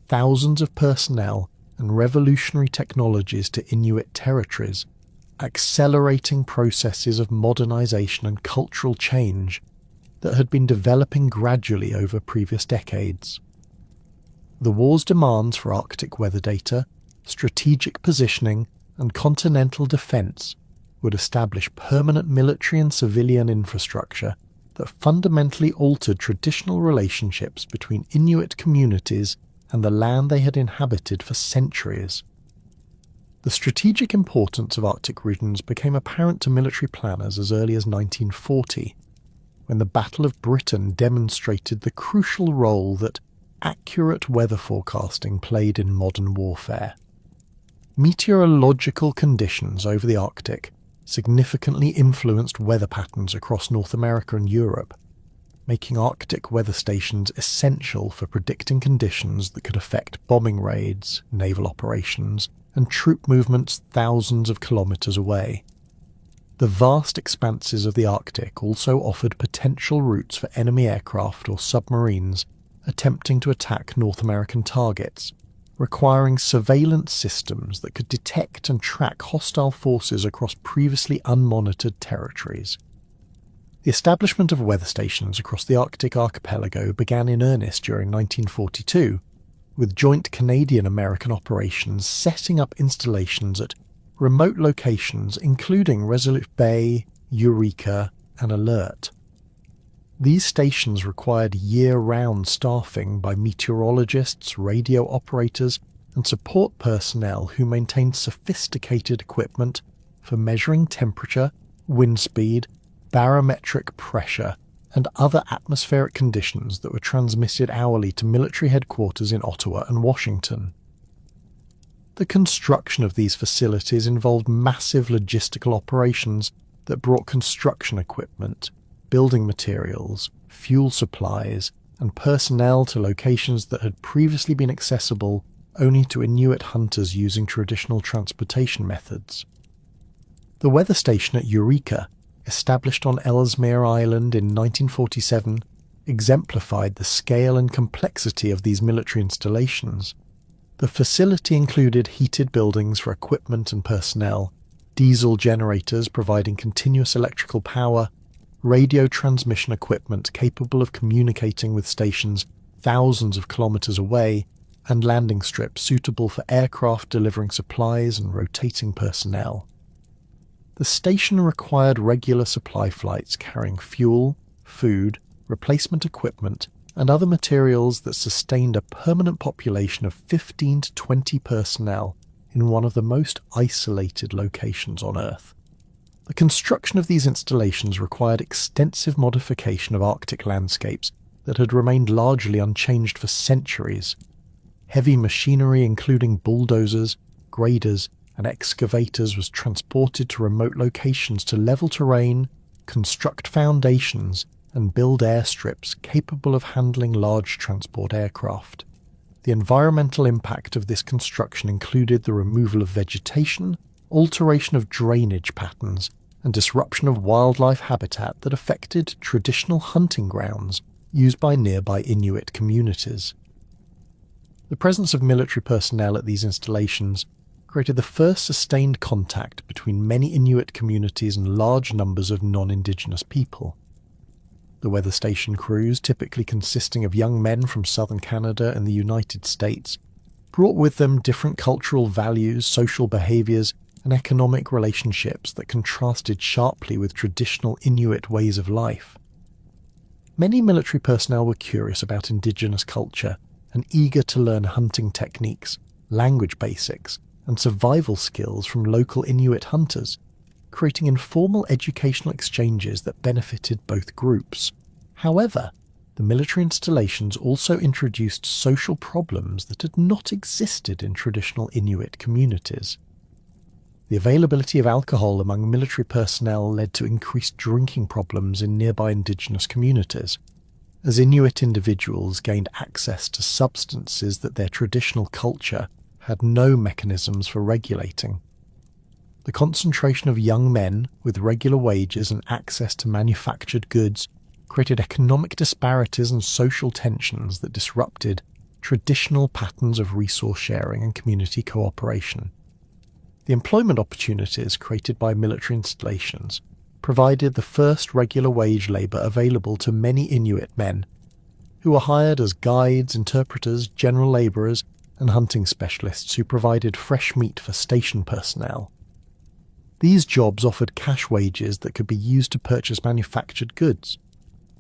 thousands of personnel, and revolutionary technologies to Inuit territories, accelerating processes of modernization and cultural change that had been developing gradually over previous decades. The war's demands for Arctic weather data, strategic positioning, and continental defense would establish permanent military and civilian infrastructure that fundamentally altered traditional relationships between Inuit communities and the land they had inhabited for centuries. The strategic importance of Arctic regions became apparent to military planners as early as 1940, when the Battle of Britain demonstrated the crucial role that accurate weather forecasting played in modern warfare. Meteorological conditions over the Arctic significantly influenced weather patterns across North America and Europe, making Arctic weather stations essential for predicting conditions that could affect bombing raids, naval operations, and troop movements thousands of kilometres away. The vast expanses of the Arctic also offered potential routes for enemy aircraft or submarines attempting to attack North American targets, requiring surveillance systems that could detect and track hostile forces across previously unmonitored territories. The establishment of weather stations across the Arctic archipelago began in earnest during 1942, with joint Canadian-American operations setting up installations at remote locations including Resolute Bay, Eureka, and Alert. These stations required year-round staffing by meteorologists, radio operators, and support personnel who maintained sophisticated equipment for measuring temperature, wind speed, barometric pressure, and other atmospheric conditions that were transmitted hourly to military headquarters in Ottawa and Washington. The construction of these facilities involved massive logistical operations that brought construction equipment, building materials, fuel supplies, and personnel to locations that had previously been accessible only to Inuit hunters using traditional transportation methods. The weather station at Eureka, established on Ellesmere Island in 1947, exemplified the scale and complexity of these military installations. The facility included heated buildings for equipment and personnel, diesel generators providing continuous electrical power, radio transmission equipment capable of communicating with stations thousands of kilometres away, and landing strips suitable for aircraft delivering supplies and rotating personnel. The station required regular supply flights carrying fuel, food, replacement equipment, and other materials that sustained a permanent population of 15 to 20 personnel in one of the most isolated locations on Earth. The construction of these installations required extensive modification of Arctic landscapes that had remained largely unchanged for centuries. Heavy machinery including bulldozers, graders, and excavators was transported to remote locations to level terrain, construct foundations, and build airstrips capable of handling large transport aircraft. The environmental impact of this construction included the removal of vegetation, alteration of drainage patterns, and disruption of wildlife habitat that affected traditional hunting grounds used by nearby Inuit communities. The presence of military personnel at these installations created the first sustained contact between many Inuit communities and large numbers of non-Indigenous people. The weather station crews, typically consisting of young men from southern Canada and the United States, brought with them different cultural values, social behaviours, and economic relationships that contrasted sharply with traditional Inuit ways of life. Many military personnel were curious about indigenous culture and eager to learn hunting techniques, language basics, and survival skills from local Inuit hunters, creating informal educational exchanges that benefited both groups. However, the military installations also introduced social problems that had not existed in traditional Inuit communities. The availability of alcohol among military personnel led to increased drinking problems in nearby indigenous communities, as Inuit individuals gained access to substances that their traditional culture had no mechanisms for regulating. The concentration of young men with regular wages and access to manufactured goods created economic disparities and social tensions that disrupted traditional patterns of resource sharing and community cooperation. The employment opportunities created by military installations provided the first regular wage labour available to many Inuit men, who were hired as guides, interpreters, general labourers, and hunting specialists who provided fresh meat for station personnel. These jobs offered cash wages that could be used to purchase manufactured goods,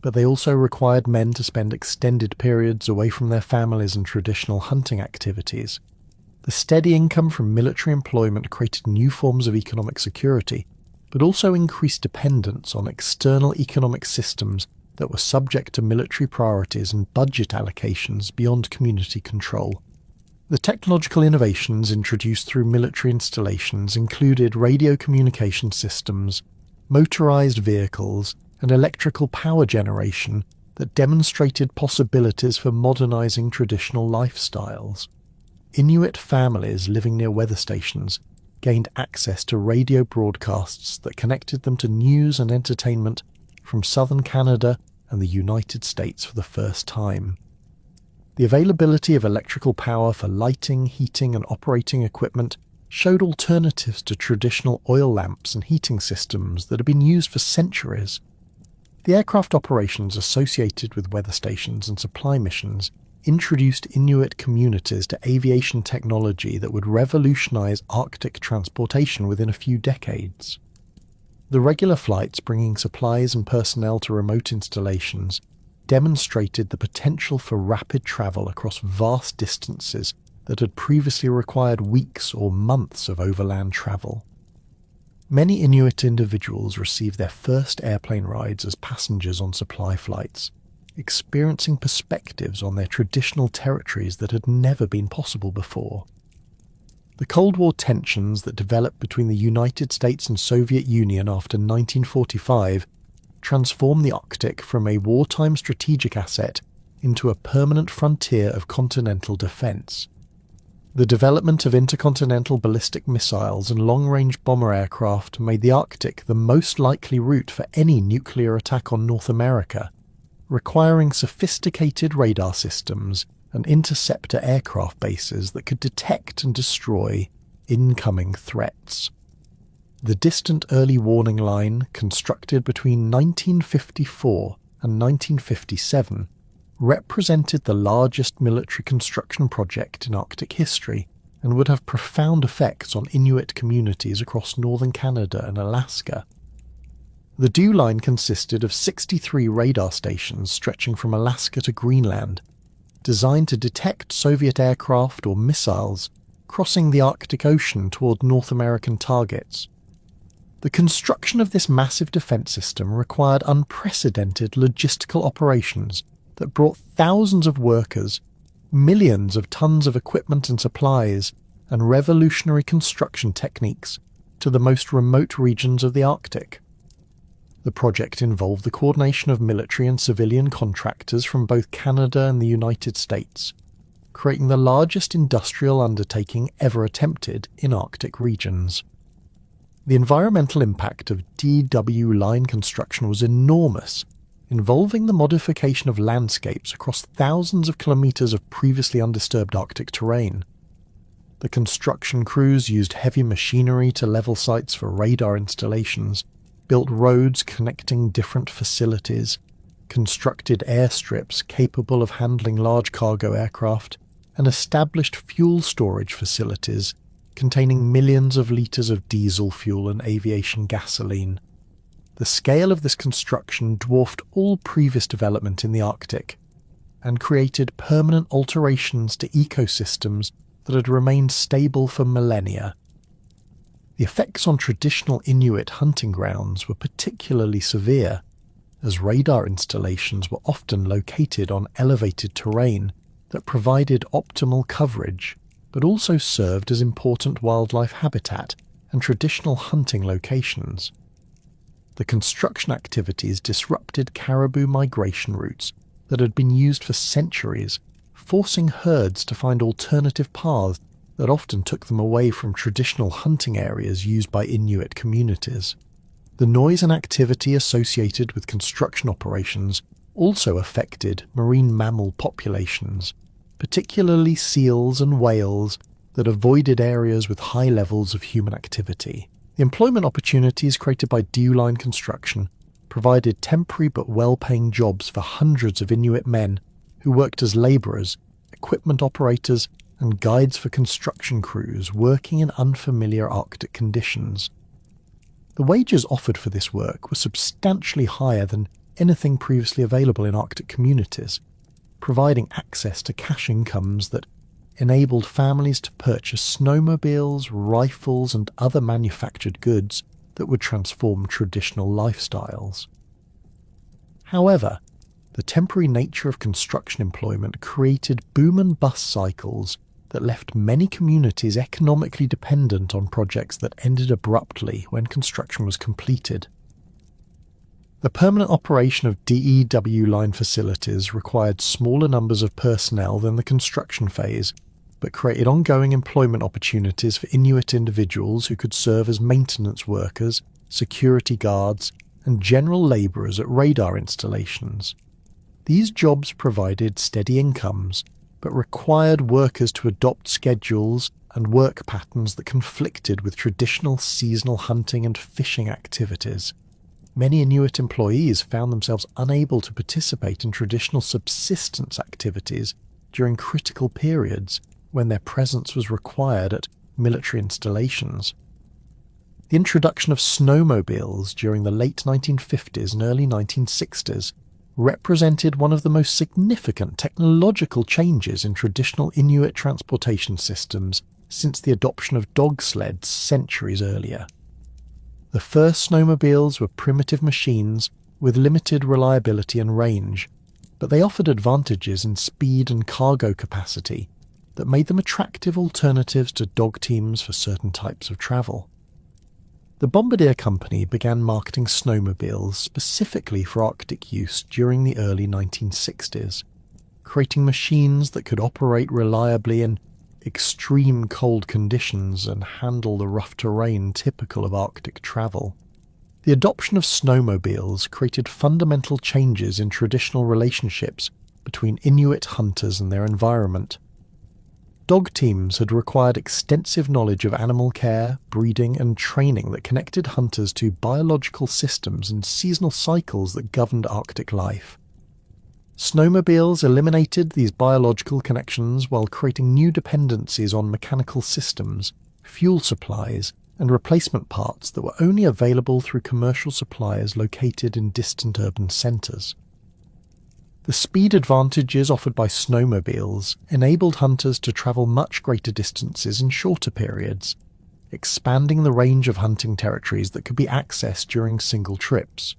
but they also required men to spend extended periods away from their families and traditional hunting activities. The steady income from military employment created new forms of economic security, but also increased dependence on external economic systems that were subject to military priorities and budget allocations beyond community control. The technological innovations introduced through military installations included radio communication systems, motorized vehicles, and electrical power generation that demonstrated possibilities for modernizing traditional lifestyles. Inuit families living near weather stations gained access to radio broadcasts that connected them to news and entertainment from southern Canada and the United States for the first time. The availability of electrical power for lighting, heating, and operating equipment showed alternatives to traditional oil lamps and heating systems that had been used for centuries. The aircraft operations associated with weather stations and supply missions introduced Inuit communities to aviation technology that would revolutionize Arctic transportation within a few decades. The regular flights bringing supplies and personnel to remote installations demonstrated the potential for rapid travel across vast distances that had previously required weeks or months of overland travel. Many Inuit individuals received their first airplane rides as passengers on supply flights, experiencing perspectives on their traditional territories that had never been possible before. The Cold War tensions that developed between the United States and Soviet Union after 1945 transformed the Arctic from a wartime strategic asset into a permanent frontier of continental defence. The development of intercontinental ballistic missiles and long-range bomber aircraft made the Arctic the most likely route for any nuclear attack on North America, requiring sophisticated radar systems and interceptor aircraft bases that could detect and destroy incoming threats. The Distant Early Warning Line, constructed between 1954 and 1957, represented the largest military construction project in Arctic history and would have profound effects on Inuit communities across northern Canada and Alaska. The DEW Line consisted of 63 radar stations stretching from Alaska to Greenland, designed to detect Soviet aircraft or missiles crossing the Arctic Ocean toward North American targets. The construction of this massive defence system required unprecedented logistical operations that brought thousands of workers, millions of tons of equipment and supplies, and revolutionary construction techniques to the most remote regions of the Arctic. The project involved the coordination of military and civilian contractors from both Canada and the United States, creating the largest industrial undertaking ever attempted in Arctic regions. The environmental impact of DW line construction was enormous, involving the modification of landscapes across thousands of kilometres of previously undisturbed Arctic terrain. The construction crews used heavy machinery to level sites for radar installations, built roads connecting different facilities, constructed airstrips capable of handling large cargo aircraft, and established fuel storage facilities containing millions of litres of diesel fuel and aviation gasoline. The scale of this construction dwarfed all previous development in the Arctic and created permanent alterations to ecosystems that had remained stable for millennia. The effects on traditional Inuit hunting grounds were particularly severe, as radar installations were often located on elevated terrain that provided optimal coverage, but also served as important wildlife habitat and traditional hunting locations. The construction activities disrupted caribou migration routes that had been used for centuries, forcing herds to find alternative paths that often took them away from traditional hunting areas used by Inuit communities. The noise and activity associated with construction operations also affected marine mammal populations, particularly seals and whales that avoided areas with high levels of human activity. The employment opportunities created by dew-line construction provided temporary but well-paying jobs for hundreds of Inuit men who worked as labourers, equipment operators, and guides for construction crews working in unfamiliar Arctic conditions. The wages offered for this work were substantially higher than anything previously available in Arctic communities, providing access to cash incomes that enabled families to purchase snowmobiles, rifles, and other manufactured goods that would transform traditional lifestyles. However, the temporary nature of construction employment created boom and bust cycles that left many communities economically dependent on projects that ended abruptly when construction was completed. The permanent operation of DEW line facilities required smaller numbers of personnel than the construction phase, but created ongoing employment opportunities for Inuit individuals who could serve as maintenance workers, security guards, and general labourers at radar installations. These jobs provided steady incomes, but required workers to adopt schedules and work patterns that conflicted with traditional seasonal hunting and fishing activities. Many Inuit employees found themselves unable to participate in traditional subsistence activities during critical periods when their presence was required at military installations. The introduction of snowmobiles during the late 1950s and early 1960s represented one of the most significant technological changes in traditional Inuit transportation systems since the adoption of dog sleds centuries earlier. The first snowmobiles were primitive machines with limited reliability and range, but they offered advantages in speed and cargo capacity that made them attractive alternatives to dog teams for certain types of travel. The Bombardier Company began marketing snowmobiles specifically for Arctic use during the early 1960s, creating machines that could operate reliably in extreme cold conditions and handle the rough terrain typical of Arctic travel. The adoption of snowmobiles created fundamental changes in traditional relationships between Inuit hunters and their environment. Dog teams had required extensive knowledge of animal care, breeding, and training that connected hunters to biological systems and seasonal cycles that governed Arctic life. Snowmobiles eliminated these biological connections while creating new dependencies on mechanical systems, fuel supplies, and replacement parts that were only available through commercial suppliers located in distant urban centres. The speed advantages offered by snowmobiles enabled hunters to travel much greater distances in shorter periods, expanding the range of hunting territories that could be accessed during single trips.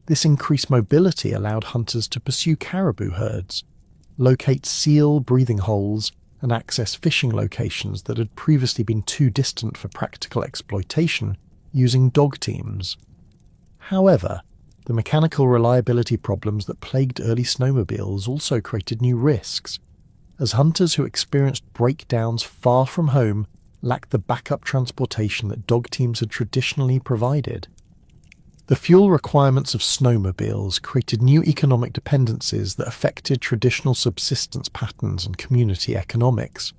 This increased mobility allowed hunters to pursue caribou herds, locate seal breathing holes, and access fishing locations that had previously been too distant for practical exploitation using dog teams. However, the mechanical reliability problems that plagued early snowmobiles also created new risks, as hunters who experienced breakdowns far from home lacked the backup transportation that dog teams had traditionally provided. The fuel requirements of snowmobiles created new economic dependencies that affected traditional subsistence patterns and community economics.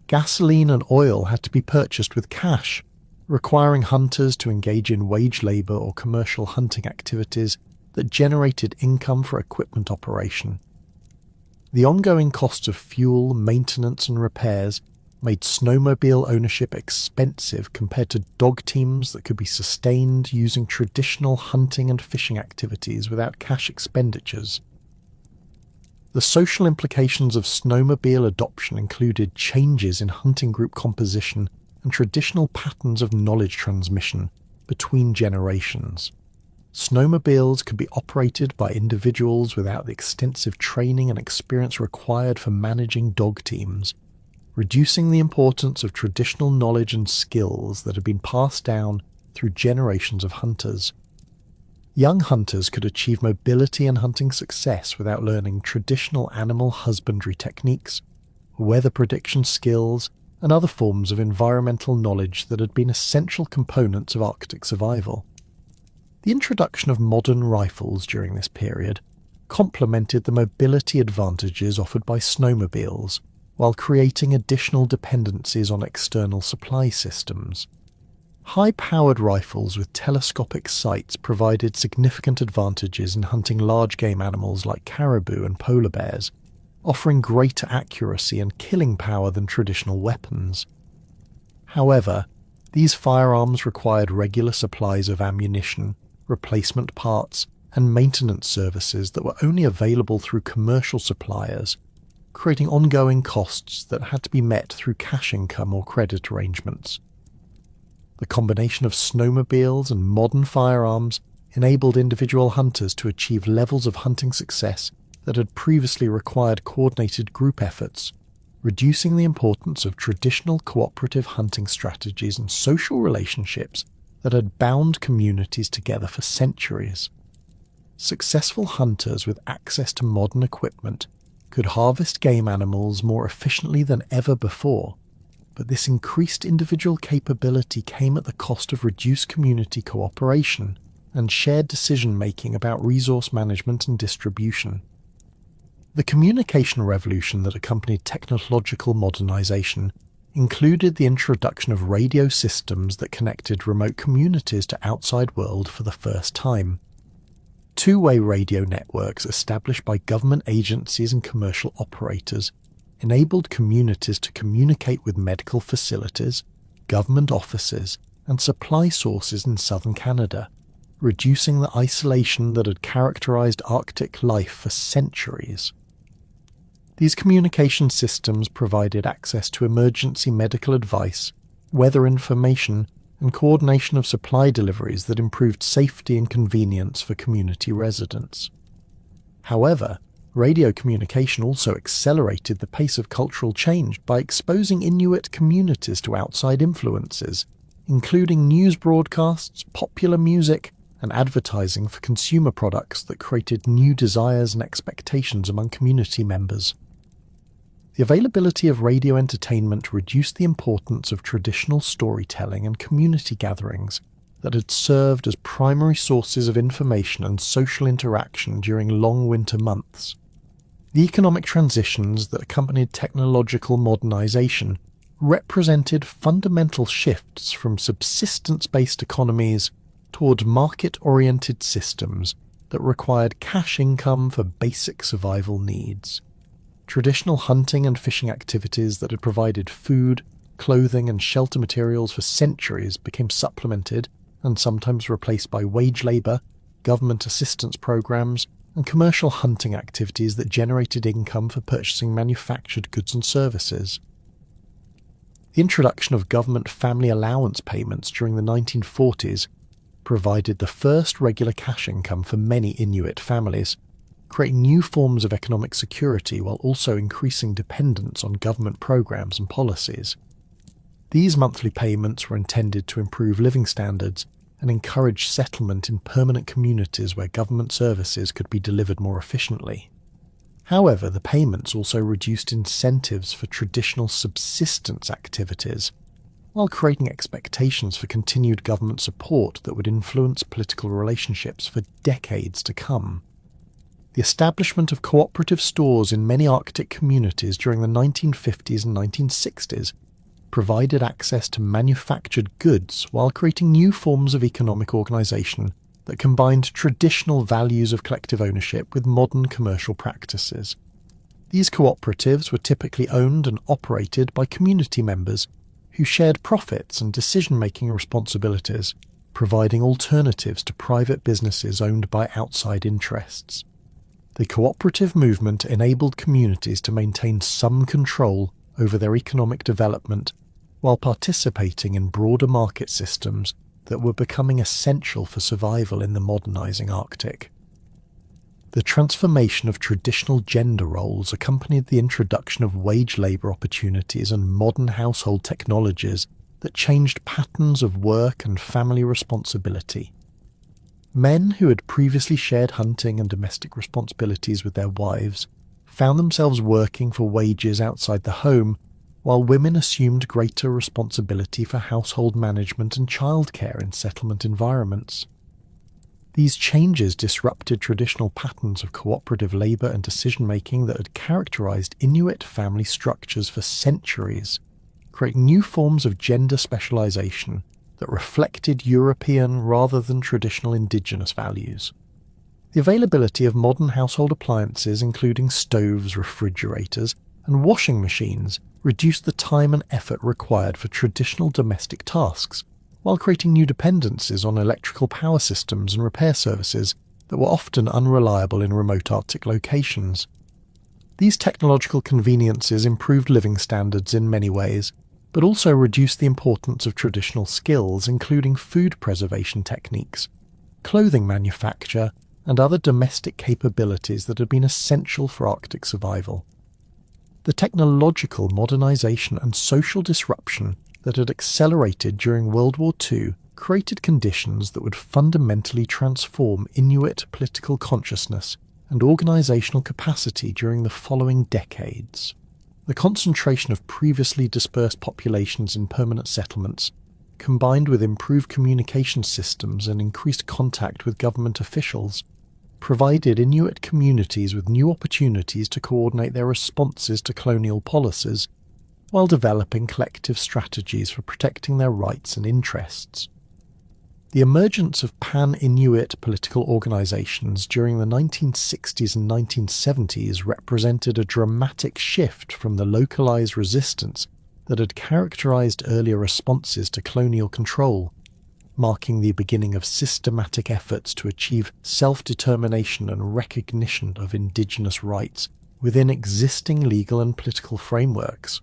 Gasoline and oil had to be purchased with cash, requiring hunters to engage in wage labour or commercial hunting activities that generated income for equipment operation. The ongoing costs of fuel, maintenance and repairs made snowmobile ownership expensive compared to dog teams that could be sustained using traditional hunting and fishing activities without cash expenditures. The social implications of snowmobile adoption included changes in hunting group composition and traditional patterns of knowledge transmission between generations. Snowmobiles could be operated by individuals without the extensive training and experience required for managing dog teams, reducing the importance of traditional knowledge and skills that had been passed down through generations of hunters. Young hunters could achieve mobility and hunting success without learning traditional animal husbandry techniques, weather prediction skills, and other forms of environmental knowledge that had been essential components of Arctic survival. The introduction of modern rifles during this period complemented the mobility advantages offered by snowmobiles, while creating additional dependencies on external supply systems. High-powered rifles with telescopic sights provided significant advantages in hunting large game animals like caribou and polar bears, offering greater accuracy and killing power than traditional weapons. However, these firearms required regular supplies of ammunition, replacement parts, and maintenance services that were only available through commercial suppliers, creating ongoing costs that had to be met through cash income or credit arrangements. The combination of snowmobiles and modern firearms enabled individual hunters to achieve levels of hunting success that had previously required coordinated group efforts, reducing the importance of traditional cooperative hunting strategies and social relationships that had bound communities together for centuries. Successful hunters with access to modern equipment could harvest game animals more efficiently than ever before, but this increased individual capability came at the cost of reduced community cooperation and shared decision-making about resource management and distribution. The communication revolution that accompanied technological modernization included the introduction of radio systems that connected remote communities to outside world for the first time. Two-way radio networks established by government agencies and commercial operators enabled communities to communicate with medical facilities, government offices, and supply sources in southern Canada, reducing the isolation that had characterized Arctic life for centuries. These communication systems provided access to emergency medical advice, weather information, and coordination of supply deliveries that improved safety and convenience for community residents. However, radio communication also accelerated the pace of cultural change by exposing Inuit communities to outside influences, including news broadcasts, popular music, and advertising for consumer products that created new desires and expectations among community members. The availability of radio entertainment reduced the importance of traditional storytelling and community gatherings that had served as primary sources of information and social interaction during long winter months. The economic transitions that accompanied technological modernization represented fundamental shifts from subsistence-based economies toward market-oriented systems that required cash income for basic survival needs. Traditional hunting and fishing activities that had provided food, clothing, and shelter materials for centuries became supplemented and sometimes replaced by wage labor, government assistance programs, and commercial hunting activities that generated income for purchasing manufactured goods and services. The introduction of government family allowance payments during the 1940s provided the first regular cash income for many Inuit families, creating new forms of economic security while also increasing dependence on government programs and policies. These monthly payments were intended to improve living standards and encourage settlement in permanent communities where government services could be delivered more efficiently. However, the payments also reduced incentives for traditional subsistence activities, while creating expectations for continued government support that would influence political relationships for decades to come. The establishment of cooperative stores in many Arctic communities during the 1950s and 1960s provided access to manufactured goods while creating new forms of economic organization that combined traditional values of collective ownership with modern commercial practices. These cooperatives were typically owned and operated by community members who shared profits and decision-making responsibilities, providing alternatives to private businesses owned by outside interests. The cooperative movement enabled communities to maintain some control over their economic development while participating in broader market systems that were becoming essential for survival in the modernizing Arctic. The transformation of traditional gender roles accompanied the introduction of wage labor opportunities and modern household technologies that changed patterns of work and family responsibility. Men who had previously shared hunting and domestic responsibilities with their wives found themselves working for wages outside the home, while women assumed greater responsibility for household management and childcare in settlement environments. These changes disrupted traditional patterns of cooperative labour and decision-making that had characterised Inuit family structures for centuries, creating new forms of gender specialisation that reflected European rather than traditional indigenous values. The availability of modern household appliances, including stoves, refrigerators, and washing machines, reduced the time and effort required for traditional domestic tasks, while creating new dependencies on electrical power systems and repair services that were often unreliable in remote Arctic locations. These technological conveniences improved living standards in many ways, but also reduced the importance of traditional skills, including food preservation techniques, clothing manufacture, and other domestic capabilities that had been essential for Arctic survival. The technological modernization and social disruption that had accelerated during World War II created conditions that would fundamentally transform Inuit political consciousness and organizational capacity during the following decades. The concentration of previously dispersed populations in permanent settlements, combined with improved communication systems and increased contact with government officials, provided Inuit communities with new opportunities to coordinate their responses to colonial policies, while developing collective strategies for protecting their rights and interests. The emergence of pan-Inuit political organizations during the 1960s and 1970s represented a dramatic shift from the localized resistance that had characterized earlier responses to colonial control, marking the beginning of systematic efforts to achieve self-determination and recognition of indigenous rights within existing legal and political frameworks.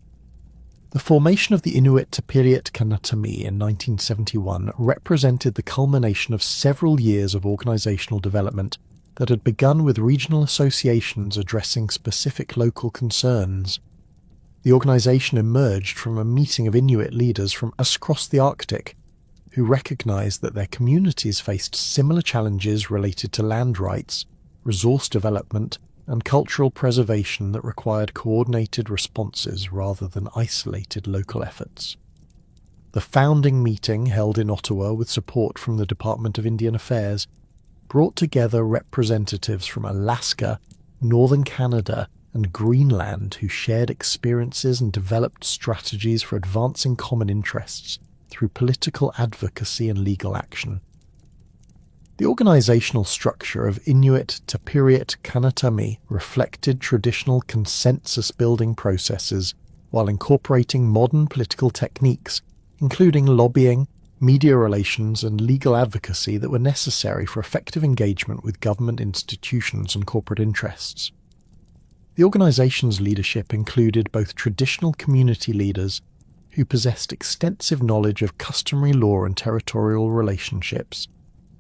The formation of the Inuit Tapiriit Kanatami in 1971 represented the culmination of several years of organizational development that had begun with regional associations addressing specific local concerns. The organization emerged from a meeting of Inuit leaders from across the Arctic, who recognized that their communities faced similar challenges related to land rights, resource development, and cultural preservation that required coordinated responses rather than isolated local efforts. The founding meeting, held in Ottawa with support from the Department of Indian Affairs, brought together representatives from Alaska, northern Canada, and Greenland who shared experiences and developed strategies for advancing common interests through political advocacy and legal action. The organizational structure of Inuit Tapiriit Kanatami reflected traditional consensus-building processes while incorporating modern political techniques, including lobbying, media relations, and legal advocacy that were necessary for effective engagement with government institutions and corporate interests. The organization's leadership included both traditional community leaders who possessed extensive knowledge of customary law and territorial relationships,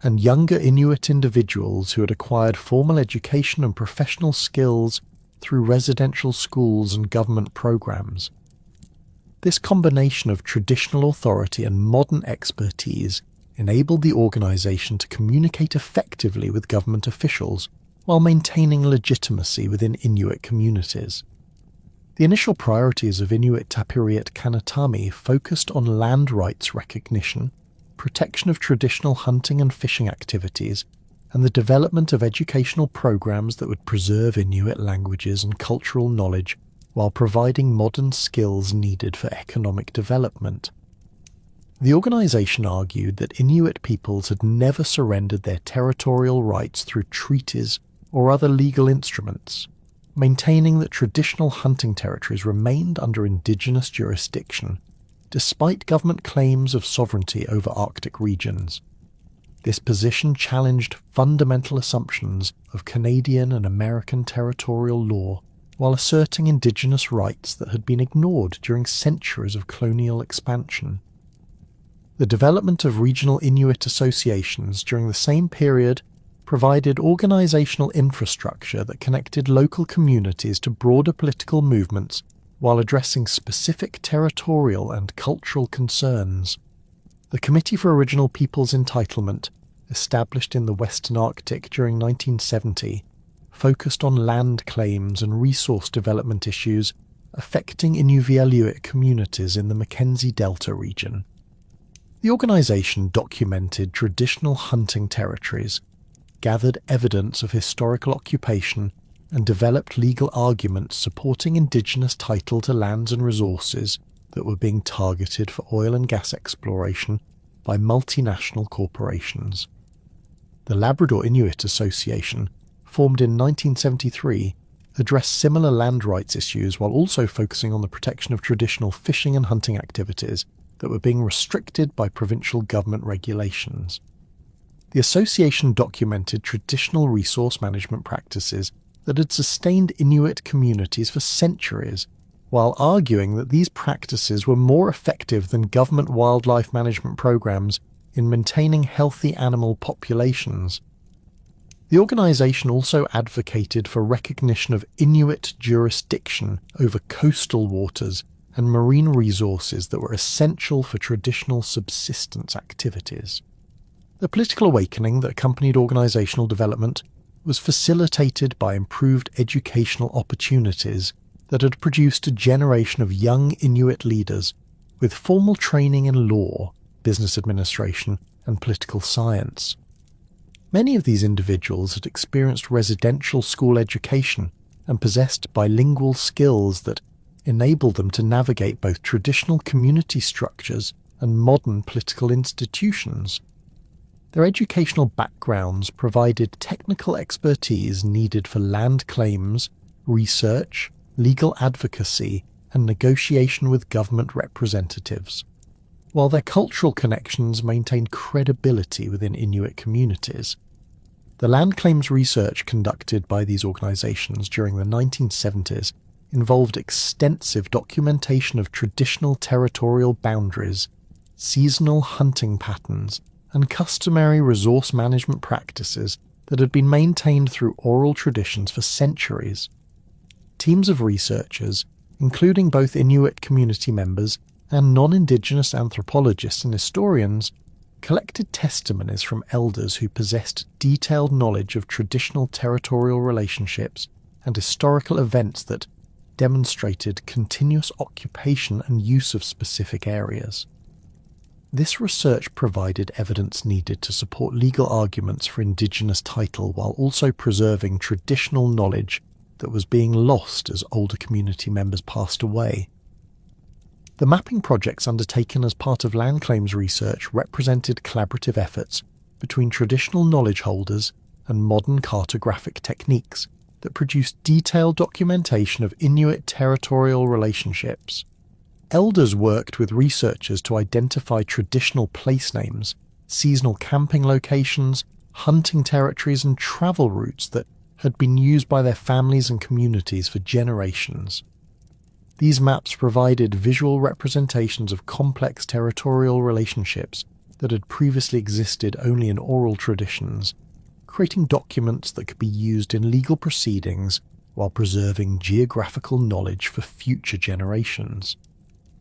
and younger Inuit individuals who had acquired formal education and professional skills through residential schools and government programs. This combination of traditional authority and modern expertise enabled the organization to communicate effectively with government officials while maintaining legitimacy within Inuit communities. The initial priorities of Inuit Tapiriit Kanatami focused on land rights recognition, protection of traditional hunting and fishing activities, and the development of educational programs that would preserve Inuit languages and cultural knowledge while providing modern skills needed for economic development. The organization argued that Inuit peoples had never surrendered their territorial rights through treaties or other legal instruments, maintaining that traditional hunting territories remained under indigenous jurisdiction, despite government claims of sovereignty over Arctic regions. This position challenged fundamental assumptions of Canadian and American territorial law while asserting indigenous rights that had been ignored during centuries of colonial expansion. The development of regional Inuit associations during the same period provided organizational infrastructure that connected local communities to broader political movements while addressing specific territorial and cultural concerns. The Committee for Original Peoples Entitlement, established in the Western Arctic during 1970, focused on land claims and resource development issues affecting Inuvialuit communities in the Mackenzie Delta region. The organization documented traditional hunting territories, gathered evidence of historical occupation, and developed legal arguments supporting indigenous title to lands and resources that were being targeted for oil and gas exploration by multinational corporations. The Labrador Inuit Association, formed in 1973, addressed similar land rights issues while also focusing on the protection of traditional fishing and hunting activities that were being restricted by provincial government regulations. The association documented traditional resource management practices that had sustained Inuit communities for centuries, while arguing that these practices were more effective than government wildlife management programs in maintaining healthy animal populations. The organization also advocated for recognition of Inuit jurisdiction over coastal waters and marine resources that were essential for traditional subsistence activities. The political awakening that accompanied organizational development was facilitated by improved educational opportunities that had produced a generation of young Inuit leaders with formal training in law, business administration, and political science. Many of these individuals had experienced residential school education and possessed bilingual skills that enabled them to navigate both traditional community structures and modern political institutions. Their educational backgrounds provided technical expertise needed for land claims, research, legal advocacy, and negotiation with government representatives, while their cultural connections maintained credibility within Inuit communities. The land claims research conducted by these organizations during the 1970s involved extensive documentation of traditional territorial boundaries, seasonal hunting patterns, and customary resource management practices that had been maintained through oral traditions for centuries. Teams of researchers, including both Inuit community members and non-Indigenous anthropologists and historians, collected testimonies from elders who possessed detailed knowledge of traditional territorial relationships and historical events that demonstrated continuous occupation and use of specific areas. This research provided evidence needed to support legal arguments for Indigenous title while also preserving traditional knowledge that was being lost as older community members passed away. The mapping projects undertaken as part of land claims research represented collaborative efforts between traditional knowledge holders and modern cartographic techniques that produced detailed documentation of Inuit territorial relationships. Elders worked with researchers to identify traditional place names, seasonal camping locations, hunting territories, and travel routes that had been used by their families and communities for generations. These maps provided visual representations of complex territorial relationships that had previously existed only in oral traditions, creating documents that could be used in legal proceedings while preserving geographical knowledge for future generations.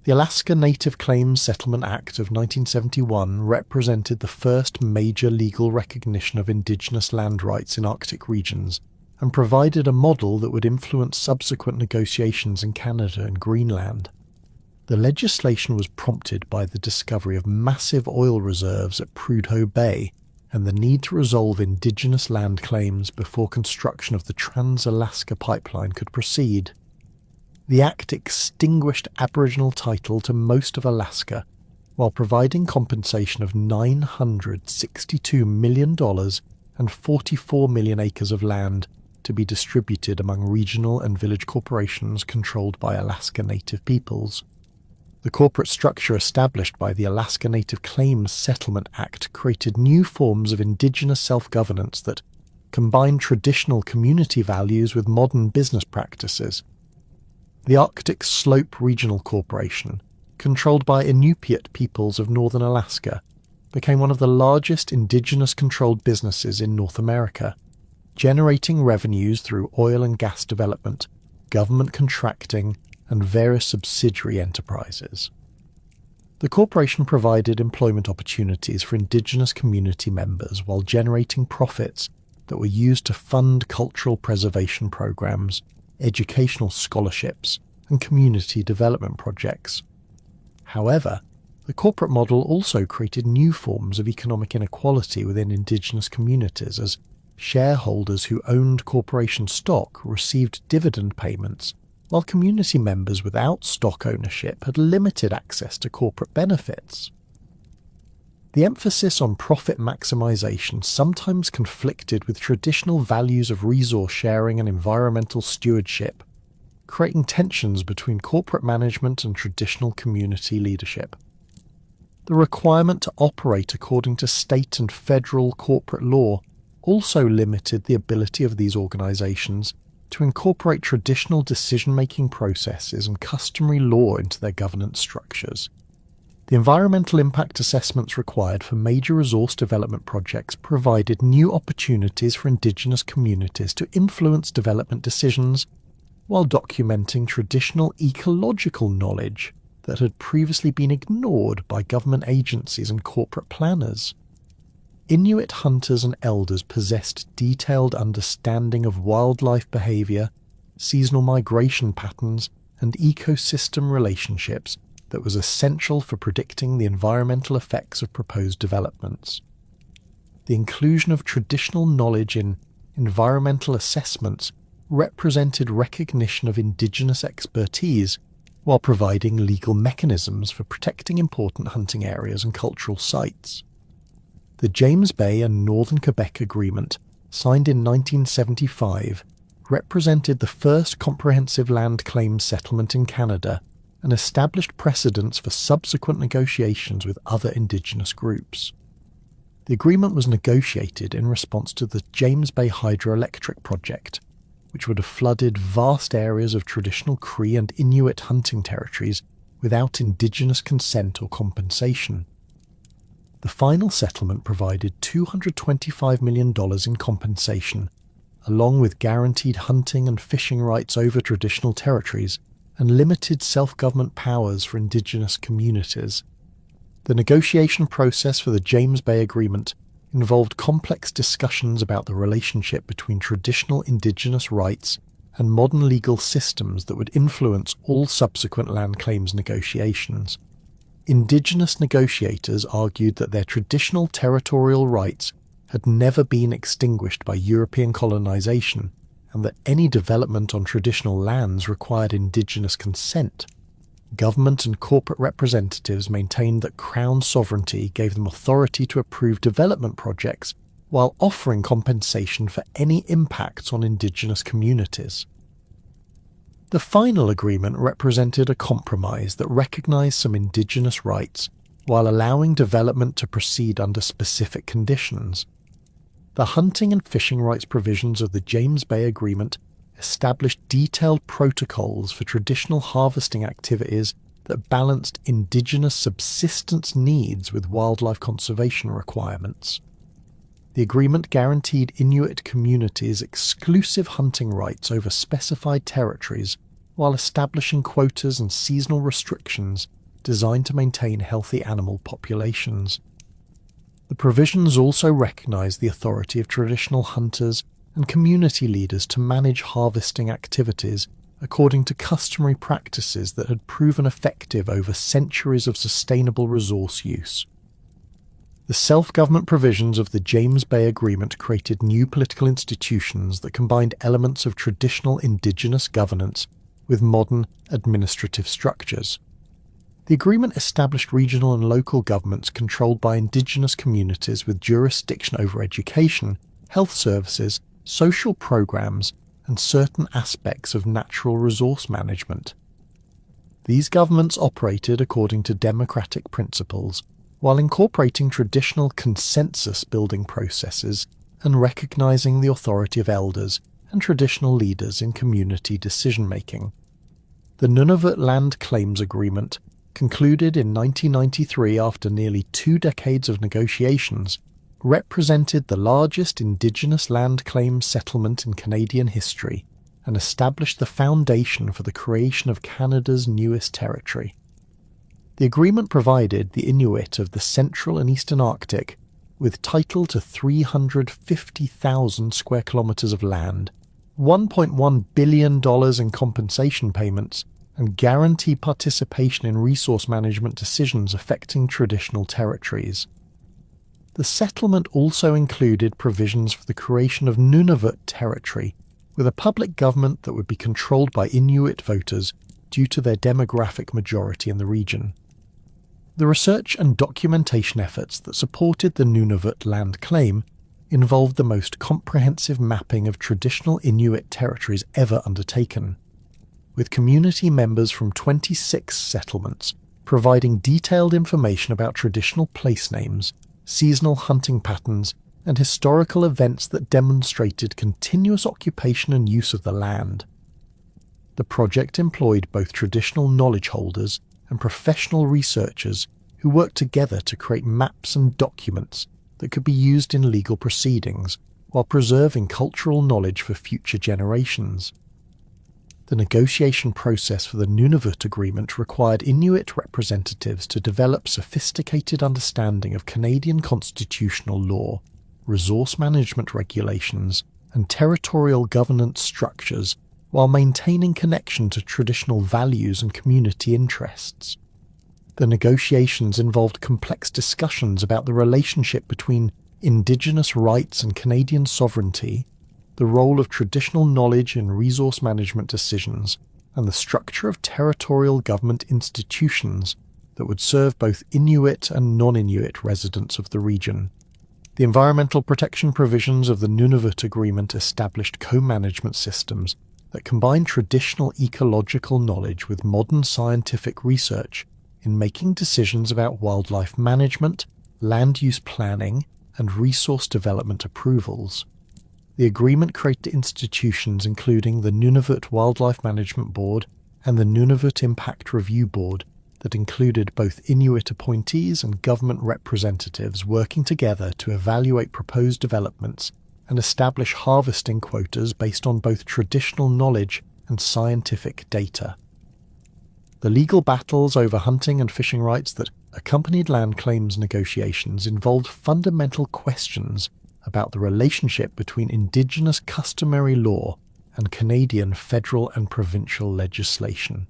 The Alaska Native Claims Settlement Act of 1971 represented the first major legal recognition of Indigenous land rights in Arctic regions and provided a model that would influence subsequent negotiations in Canada and Greenland. The legislation was prompted by the discovery of massive oil reserves at Prudhoe Bay and the need to resolve Indigenous land claims before construction of the Trans-Alaska Pipeline could proceed. The Act extinguished Aboriginal title to most of Alaska while providing compensation of $962 million and 44 million acres of land to be distributed among regional and village corporations controlled by Alaska Native peoples. The corporate structure established by the Alaska Native Claims Settlement Act created new forms of indigenous self-governance that combined traditional community values with modern business practices. The Arctic Slope Regional Corporation, controlled by Inuit peoples of northern Alaska, became one of the largest indigenous-controlled businesses in North America, generating revenues through oil and gas development, government contracting, and various subsidiary enterprises. The corporation provided employment opportunities for indigenous community members while generating profits that were used to fund cultural preservation programs, educational scholarships, and community development projects. However, the corporate model also created new forms of economic inequality within indigenous communities as shareholders who owned corporation stock received dividend payments, while community members without stock ownership had limited access to corporate benefits. The emphasis on profit maximization sometimes conflicted with traditional values of resource sharing and environmental stewardship, creating tensions between corporate management and traditional community leadership. The requirement to operate according to state and federal corporate law also limited the ability of these organizations to incorporate traditional decision-making processes and customary law into their governance structures. The environmental impact assessments required for major resource development projects provided new opportunities for indigenous communities to influence development decisions while documenting traditional ecological knowledge that had previously been ignored by government agencies and corporate planners. Inuit hunters and elders possessed detailed understanding of wildlife behavior, seasonal migration patterns, and ecosystem relationships that was essential for predicting the environmental effects of proposed developments. The inclusion of traditional knowledge in environmental assessments represented recognition of indigenous expertise while providing legal mechanisms for protecting important hunting areas and cultural sites. The James Bay and Northern Quebec Agreement, signed in 1975, represented the first comprehensive land claims settlement in Canada and established precedents for subsequent negotiations with other Indigenous groups. The agreement was negotiated in response to the James Bay hydroelectric project, which would have flooded vast areas of traditional Cree and Inuit hunting territories without Indigenous consent or compensation. The final settlement provided $225 million in compensation, along with guaranteed hunting and fishing rights over traditional territories and limited self-government powers for Indigenous communities. The negotiation process for the James Bay Agreement involved complex discussions about the relationship between traditional Indigenous rights and modern legal systems that would influence all subsequent land claims negotiations. Indigenous negotiators argued that their traditional territorial rights had never been extinguished by European colonization, and that any development on traditional lands required Indigenous consent. Government and corporate representatives maintained that Crown sovereignty gave them authority to approve development projects while offering compensation for any impacts on Indigenous communities. The final agreement represented a compromise that recognised some Indigenous rights while allowing development to proceed under specific conditions. The hunting and fishing rights provisions of the James Bay Agreement established detailed protocols for traditional harvesting activities that balanced Indigenous subsistence needs with wildlife conservation requirements. The agreement guaranteed Inuit communities exclusive hunting rights over specified territories while establishing quotas and seasonal restrictions designed to maintain healthy animal populations. The provisions also recognized the authority of traditional hunters and community leaders to manage harvesting activities according to customary practices that had proven effective over centuries of sustainable resource use. The self-government provisions of the James Bay Agreement created new political institutions that combined elements of traditional Indigenous governance with modern administrative structures. The agreement established regional and local governments controlled by indigenous communities with jurisdiction over education, health services, social programs, and certain aspects of natural resource management. These governments operated according to democratic principles, while incorporating traditional consensus-building processes and recognizing the authority of elders and traditional leaders in community decision-making. The Nunavut Land Claims Agreement, concluded in 1993 after nearly 2 decades of negotiations, represented the largest Indigenous land claims settlement in Canadian history and established the foundation for the creation of Canada's newest territory. The agreement provided the Inuit of the Central and Eastern Arctic with title to 350,000 square kilometres of land, $1.1 billion in compensation payments, and guaranteed participation in resource management decisions affecting traditional territories. The settlement also included provisions for the creation of Nunavut Territory, with a public government that would be controlled by Inuit voters due to their demographic majority in the region. The research and documentation efforts that supported the Nunavut land claim involved the most comprehensive mapping of traditional Inuit territories ever undertaken, with community members from 26 settlements providing detailed information about traditional place names, seasonal hunting patterns, and historical events that demonstrated continuous occupation and use of the land. The project employed both traditional knowledge holders and professional researchers who worked together to create maps and documents that could be used in legal proceedings while preserving cultural knowledge for future generations. The negotiation process for the Nunavut Agreement required Inuit representatives to develop sophisticated understanding of Canadian constitutional law, resource management regulations, and territorial governance structures while maintaining connection to traditional values and community interests. The negotiations involved complex discussions about the relationship between Indigenous rights and Canadian sovereignty, the role of traditional knowledge in resource management decisions, and the structure of territorial government institutions that would serve both Inuit and non-Inuit residents of the region. The environmental protection provisions of the Nunavut Agreement established co-management systems that combine traditional ecological knowledge with modern scientific research in making decisions about wildlife management, land use planning, and resource development approvals. The agreement created institutions including the Nunavut Wildlife Management Board and the Nunavut Impact Review Board that included both Inuit appointees and government representatives working together to evaluate proposed developments and establish harvesting quotas based on both traditional knowledge and scientific data. The legal battles over hunting and fishing rights that accompanied land claims negotiations involved fundamental questions about the relationship between Indigenous customary law and Canadian federal and provincial legislation.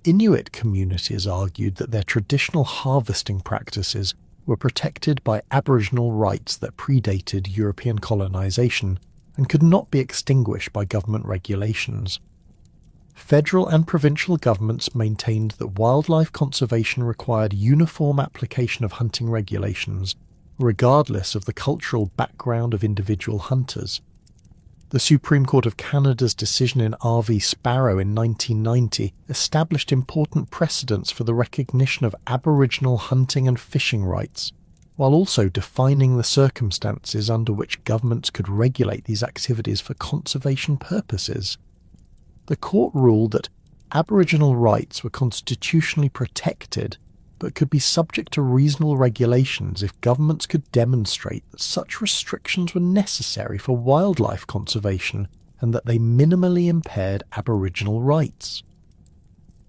Inuit communities argued that their traditional harvesting practices were protected by Aboriginal rights that predated European colonisation and could not be extinguished by government regulations. Federal and provincial governments maintained that wildlife conservation required uniform application of hunting regulations, regardless of the cultural background of individual hunters. The Supreme Court of Canada's decision in R.V. Sparrow in 1990 established important precedents for the recognition of Aboriginal hunting and fishing rights, while also defining the circumstances under which governments could regulate these activities for conservation purposes. The court ruled that Aboriginal rights were constitutionally protected but could be subject to reasonable regulations if governments could demonstrate that such restrictions were necessary for wildlife conservation and that they minimally impaired Aboriginal rights.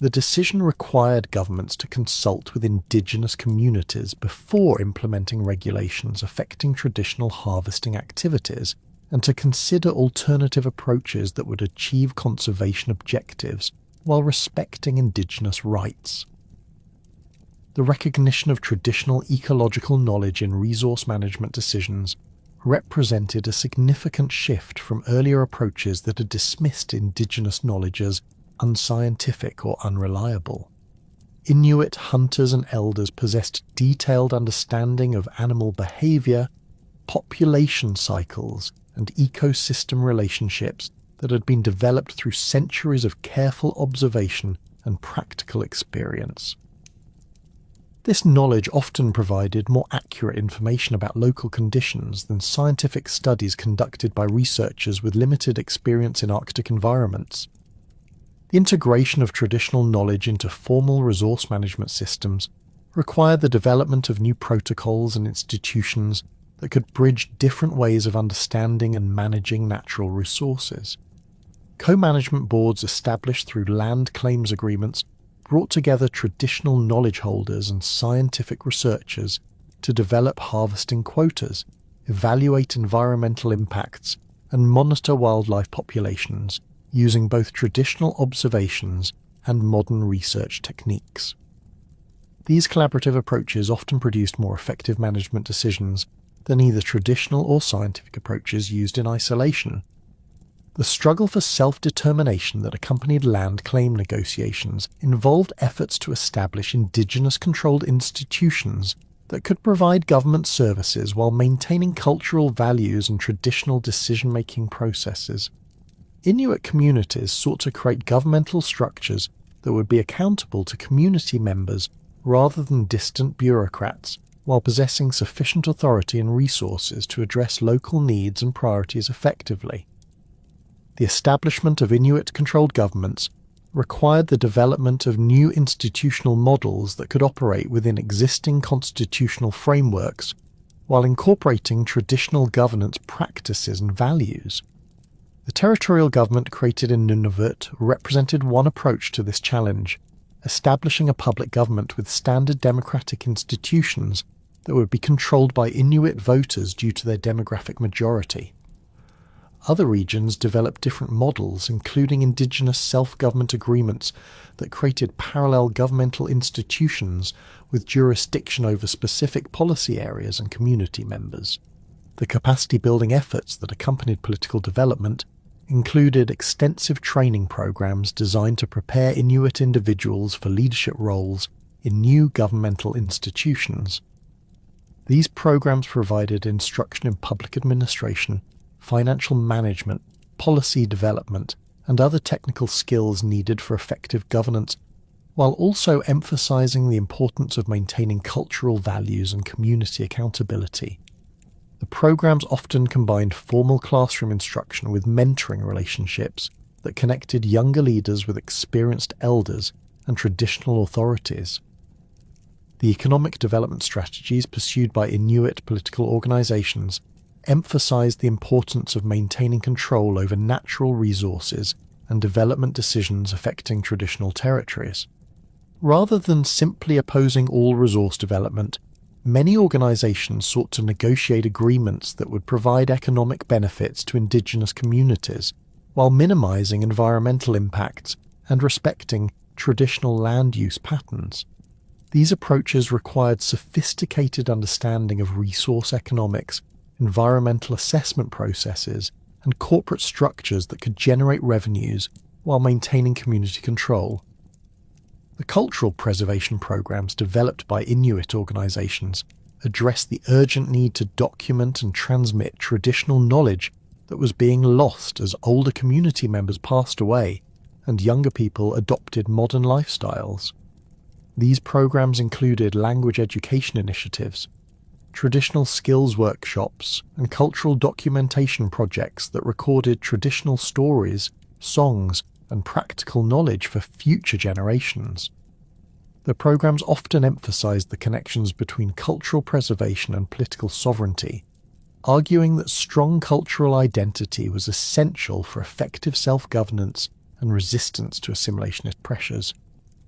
The decision required governments to consult with Indigenous communities before implementing regulations affecting traditional harvesting activities and to consider alternative approaches that would achieve conservation objectives while respecting Indigenous rights. The recognition of traditional ecological knowledge in resource management decisions represented a significant shift from earlier approaches that had dismissed Indigenous knowledge as unscientific or unreliable. Inuit hunters and elders possessed detailed understanding of animal behavior, population cycles, and ecosystem relationships that had been developed through centuries of careful observation and practical experience. This knowledge often provided more accurate information about local conditions than scientific studies conducted by researchers with limited experience in Arctic environments. The integration of traditional knowledge into formal resource management systems required the development of new protocols and institutions that could bridge different ways of understanding and managing natural resources. Co-management boards established through land claims agreements brought together traditional knowledge holders and scientific researchers to develop harvesting quotas, evaluate environmental impacts, and monitor wildlife populations using both traditional observations and modern research techniques. These collaborative approaches often produced more effective management decisions than either traditional or scientific approaches used in isolation. The struggle for self-determination that accompanied land claim negotiations involved efforts to establish indigenous-controlled institutions that could provide government services while maintaining cultural values and traditional decision-making processes. Inuit communities sought to create governmental structures that would be accountable to community members rather than distant bureaucrats, while possessing sufficient authority and resources to address local needs and priorities effectively. The establishment of Inuit-controlled governments required the development of new institutional models that could operate within existing constitutional frameworks while incorporating traditional governance practices and values. The territorial government created in Nunavut represented one approach to this challenge, establishing a public government with standard democratic institutions that would be controlled by Inuit voters due to their demographic majority. Other regions developed different models, including indigenous self-government agreements that created parallel governmental institutions with jurisdiction over specific policy areas and community members. The capacity-building efforts that accompanied political development included extensive training programs designed to prepare Inuit individuals for leadership roles in new governmental institutions. These programs provided instruction in public administration, financial management, policy development, and other technical skills needed for effective governance, while also emphasizing the importance of maintaining cultural values and community accountability. The programs often combined formal classroom instruction with mentoring relationships that connected younger leaders with experienced elders and traditional authorities. The economic development strategies pursued by Inuit political organizations emphasized the importance of maintaining control over natural resources and development decisions affecting traditional territories. Rather than simply opposing all resource development, many organizations sought to negotiate agreements that would provide economic benefits to indigenous communities, while minimizing environmental impacts and respecting traditional land use patterns. These approaches required sophisticated understanding of resource economics, environmental assessment processes, and corporate structures that could generate revenues while maintaining community control. The cultural preservation programs developed by Inuit organizations addressed the urgent need to document and transmit traditional knowledge that was being lost as older community members passed away and younger people adopted modern lifestyles. These programs included language education initiatives, traditional skills workshops, and cultural documentation projects that recorded traditional stories, songs, and practical knowledge for future generations. The programs often emphasized the connections between cultural preservation and political sovereignty, arguing that strong cultural identity was essential for effective self-governance and resistance to assimilationist pressures.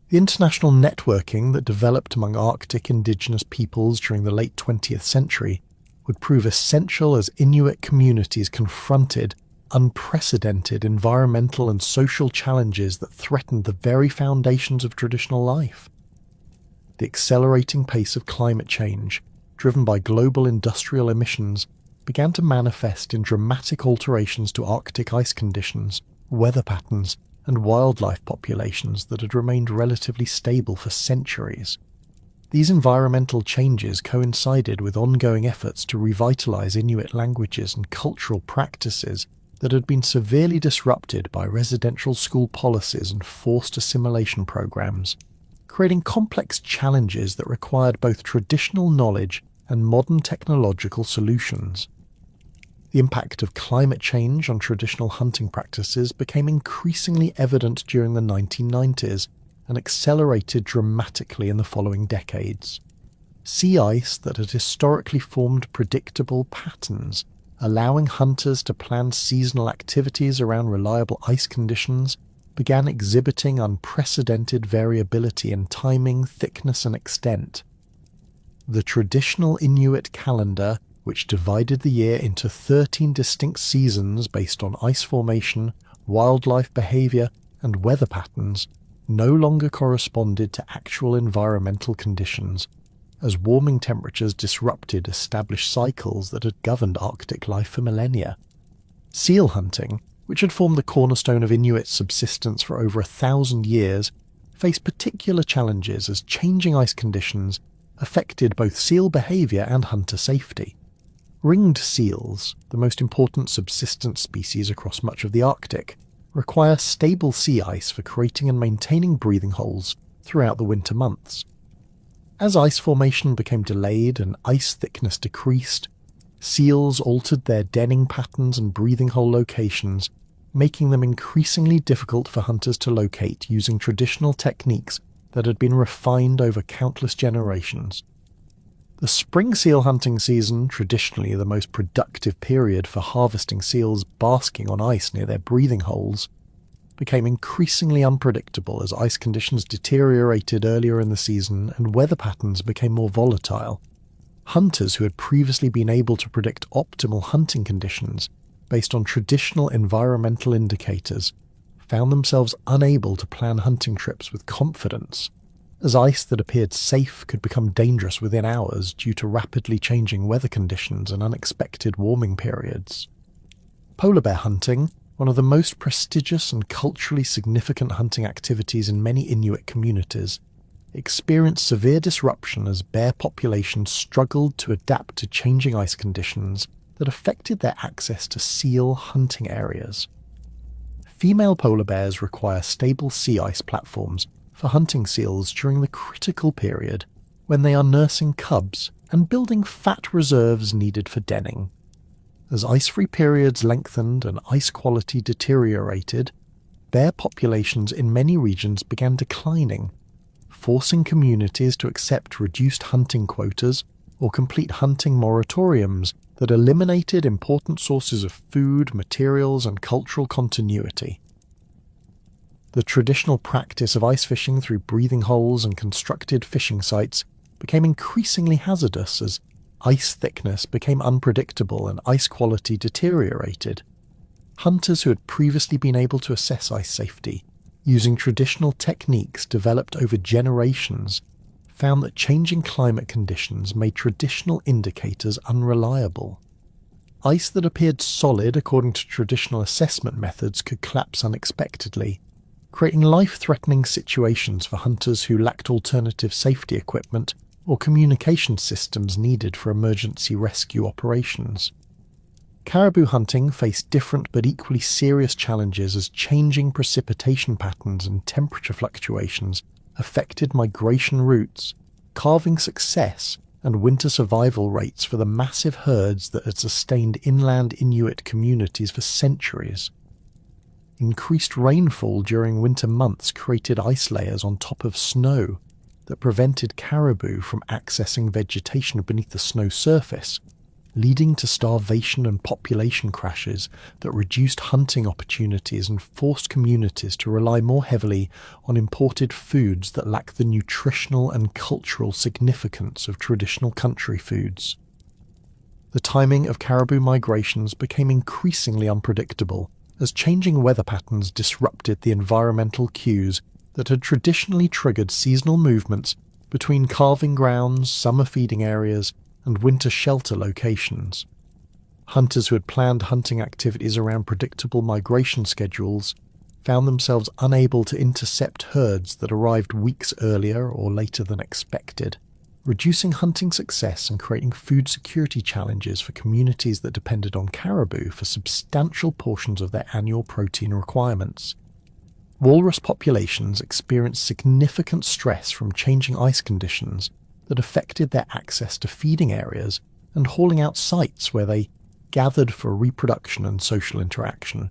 The international networking that developed among Arctic indigenous peoples during the late 20th century would prove essential as Inuit communities confronted unprecedented environmental and social challenges that threatened the very foundations of traditional life. The accelerating pace of climate change, driven by global industrial emissions, began to manifest in dramatic alterations to Arctic ice conditions, weather patterns, and wildlife populations that had remained relatively stable for centuries. These environmental changes coincided with ongoing efforts to revitalize Inuit languages and cultural practices that had been severely disrupted by residential school policies and forced assimilation programs, creating complex challenges that required both traditional knowledge and modern technological solutions. The impact of climate change on traditional hunting practices became increasingly evident during the 1990s and accelerated dramatically in the following decades. Sea ice that had historically formed predictable patterns, allowing hunters to plan seasonal activities around reliable ice conditions, began exhibiting unprecedented variability in timing, thickness, and extent. The traditional Inuit calendar, which divided the year into 13 distinct seasons based on ice formation, wildlife behavior, and weather patterns, no longer corresponded to actual environmental conditions, as warming temperatures disrupted established cycles that had governed Arctic life for millennia. Seal hunting, which had formed the cornerstone of Inuit subsistence for over 1,000 years, faced particular challenges as changing ice conditions affected both seal behavior and hunter safety. Ringed seals, the most important subsistence species across much of the Arctic, require stable sea ice for creating and maintaining breathing holes throughout the winter months. As ice formation became delayed and ice thickness decreased, seals altered their denning patterns and breathing hole locations, making them increasingly difficult for hunters to locate using traditional techniques that had been refined over countless generations. The spring seal hunting season, traditionally the most productive period for harvesting seals basking on ice near their breathing holes, became increasingly unpredictable as ice conditions deteriorated earlier in the season and weather patterns became more volatile. Hunters who had previously been able to predict optimal hunting conditions based on traditional environmental indicators found themselves unable to plan hunting trips with confidence, as ice that appeared safe could become dangerous within hours due to rapidly changing weather conditions and unexpected warming periods. Polar bear hunting, one of the most prestigious and culturally significant hunting activities in many Inuit communities, experienced severe disruption as bear populations struggled to adapt to changing ice conditions that affected their access to seal hunting areas. Female polar bears require stable sea ice platforms for hunting seals during the critical period when they are nursing cubs and building fat reserves needed for denning. As ice-free periods lengthened and ice quality deteriorated, bear populations in many regions began declining, forcing communities to accept reduced hunting quotas or complete hunting moratoriums that eliminated important sources of food, materials, and cultural continuity. The traditional practice of ice fishing through breathing holes and constructed fishing sites became increasingly hazardous as ice thickness became unpredictable and ice quality deteriorated. Hunters who had previously been able to assess ice safety using traditional techniques developed over generations found that changing climate conditions made traditional indicators unreliable. Ice that appeared solid according to traditional assessment methods could collapse unexpectedly, creating life-threatening situations for hunters who lacked alternative safety equipment or communication systems needed for emergency rescue operations. Caribou hunting faced different but equally serious challenges as changing precipitation patterns and temperature fluctuations affected migration routes, calving success, and winter survival rates for the massive herds that had sustained inland Inuit communities for centuries. Increased rainfall during winter months created ice layers on top of snow that prevented caribou from accessing vegetation beneath the snow surface, leading to starvation and population crashes that reduced hunting opportunities and forced communities to rely more heavily on imported foods that lack the nutritional and cultural significance of traditional country foods. The timing of caribou migrations became increasingly unpredictable as changing weather patterns disrupted the environmental cues that had traditionally triggered seasonal movements between calving grounds, summer feeding areas, and winter shelter locations. Hunters who had planned hunting activities around predictable migration schedules found themselves unable to intercept herds that arrived weeks earlier or later than expected, reducing hunting success and creating food security challenges for communities that depended on caribou for substantial portions of their annual protein requirements. Walrus populations experienced significant stress from changing ice conditions that affected their access to feeding areas and hauling out sites where they gathered for reproduction and social interaction.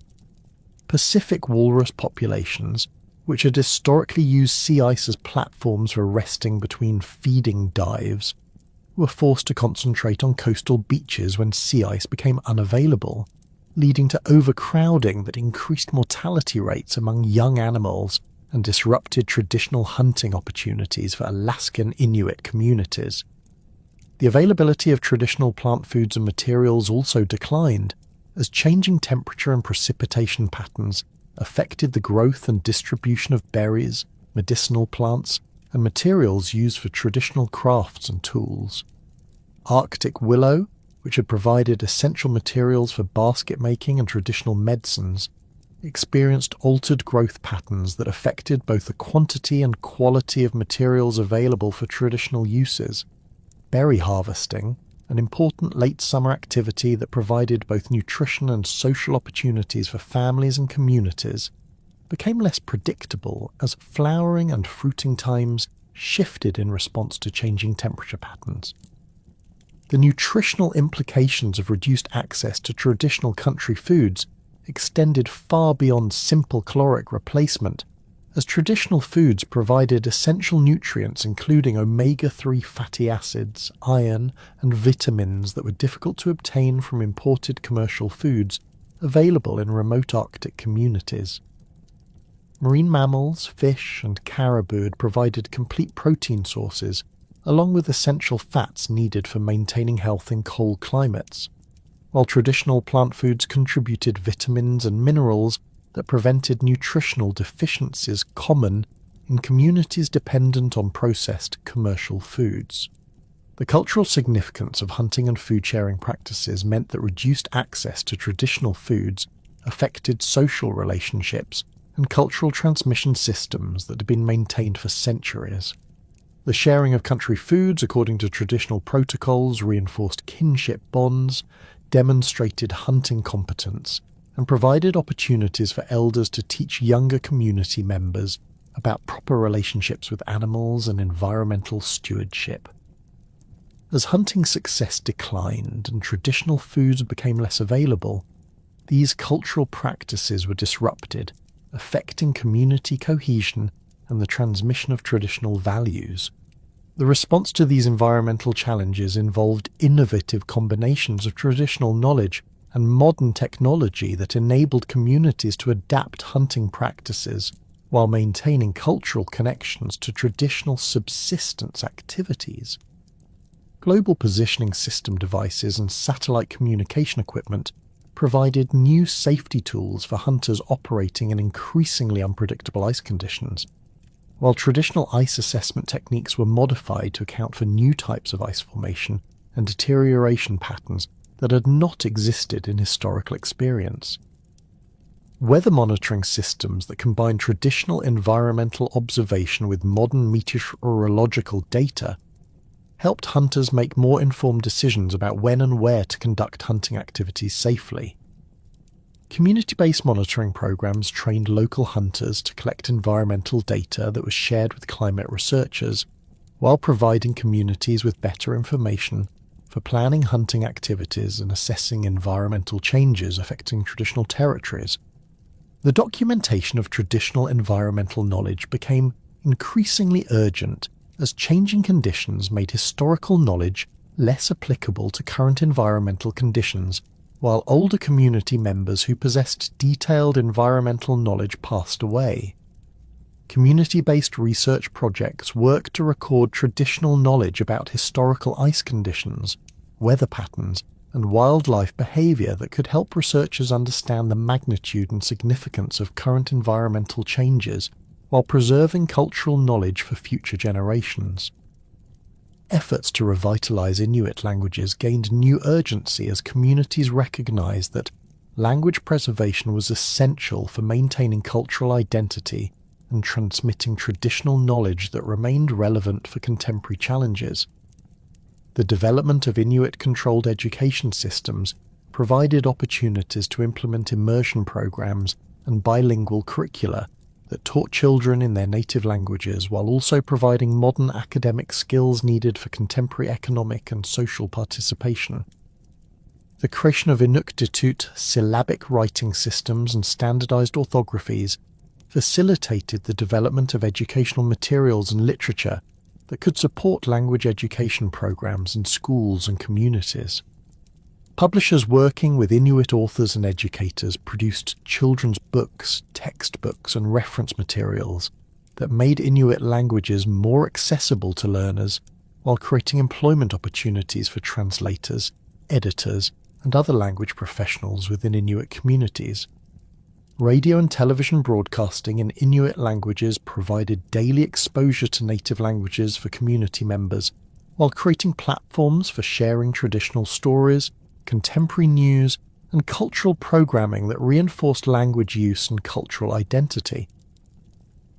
Pacific walrus populations, which had historically used sea ice as platforms for resting between feeding dives, were forced to concentrate on coastal beaches when sea ice became unavailable, leading to overcrowding that increased mortality rates among young animals and disrupted traditional hunting opportunities for Alaskan Inuit communities. The availability of traditional plant foods and materials also declined, as changing temperature and precipitation patterns affected the growth and distribution of berries, medicinal plants, and materials used for traditional crafts and tools. Arctic willow, which had provided essential materials for basket making and traditional medicines, experienced altered growth patterns that affected both the quantity and quality of materials available for traditional uses. Berry harvesting, an important late summer activity that provided both nutrition and social opportunities for families and communities, became less predictable as flowering and fruiting times shifted in response to changing temperature patterns. The nutritional implications of reduced access to traditional country foods extended far beyond simple caloric replacement, as traditional foods provided essential nutrients including omega-3 fatty acids, iron, and vitamins that were difficult to obtain from imported commercial foods available in remote Arctic communities. Marine mammals, fish, and caribou had provided complete protein sources, along with essential fats needed for maintaining health in cold climates, while traditional plant foods contributed vitamins and minerals that prevented nutritional deficiencies common in communities dependent on processed commercial foods. The cultural significance of hunting and food-sharing practices meant that reduced access to traditional foods affected social relationships and cultural transmission systems that had been maintained for centuries. The sharing of country foods according to traditional protocols reinforced kinship bonds, demonstrated hunting competence, and provided opportunities for elders to teach younger community members about proper relationships with animals and environmental stewardship. As hunting success declined and traditional foods became less available, these cultural practices were disrupted, affecting community cohesion and the transmission of traditional values. The response to these environmental challenges involved innovative combinations of traditional knowledge and modern technology that enabled communities to adapt hunting practices while maintaining cultural connections to traditional subsistence activities. Global positioning system devices and satellite communication equipment provided new safety tools for hunters operating in increasingly unpredictable ice conditions, while traditional ice assessment techniques were modified to account for new types of ice formation and deterioration patterns that had not existed in historical experience. Weather monitoring systems that combine traditional environmental observation with modern meteorological data helped hunters make more informed decisions about when and where to conduct hunting activities safely. Community-based monitoring programs trained local hunters to collect environmental data that was shared with climate researchers, while providing communities with better information for planning hunting activities and assessing environmental changes affecting traditional territories. The documentation of traditional environmental knowledge became increasingly urgent as changing conditions made historical knowledge less applicable to current environmental conditions, while older community members who possessed detailed environmental knowledge passed away. Community-based research projects worked to record traditional knowledge about historical ice conditions, weather patterns, and wildlife behavior that could help researchers understand the magnitude and significance of current environmental changes while preserving cultural knowledge for future generations. Efforts to revitalize Inuit languages gained new urgency as communities recognized that language preservation was essential for maintaining cultural identity and transmitting traditional knowledge that remained relevant for contemporary challenges. The development of Inuit-controlled education systems provided opportunities to implement immersion programs and bilingual curricula that taught children in their native languages while also providing modern academic skills needed for contemporary economic and social participation. The creation of Inuktitut syllabic writing systems and standardized orthographies facilitated the development of educational materials and literature that could support language education programs in schools and communities. Publishers working with Inuit authors and educators produced children's books, textbooks, and reference materials that made Inuit languages more accessible to learners while creating employment opportunities for translators, editors, and other language professionals within Inuit communities. Radio and television broadcasting in Inuit languages provided daily exposure to native languages for community members, while creating platforms for sharing traditional stories, contemporary news, and cultural programming that reinforced language use and cultural identity.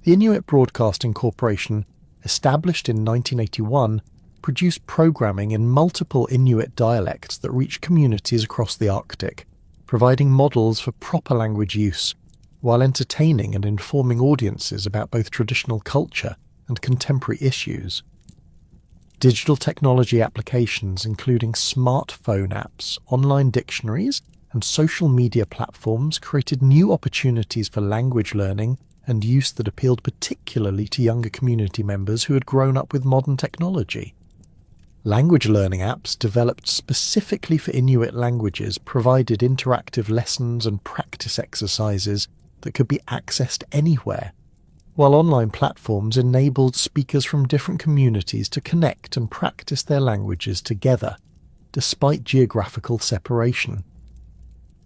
The Inuit Broadcasting Corporation, established in 1981, produced programming in multiple Inuit dialects that reached communities across the Arctic, providing models for proper language use, while entertaining and informing audiences about both traditional culture and contemporary issues. Digital technology applications, including smartphone apps, online dictionaries, and social media platforms, created new opportunities for language learning and use that appealed particularly to younger community members who had grown up with modern technology. Language learning apps developed specifically for Inuit languages provided interactive lessons and practice exercises that could be accessed anywhere, while online platforms enabled speakers from different communities to connect and practice their languages together, despite geographical separation.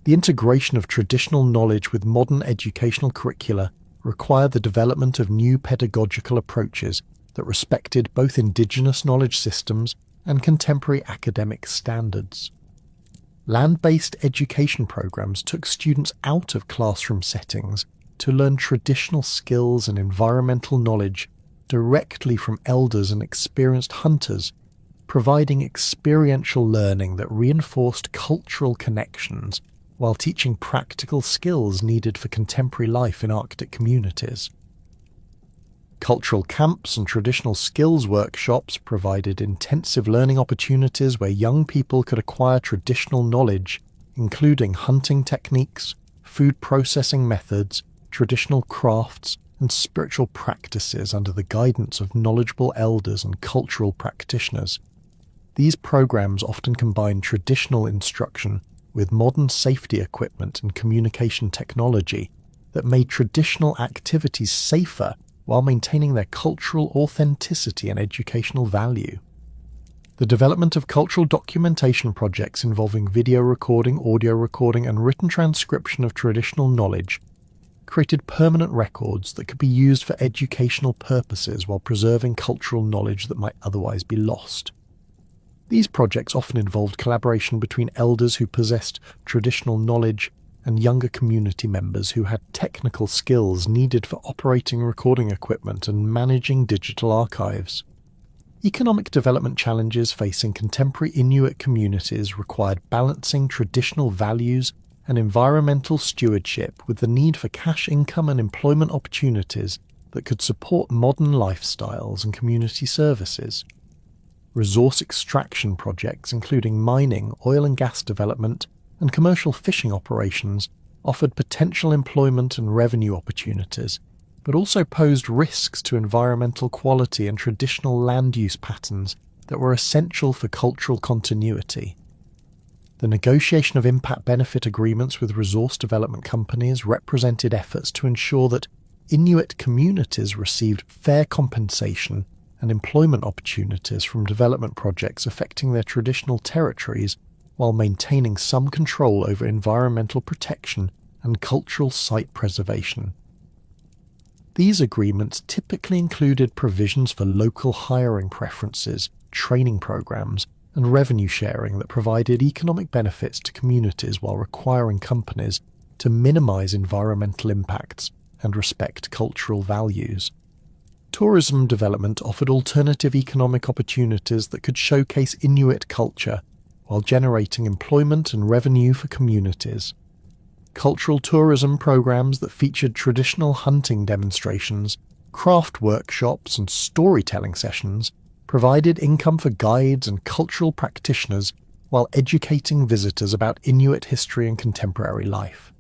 The integration of traditional knowledge with modern educational curricula required the development of new pedagogical approaches that respected both Indigenous knowledge systems and contemporary academic standards. Land-based education programs took students out of classroom settings to learn traditional skills and environmental knowledge directly from elders and experienced hunters, providing experiential learning that reinforced cultural connections while teaching practical skills needed for contemporary life in Arctic communities. Cultural camps and traditional skills workshops provided intensive learning opportunities where young people could acquire traditional knowledge, including hunting techniques, food processing methods, traditional crafts, and spiritual practices under the guidance of knowledgeable elders and cultural practitioners. These programs often combined traditional instruction with modern safety equipment and communication technology that made traditional activities safer while maintaining their cultural authenticity and educational value. The development of cultural documentation projects involving video recording, audio recording, and written transcription of traditional knowledge created permanent records that could be used for educational purposes while preserving cultural knowledge that might otherwise be lost. These projects often involved collaboration between elders who possessed traditional knowledge and younger community members who had technical skills needed for operating recording equipment and managing digital archives. Economic development challenges facing contemporary Inuit communities required balancing traditional values and environmental stewardship with the need for cash income and employment opportunities that could support modern lifestyles and community services. Resource extraction projects, including mining, oil and gas development, and commercial fishing operations, offered potential employment and revenue opportunities, but also posed risks to environmental quality and traditional land use patterns that were essential for cultural continuity. The negotiation of impact-benefit agreements with resource development companies represented efforts to ensure that Inuit communities received fair compensation and employment opportunities from development projects affecting their traditional territories while maintaining some control over environmental protection and cultural site preservation. These agreements typically included provisions for local hiring preferences, training programs, and revenue sharing that provided economic benefits to communities while requiring companies to minimize environmental impacts and respect cultural values. Tourism development offered alternative economic opportunities that could showcase Inuit culture while generating employment and revenue for communities. Cultural tourism programs that featured traditional hunting demonstrations, craft workshops, and storytelling sessions provided income for guides and cultural practitioners while educating visitors about Inuit history and contemporary life.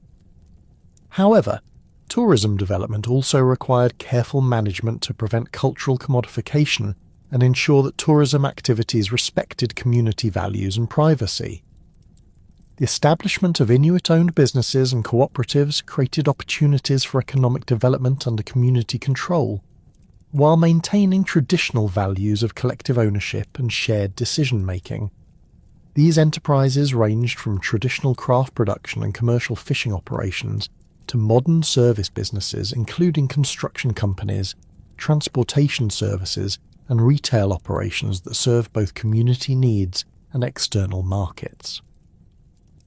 However, tourism development also required careful management to prevent cultural commodification and ensure that tourism activities respected community values and privacy. The establishment of Inuit-owned businesses and cooperatives created opportunities for economic development under community control, while maintaining traditional values of collective ownership and shared decision-making. These enterprises ranged from traditional craft production and commercial fishing operations to modern service businesses including construction companies, transportation services, and retail operations that serve both community needs and external markets.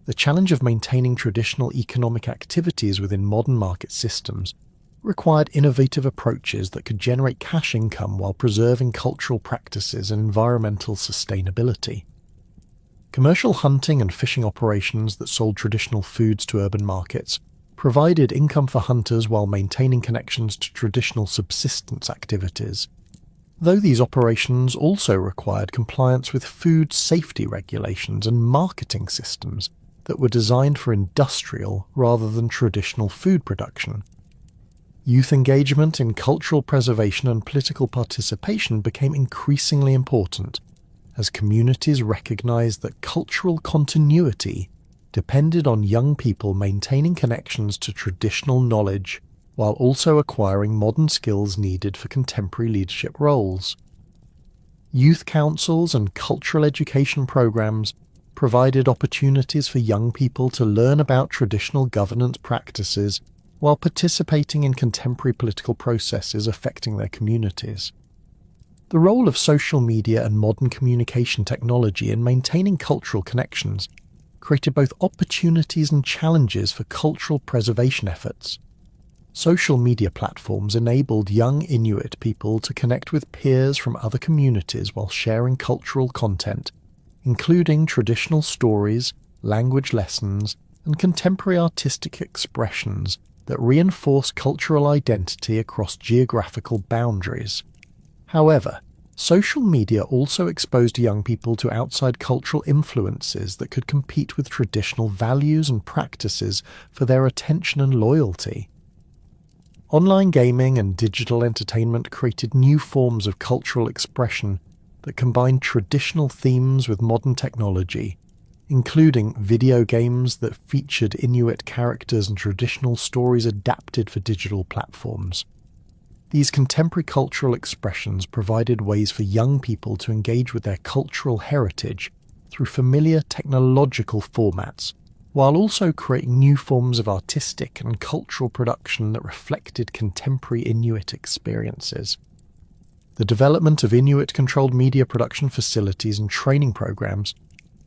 The challenge of maintaining traditional economic activities within modern market systems required innovative approaches that could generate cash income while preserving cultural practices and environmental sustainability. Commercial hunting and fishing operations that sold traditional foods to urban markets provided income for hunters while maintaining connections to traditional subsistence activities, though these operations also required compliance with food safety regulations and marketing systems that were designed for industrial rather than traditional food production. Youth engagement in cultural preservation and political participation became increasingly important as communities recognized that cultural continuity depended on young people maintaining connections to traditional knowledge while also acquiring modern skills needed for contemporary leadership roles. Youth councils and cultural education programs provided opportunities for young people to learn about traditional governance practices while participating in contemporary political processes affecting their communities. The role of social media and modern communication technology in maintaining cultural connections created both opportunities and challenges for cultural preservation efforts. Social media platforms enabled young Inuit people to connect with peers from other communities while sharing cultural content, including traditional stories, language lessons, and contemporary artistic expressions that reinforce cultural identity across geographical boundaries. However, social media also exposed young people to outside cultural influences that could compete with traditional values and practices for their attention and loyalty. Online gaming and digital entertainment created new forms of cultural expression that combined traditional themes with modern technology, including video games that featured Inuit characters and traditional stories adapted for digital platforms. These contemporary cultural expressions provided ways for young people to engage with their cultural heritage through familiar technological formats, while also creating new forms of artistic and cultural production that reflected contemporary Inuit experiences. The development of Inuit-controlled media production facilities and training programs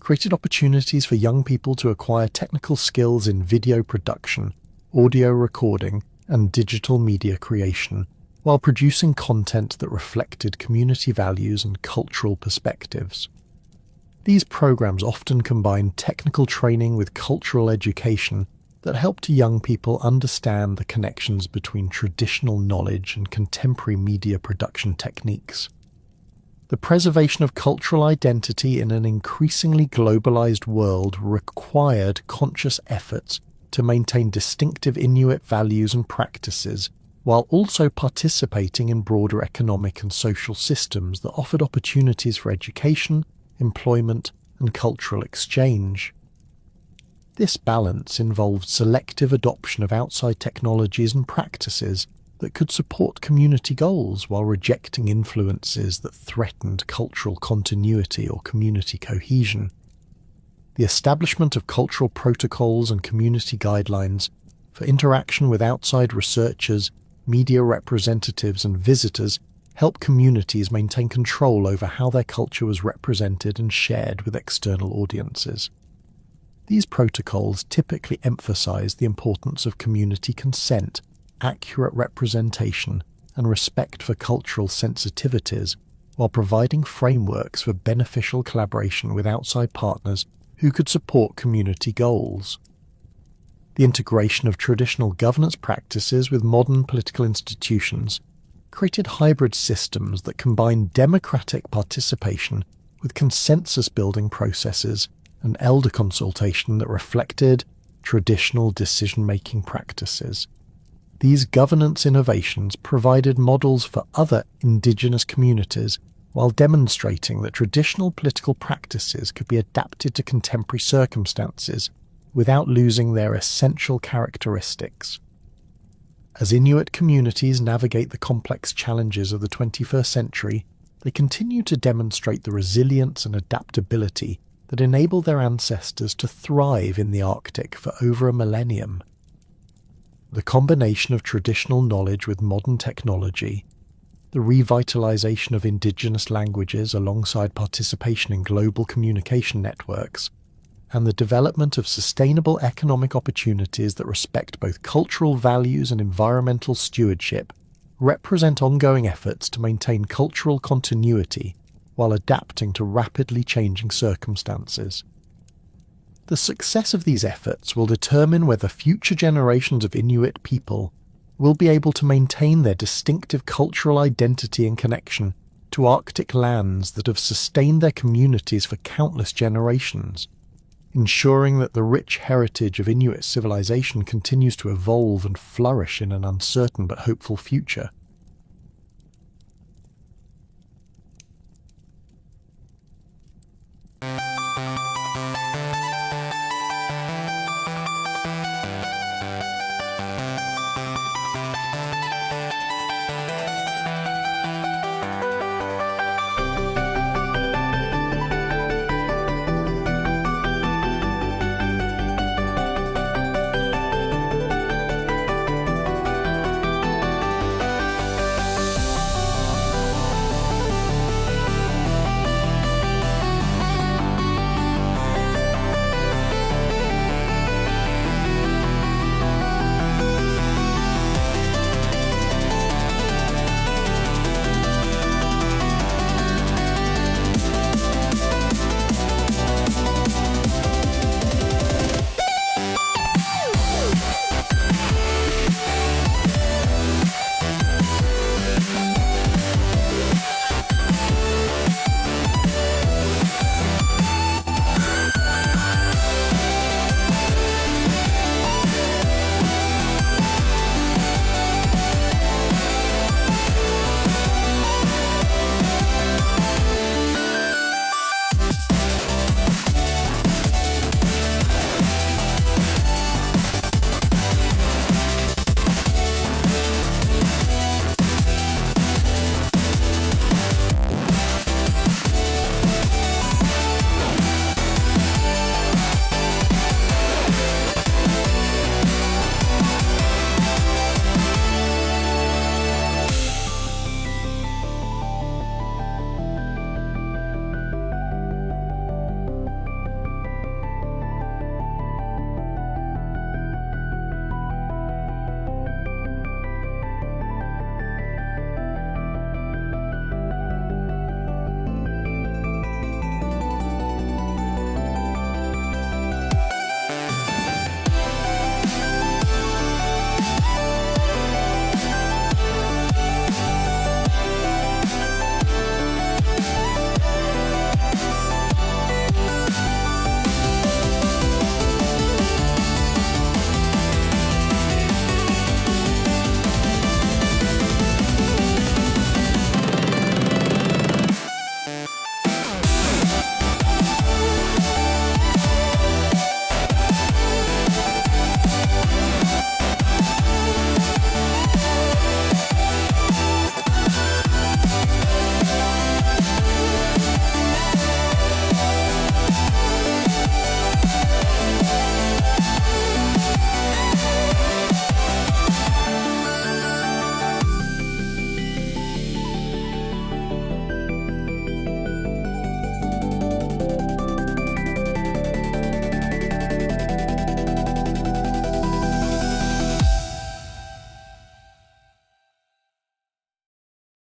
created opportunities for young people to acquire technical skills in video production, audio recording, and digital media creation, while producing content that reflected community values and cultural perspectives. These programs often combined technical training with cultural education that helped young people understand the connections between traditional knowledge and contemporary media production techniques. The preservation of cultural identity in an increasingly globalized world required conscious efforts to maintain distinctive Inuit values and practices, while also participating in broader economic and social systems that offered opportunities for education, employment, and cultural exchange. This balance involved selective adoption of outside technologies and practices that could support community goals while rejecting influences that threatened cultural continuity or community cohesion. The establishment of cultural protocols and community guidelines for interaction with outside researchers, media representatives, and visitors help communities maintain control over how their culture was represented and shared with external audiences. These protocols typically emphasize the importance of community consent, accurate representation, and respect for cultural sensitivities, while providing frameworks for beneficial collaboration with outside partners who could support community goals. The integration of traditional governance practices with modern political institutions created hybrid systems that combine democratic participation with consensus-building processes and elder consultation that reflected traditional decision-making practices. These governance innovations provided models for other indigenous communities while demonstrating that traditional political practices could be adapted to contemporary circumstances without losing their essential characteristics. As Inuit communities navigate the complex challenges of the 21st century, they continue to demonstrate the resilience and adaptability that enabled their ancestors to thrive in the Arctic for over a millennium. The combination of traditional knowledge with modern technology, the revitalization of indigenous languages alongside participation in global communication networks, and the development of sustainable economic opportunities that respect both cultural values and environmental stewardship represent ongoing efforts to maintain cultural continuity while adapting to rapidly changing circumstances. The success of these efforts will determine whether future generations of Inuit people will be able to maintain their distinctive cultural identity and connection to Arctic lands that have sustained their communities for countless generations, ensuring that the rich heritage of Inuit civilization continues to evolve and flourish in an uncertain but hopeful future.